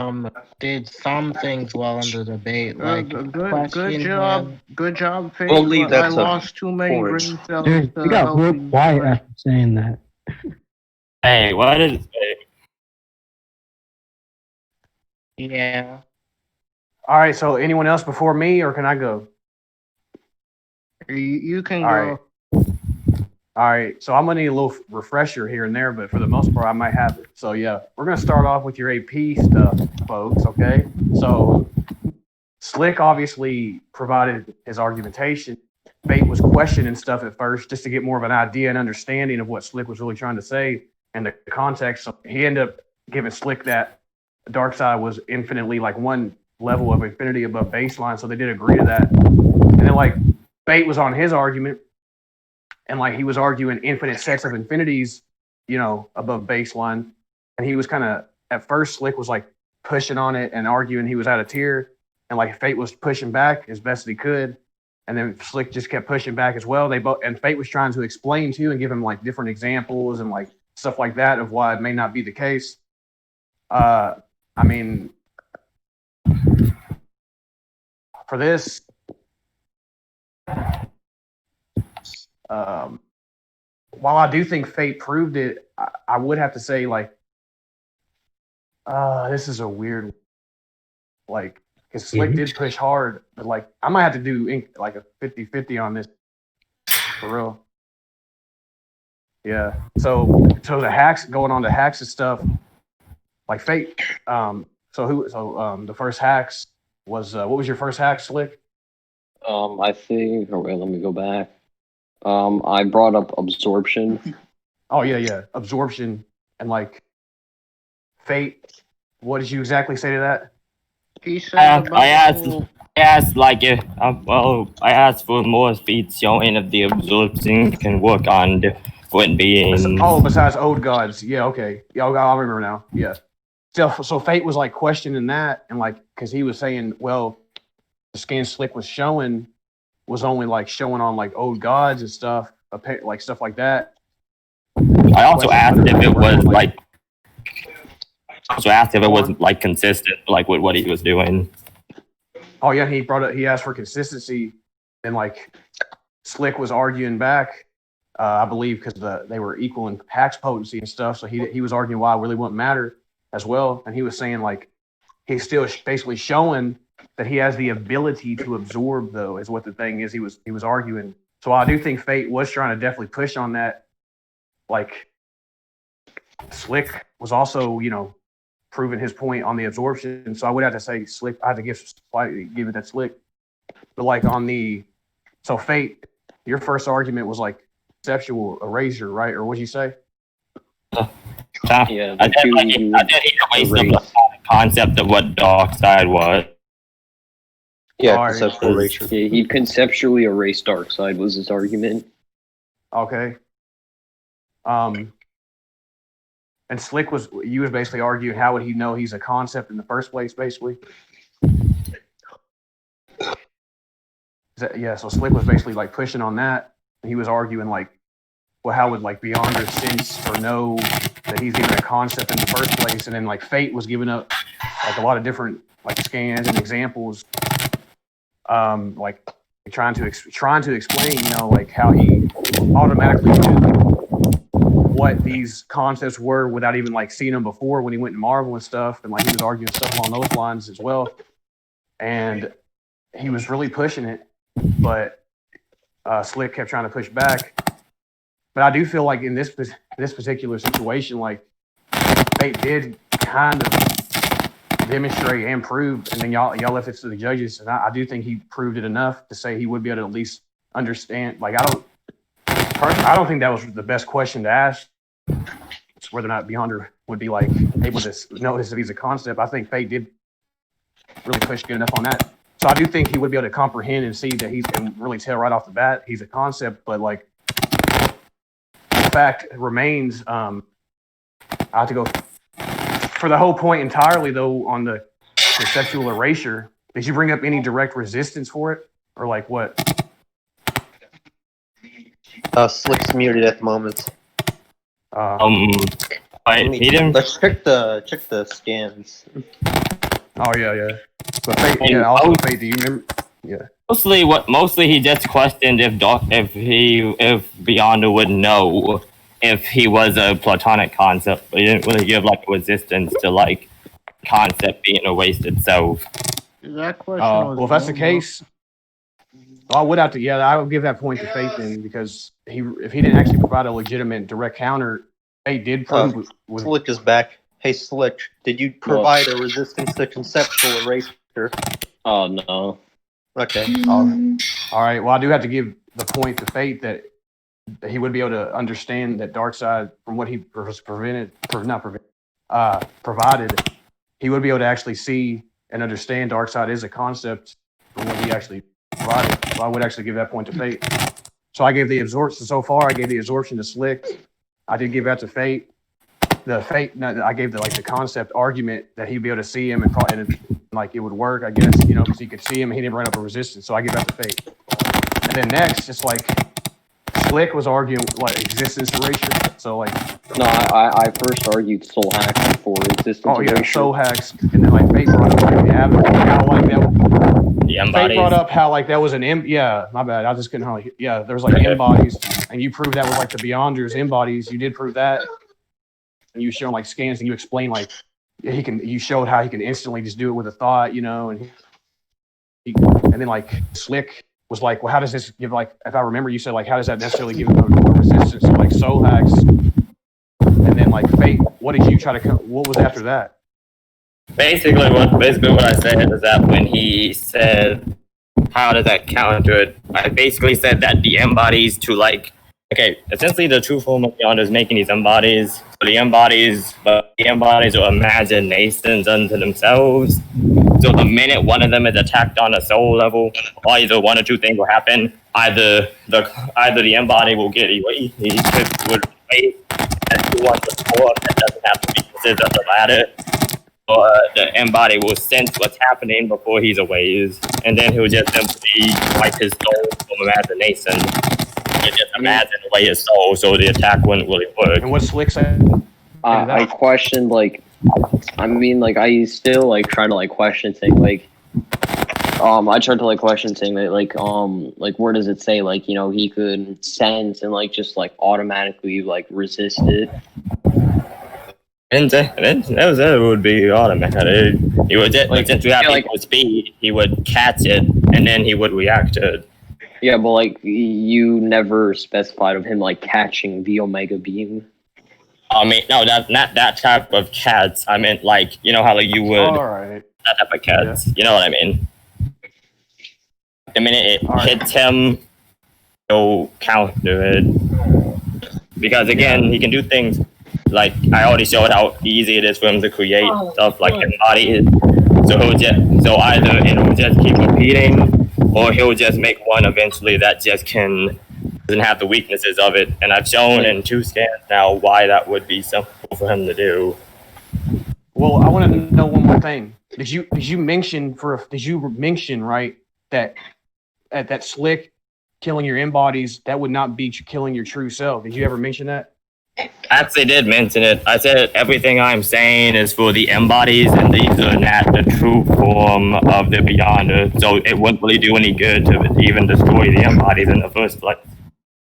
did some things well in the debate. Like good job, Fate. We'll leave that I to lost too many points. brain cells. Dude, to you got help real you. quiet after saying that. Hey, what did it say? Yeah. All right. So anyone else before me, or can I go? You can All go. right. All right. So I'm gonna need a little refresher here and there, but for the most part, I might have it. So yeah, we're gonna start off with your AP stuff, folks. Okay. So Slick obviously provided his argumentation. Fate was questioning stuff at first just to get more of an idea and understanding of what Slick was really trying to say and the context. So he ended up giving Slick that the dark side was infinitely like one level of infinity above baseline. So they did agree to that. And then like Fate was on his argument, and like he was arguing infinite sets of infinities, above baseline. And he was kind of at first Slick was like pushing on it and arguing he was out of tier, and like Fate was pushing back as best he could. And then Slick just kept pushing back as well. And Fate was trying to explain too and give him like different examples and like stuff like that of why it may not be the case. I mean, for this, while I do think Fate proved it, I would have to say like, this is a weird, like, because Slick did push hard, but like I might have to do like a 50-50 on this for real. Yeah. So the hacks, going on to hacks and stuff, like Fate. The first hacks was what was your first hack, Slick? I think. Wait, let me go back. I brought up absorption. Oh yeah, absorption and like Fate. What did you exactly say to that? He said I asked like if I asked for more feats showing if the absorption can work on different beings. Oh, besides old gods. Yeah, okay. Yeah, I'll remember now. Yeah. So Fate was like questioning that, and like because he was saying, well, the scan Slick was showing was only like showing on like old gods and stuff, like stuff like that. I also asked if it was like. I also asked if it was like consistent, like with what he was doing. Oh yeah, he brought up. He asked for consistency, and like Slick was arguing back. I believe because they were equal in hack's potency and stuff. So he was arguing why it really wouldn't matter as well. And he was saying like he's still basically showing that he has the ability to absorb, though, is what the thing is. He was arguing. So I do think Fate was trying to definitely push on that. Like Slick was also, proving his point on the absorption. So I would have to say Slick. I had to give it that Slick. But like so Fate, your first argument was like conceptual erasure, right? Or what'd you say? Yeah, I did erase the concept of what dark side was. Yeah, conceptual erasure. Yeah, he conceptually erased Darkseid was his argument. Okay. And Slick was basically arguing how would he know he's a concept in the first place, basically. So Slick was basically like pushing on that. He was arguing like, well, how would like Beyonder sense or know that he's even a concept in the first place? And then like Fate was giving up like a lot of different like scans and examples, like trying to explain, like how he automatically knew what these concepts were without even like seeing them before when he went to Marvel and stuff, and like he was arguing stuff along those lines as well. And he was really pushing it, but Slick kept trying to push back. But I do feel like in this particular situation, like Fate did kind of demonstrate and prove, and then y'all left it to the judges, and I do think he proved it enough to say he would be able to at least understand. Like I don't think that was the best question to ask. It's whether or not Beyonder would be like able to notice if he's a concept. I think Fate did really push good enough on that. So I do think he would be able to comprehend and see that and really tell right off the bat he's a concept. But like the fact remains, I have to go for the whole point entirely though on the conceptual erasure. Did you bring up any direct resistance for it, or like what? Slick's muted at the moment. He didn't. Let's check the scans. Oh yeah. But Fate, also Fate. Do you remember? Yeah. Mostly he just questioned if Beyonder would know if he was a platonic concept, but he didn't really give like resistance to like concept being erased itself. That question well, if that's the case, I would have to. Yeah, I would give that point to Fate then, because if he didn't actually provide a legitimate direct counter, Fate did prove. Slick is back. Hey Slick, did you provide a resistance to conceptual erasure? Oh no. Okay. All right. Well, I do have to give the point to Fate that he would be able to understand that Darkseid, from what he was provided, he would be able to actually see and understand Darkseid is a concept from what he actually provided. So I would actually give that point to Fate. So I gave the absorption so far. I gave the absorption to Slick. I did give that to Fate. I gave the concept argument that he'd be able to see him and like it would work, I guess, because he could see him and he didn't bring up a resistance. So I give that to Fate. And then next, it's like Slick was arguing like existence erasure. So like no, I first argued soul hacks before existence erasure. Oh yeah, soul hacks, and then like Fate brought up like the avenue, how like that. Fate brought up how like that was an yeah, my bad. I just couldn't. Yeah, there's like embodies, and you proved that was like the Beyonders embodies. You did prove that. And you show like scans, and you explain like you showed how he can instantly just do it with a thought, and then like Slick was like, well, how does this give like, if I remember, you said like, how does that necessarily give him a resistance to like soul hacks? And then like Fate, what did you try to what was after that? Basically what I said is that when he said, how does that counter it? I basically said that the embodies to like, okay, essentially the true form of Beyonder is making these embodies. So the embodies are imaginations unto themselves. So the minute one of them is attacked on a soul level, either one or two things will happen. Either the embody will get erased, and he wants to score that doesn't have to be considered the latter. Or the embody will sense what's happening before he's erased, and then he'll just simply wipe his soul from imagination. You just imagine away his soul, so the attack wouldn't really work. And what Slick said? I questioned, like, I mean, like, I still, like, trying to, like, question things, like, I tried to like question saying that like where does it say like he could sense and like just like automatically like resist it? And that would be automatic. He would just, Like, since we have yeah, like- equal speed, he would catch it and then he would react to it. Yeah, but like you never specified of him like catching the Omega Beam. I mean, no, not that type of cats. I meant like how like you would All right. that type of cats. You know what I mean? The minute it hits him, he'll counter it. Because again, he can do things like I already showed how easy it is for him to create stuff like embody it. So either it'll just keep repeating, or he'll just make one eventually that just doesn't have the weaknesses of it. And I've shown in 2 scans now why that would be simple for him to do. Well, I want to know one more thing. Did you mention right that that Slick killing your embodies, that would not be killing your true self? Did you ever mention that? I actually did mention it. I said everything I'm saying is for the embodies, and these are not the true form of the Beyonder. So it wouldn't really do any good to even destroy the embodies in the first place,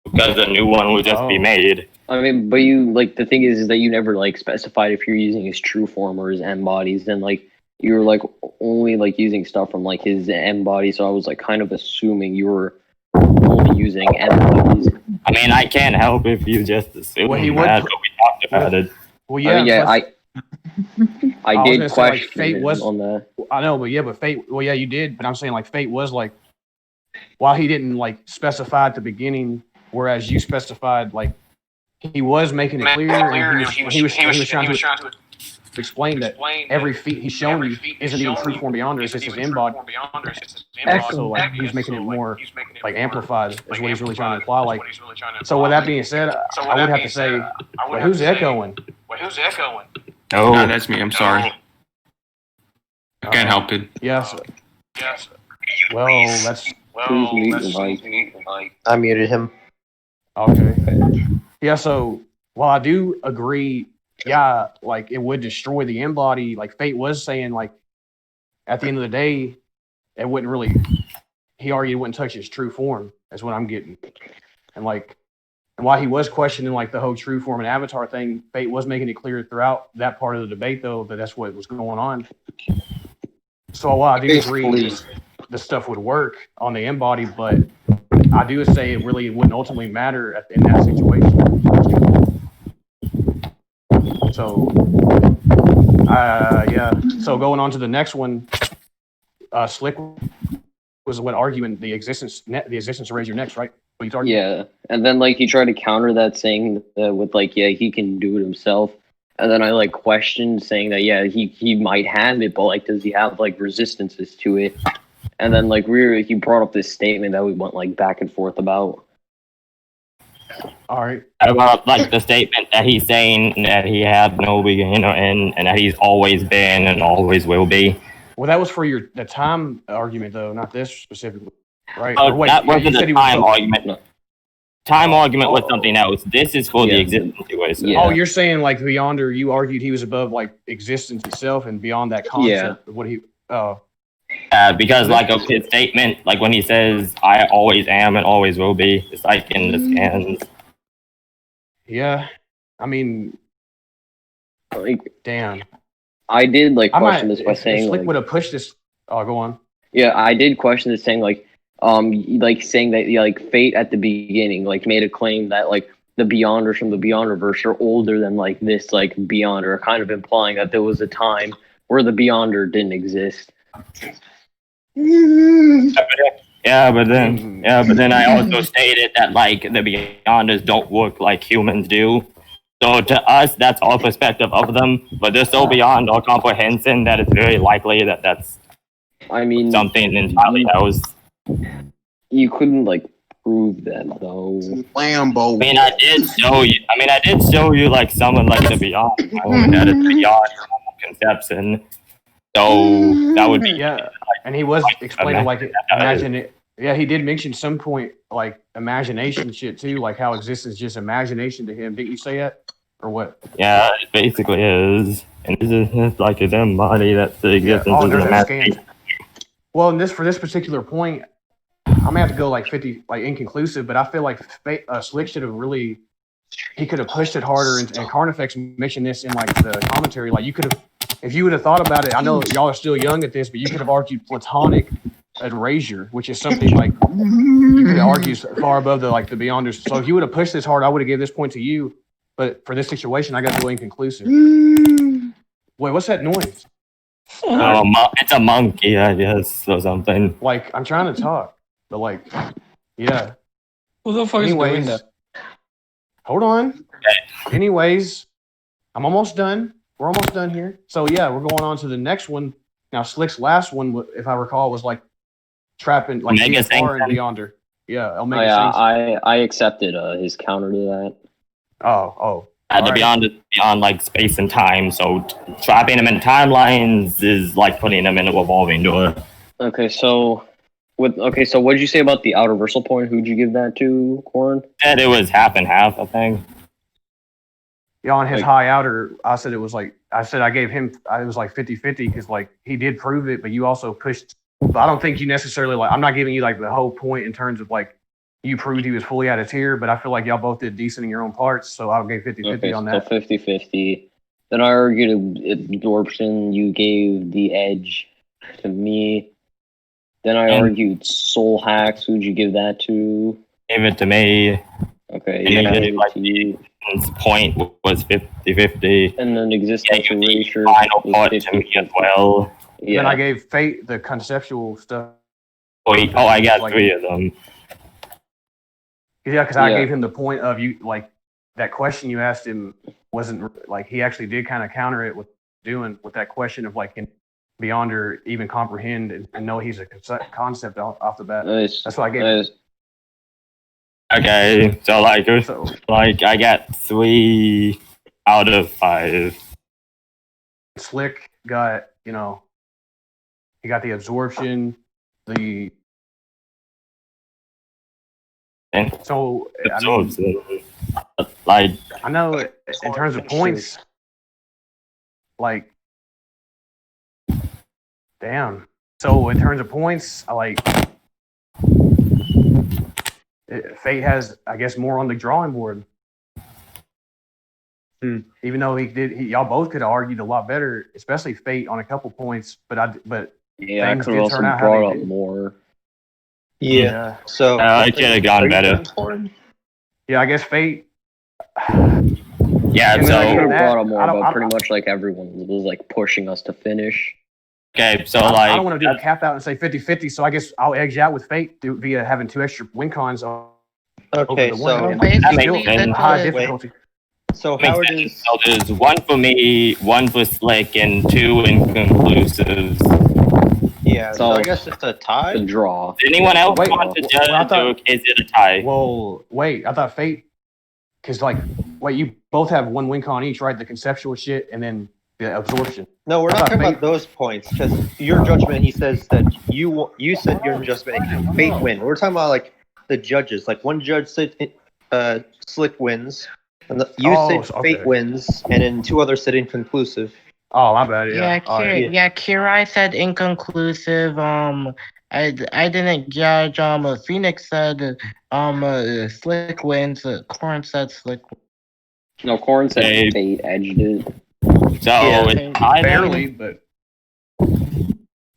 because a new one would just be made. I mean, but you like the thing is that you never like specified if you're using his true form or his embodies, and like you were like only like using stuff from like his embody. So I was like kind of assuming you were only using embodies. I mean, I can't help if you just assume Well, he would that, but we talked about it. Well, yeah, I was did gonna say, like, question Fate him was on that. I know, but Fate. Well, yeah, you did, but I'm saying like Fate was like, while he didn't like specify at the beginning, whereas you specified like he was making it clear, and he was trying to explain that every feat he's shown you isn't even true form beyond, it's just his embody. So like he's making it more like amplified is what he's really trying to imply. Like, so with that being said, I would have to say, well, who's echoing? Oh, no, that's me. I'm sorry. I can't help it. Yes. Well, that's. Who's muting Mike? I muted him. Okay. Yeah, so while I do agree, yeah, like it would destroy the embody, like Fate was saying, like at the end of the day, it wouldn't really, he argued it wouldn't touch his true form, that's what I'm getting. And like, and while he was questioning like the whole true form and avatar thing, Fate was making it clear throughout that part of the debate, though, that that's what was going on. So while I do agree the stuff would work on the embody, but I do say it really wouldn't ultimately matter in that situation. So, yeah. So going on to the next one, Slick was what arguing the existence erasure next, right? Yeah, and then like he tried to counter that saying with like he can do it himself, and then I like questioned saying that he might have it, but like does he have like resistances to it? And then like he brought up this statement that we went like back and forth about. All right. About like the statement that he's saying that he had no beginning or end, and that he's always been and always will be. Well, that was for the time argument, though, not this specifically, right? Oh, that wasn't the time argument. Time argument was something else. This is for the existence situation. Oh, you're saying like Beyonder, you argued he was above like existence itself and beyond that concept of what he. Because like of his statement, like when he says, "I always am and always will be," it's like in the scans. Yeah, I mean, like, damn. I did like question this by saying Slick like, would have pushed this. Oh, go on. Yeah, I did question this saying like saying that like Fate at the beginning like made a claim that like the Beyonders from the Beyonderverse are older than like this like Beyonder, kind of implying that there was a time where the Beyonder didn't exist. Yeah, but then I also stated that like the Beyonders don't work like humans do. So to us, that's our perspective of them. But they're so beyond our comprehension that it's very likely that that's. I mean, something entirely else. You couldn't like prove that though. Lambo. I mean, I did show you like someone like the Beyond that is beyond conception. So that would be and he was explaining like imagine it. Yeah, he did mention some point like imagination shit too, like how existence is just imagination to him. Didn't you say that or what? Yeah, it basically is, and it's like his embody. That's the existence of imagination. Well, for this particular point, I'm gonna have to go like 50, like inconclusive. But I feel like Slick should have really. He could have pushed it harder, and Carnifex mentioned this in like the commentary. Like you could have, if you would have thought about it. I know y'all are still young at this, but you could have argued platonic erasure, which is something like you could argue far above the Beyonders. So if you would have pushed this hard, I would have given this point to you. But for this situation, I got to go inconclusive. Wait, what's that noise? It's a monkey, I guess, or something. Like I'm trying to talk, but like, yeah. Who the fuck is doing that? Hold on. Anyways, I'm almost done. We're almost done here. So yeah, we're going on to the next one. Now Slick's last one, if I recall, was like trapping like Omega BFR and Sanctum. Beyonder. Yeah, Omega. Oh, yeah, Sanctum. I accepted his counter to that. Oh. The Alright. beyond is beyond like space and time, so trapping them in timelines is like putting them in a revolving door. Okay, so what did you say about the outer versal point? Who'd you give that to, Corn? Said it was half and half, I think. Yeah, on his Like- high outer, I said it was like I gave him. It was like 50-50 because like he did prove it, but you also pushed. But I don't think you necessarily like. I'm not giving you like the whole point in terms of like you proved he was fully out of tier, but I feel like y'all both did decent in your own parts, so I'll give 50-50 Okay, on so that. 50-50. Then I argued absorption. You gave the edge to me. Then I argued soul hacks. Who'd you give that to? Gave it to me. Okay, And yeah, then I you gave did, it like, to you. His point was 50-50. And then existence erasure. Final was part to me as 50-50. well. Yeah. Then I gave Fate the conceptual stuff. I got Like- 3 of them. Yeah, because I Yeah. gave him the point of you like that question you asked him wasn't like he actually did kind of counter it with that question of like can Beyonder even comprehend and know he's a concept off the bat. Nice. That's what I gave. Nice. Okay, so like So I got 3 out of 5. Slick got he got the absorption, the And so I mean, absorbs it. Like I know in terms of points, like, damn. So in terms of points, I like Fate has, I guess, more on the drawing board. Even though y'all both could have argued a lot better, especially Fate on a couple points. But Yeah, I things could did have also turn out how brought they up did. more. Yeah. So it could have gone are you better. going for him? Yeah, I guess Fate. Yeah, I mean, so I could have that- brought up more, I don't- but pretty much like everyone was like pushing us to finish. okay, so I like don't want to do a cap out and say 50-50, so I guess I'll edge out with Fate via having 2 extra win cons over Okay, the so one. that makes Still sense. high Wait. difficulty. so Makes Howard sense. is So there's 1 for me, 1 for Slick, and 2 inconclusives. yeah. So I So- guess it's a The tie. draw. Did anyone else Wait, want to well, judge, I thought- or is it a tie? Well, wait, I thought Fate, because you both have 1 win con each, right? The conceptual shit and then the absorption. No, we're I not thought talking Fate- about those points because your judgment. He says that you said your judgment. Fate win. We're talking about like the judges. Like one judge said Slick wins, and you Oh, said so- okay. Fate wins, and then 2 others said inconclusive. Oh, my bad. Yeah, All right. Kirai said inconclusive. I didn't judge. Phoenix said Slick wins. Corn said Slick. No, Corn said Hey. Fate edged it. So Yeah. it's tie then? Barely, but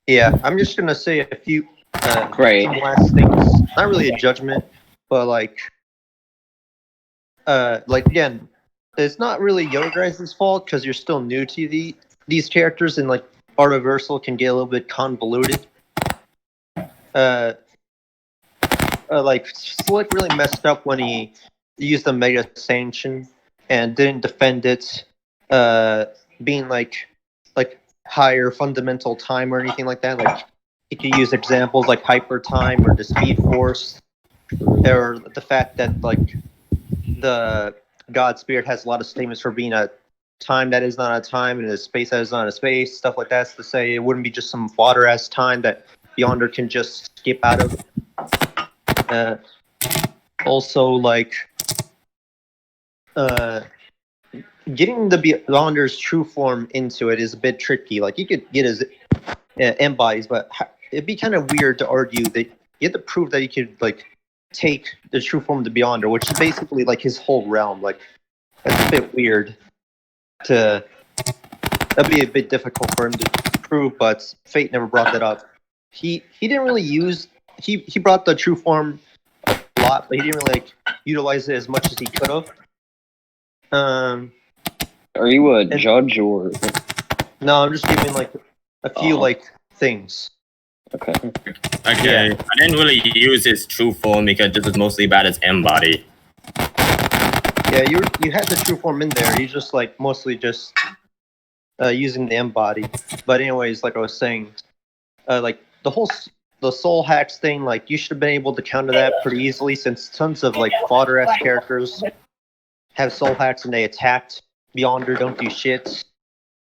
Yeah, I'm just gonna say a few Great. some last things. Not really a judgment, but like again, it's not really your guys' fault because you're still new to these characters, and like Artiversal can get a little bit convoluted. Like Slick really messed up when he used the Mega Sanction and didn't defend it, being like higher fundamental time or anything like that. Like he could use examples like hyper time or the speed force, or the fact that like the God Spirit has a lot of statements for being a time that is not a time and a space that is not a space, stuff like that. To say it wouldn't be just some fodder ass time that Beyonder can just skip out of. Also, like getting the Beyonder's true form into it is a bit tricky. Like you could get his embodies, but it'd be kind of weird to argue that you have to prove that he could like take the true form of the Beyonder, which is basically like his whole realm. Like that's a bit weird to. That'd be a bit difficult for him to prove, but Fate never brought that up. He didn't really use. He brought the true form a lot, but he didn't really like utilize it as much as he could have. Are you a judge or? No, I'm just giving like a few like things. Okay. Okay, I didn't really use his true form because this was mostly about his M body. Yeah, you had the true form in there. You just like mostly just using the M body. But anyways, like I was saying, like the soul hacks thing, like you should have been able to counter that pretty easily since tons of like fodder-ass characters have soul hacks and they attacked Beyonder, don't do shit.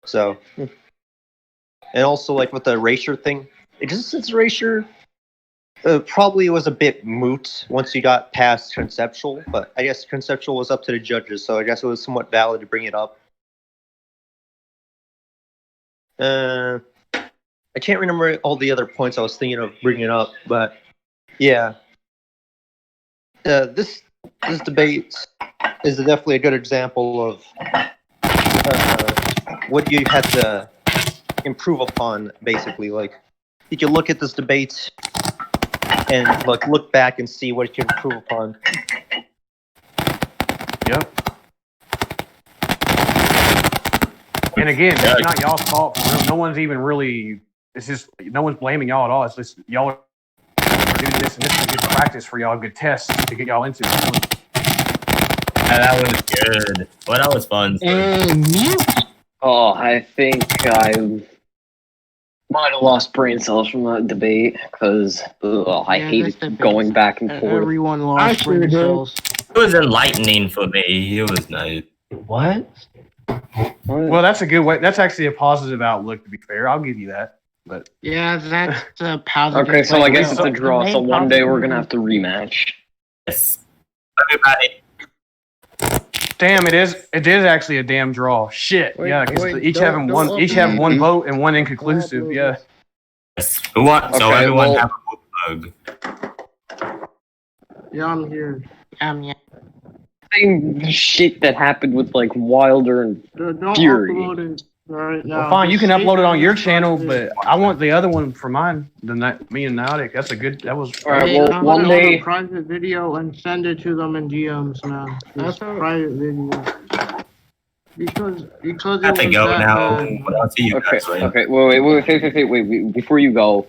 So, and also like with the erasure thing, existence erasure probably was a bit moot once you got past conceptual, but I guess conceptual was up to the judges, so I guess it was somewhat valid to bring it up. I can't remember all the other points I was thinking of bringing up, but yeah, this debate is definitely a good example of what you had to improve upon. Basically, like you can look at this debate and look back and see what you can improve upon. Yep. And again, it's not y'all's fault. No one's even really. It's just no one's blaming y'all at all. It's just y'all are doing this, and this is a good practice for y'all, good tests to get y'all into it. That was good. Well, that was fun. Oh, I think I might have lost brain cells from that debate because I hated going back and forth. Everyone lost brain cells. It was enlightening for me. It was nice. What? Well, that's a good way. That's actually a positive outlook. To be fair, I'll give you that. But yeah, that's a positive. Okay, so I guess it's a draw. So one day we're gonna have to rematch. Yes. Everybody. Damn, it is actually a damn draw. Shit. Yeah, because each have one vote and one inconclusive. Yeah. Yes. Who wants? So Okay, everyone well- have a bug. Yeah, I'm here. Yeah. Same shit that happened with like Wilder and Don't Fury. upload it right now. Well, fine, you can Just upload it on your save channel, it. but I want the other one for mine. Me and Nautic. That's a good. That was. All right, Hey, well, I'm one gonna day- upload a private video and send it to them in DMs now. That's a private video. Because I have to go now. But I'll see you Okay, guys later. okay, wait, before you go,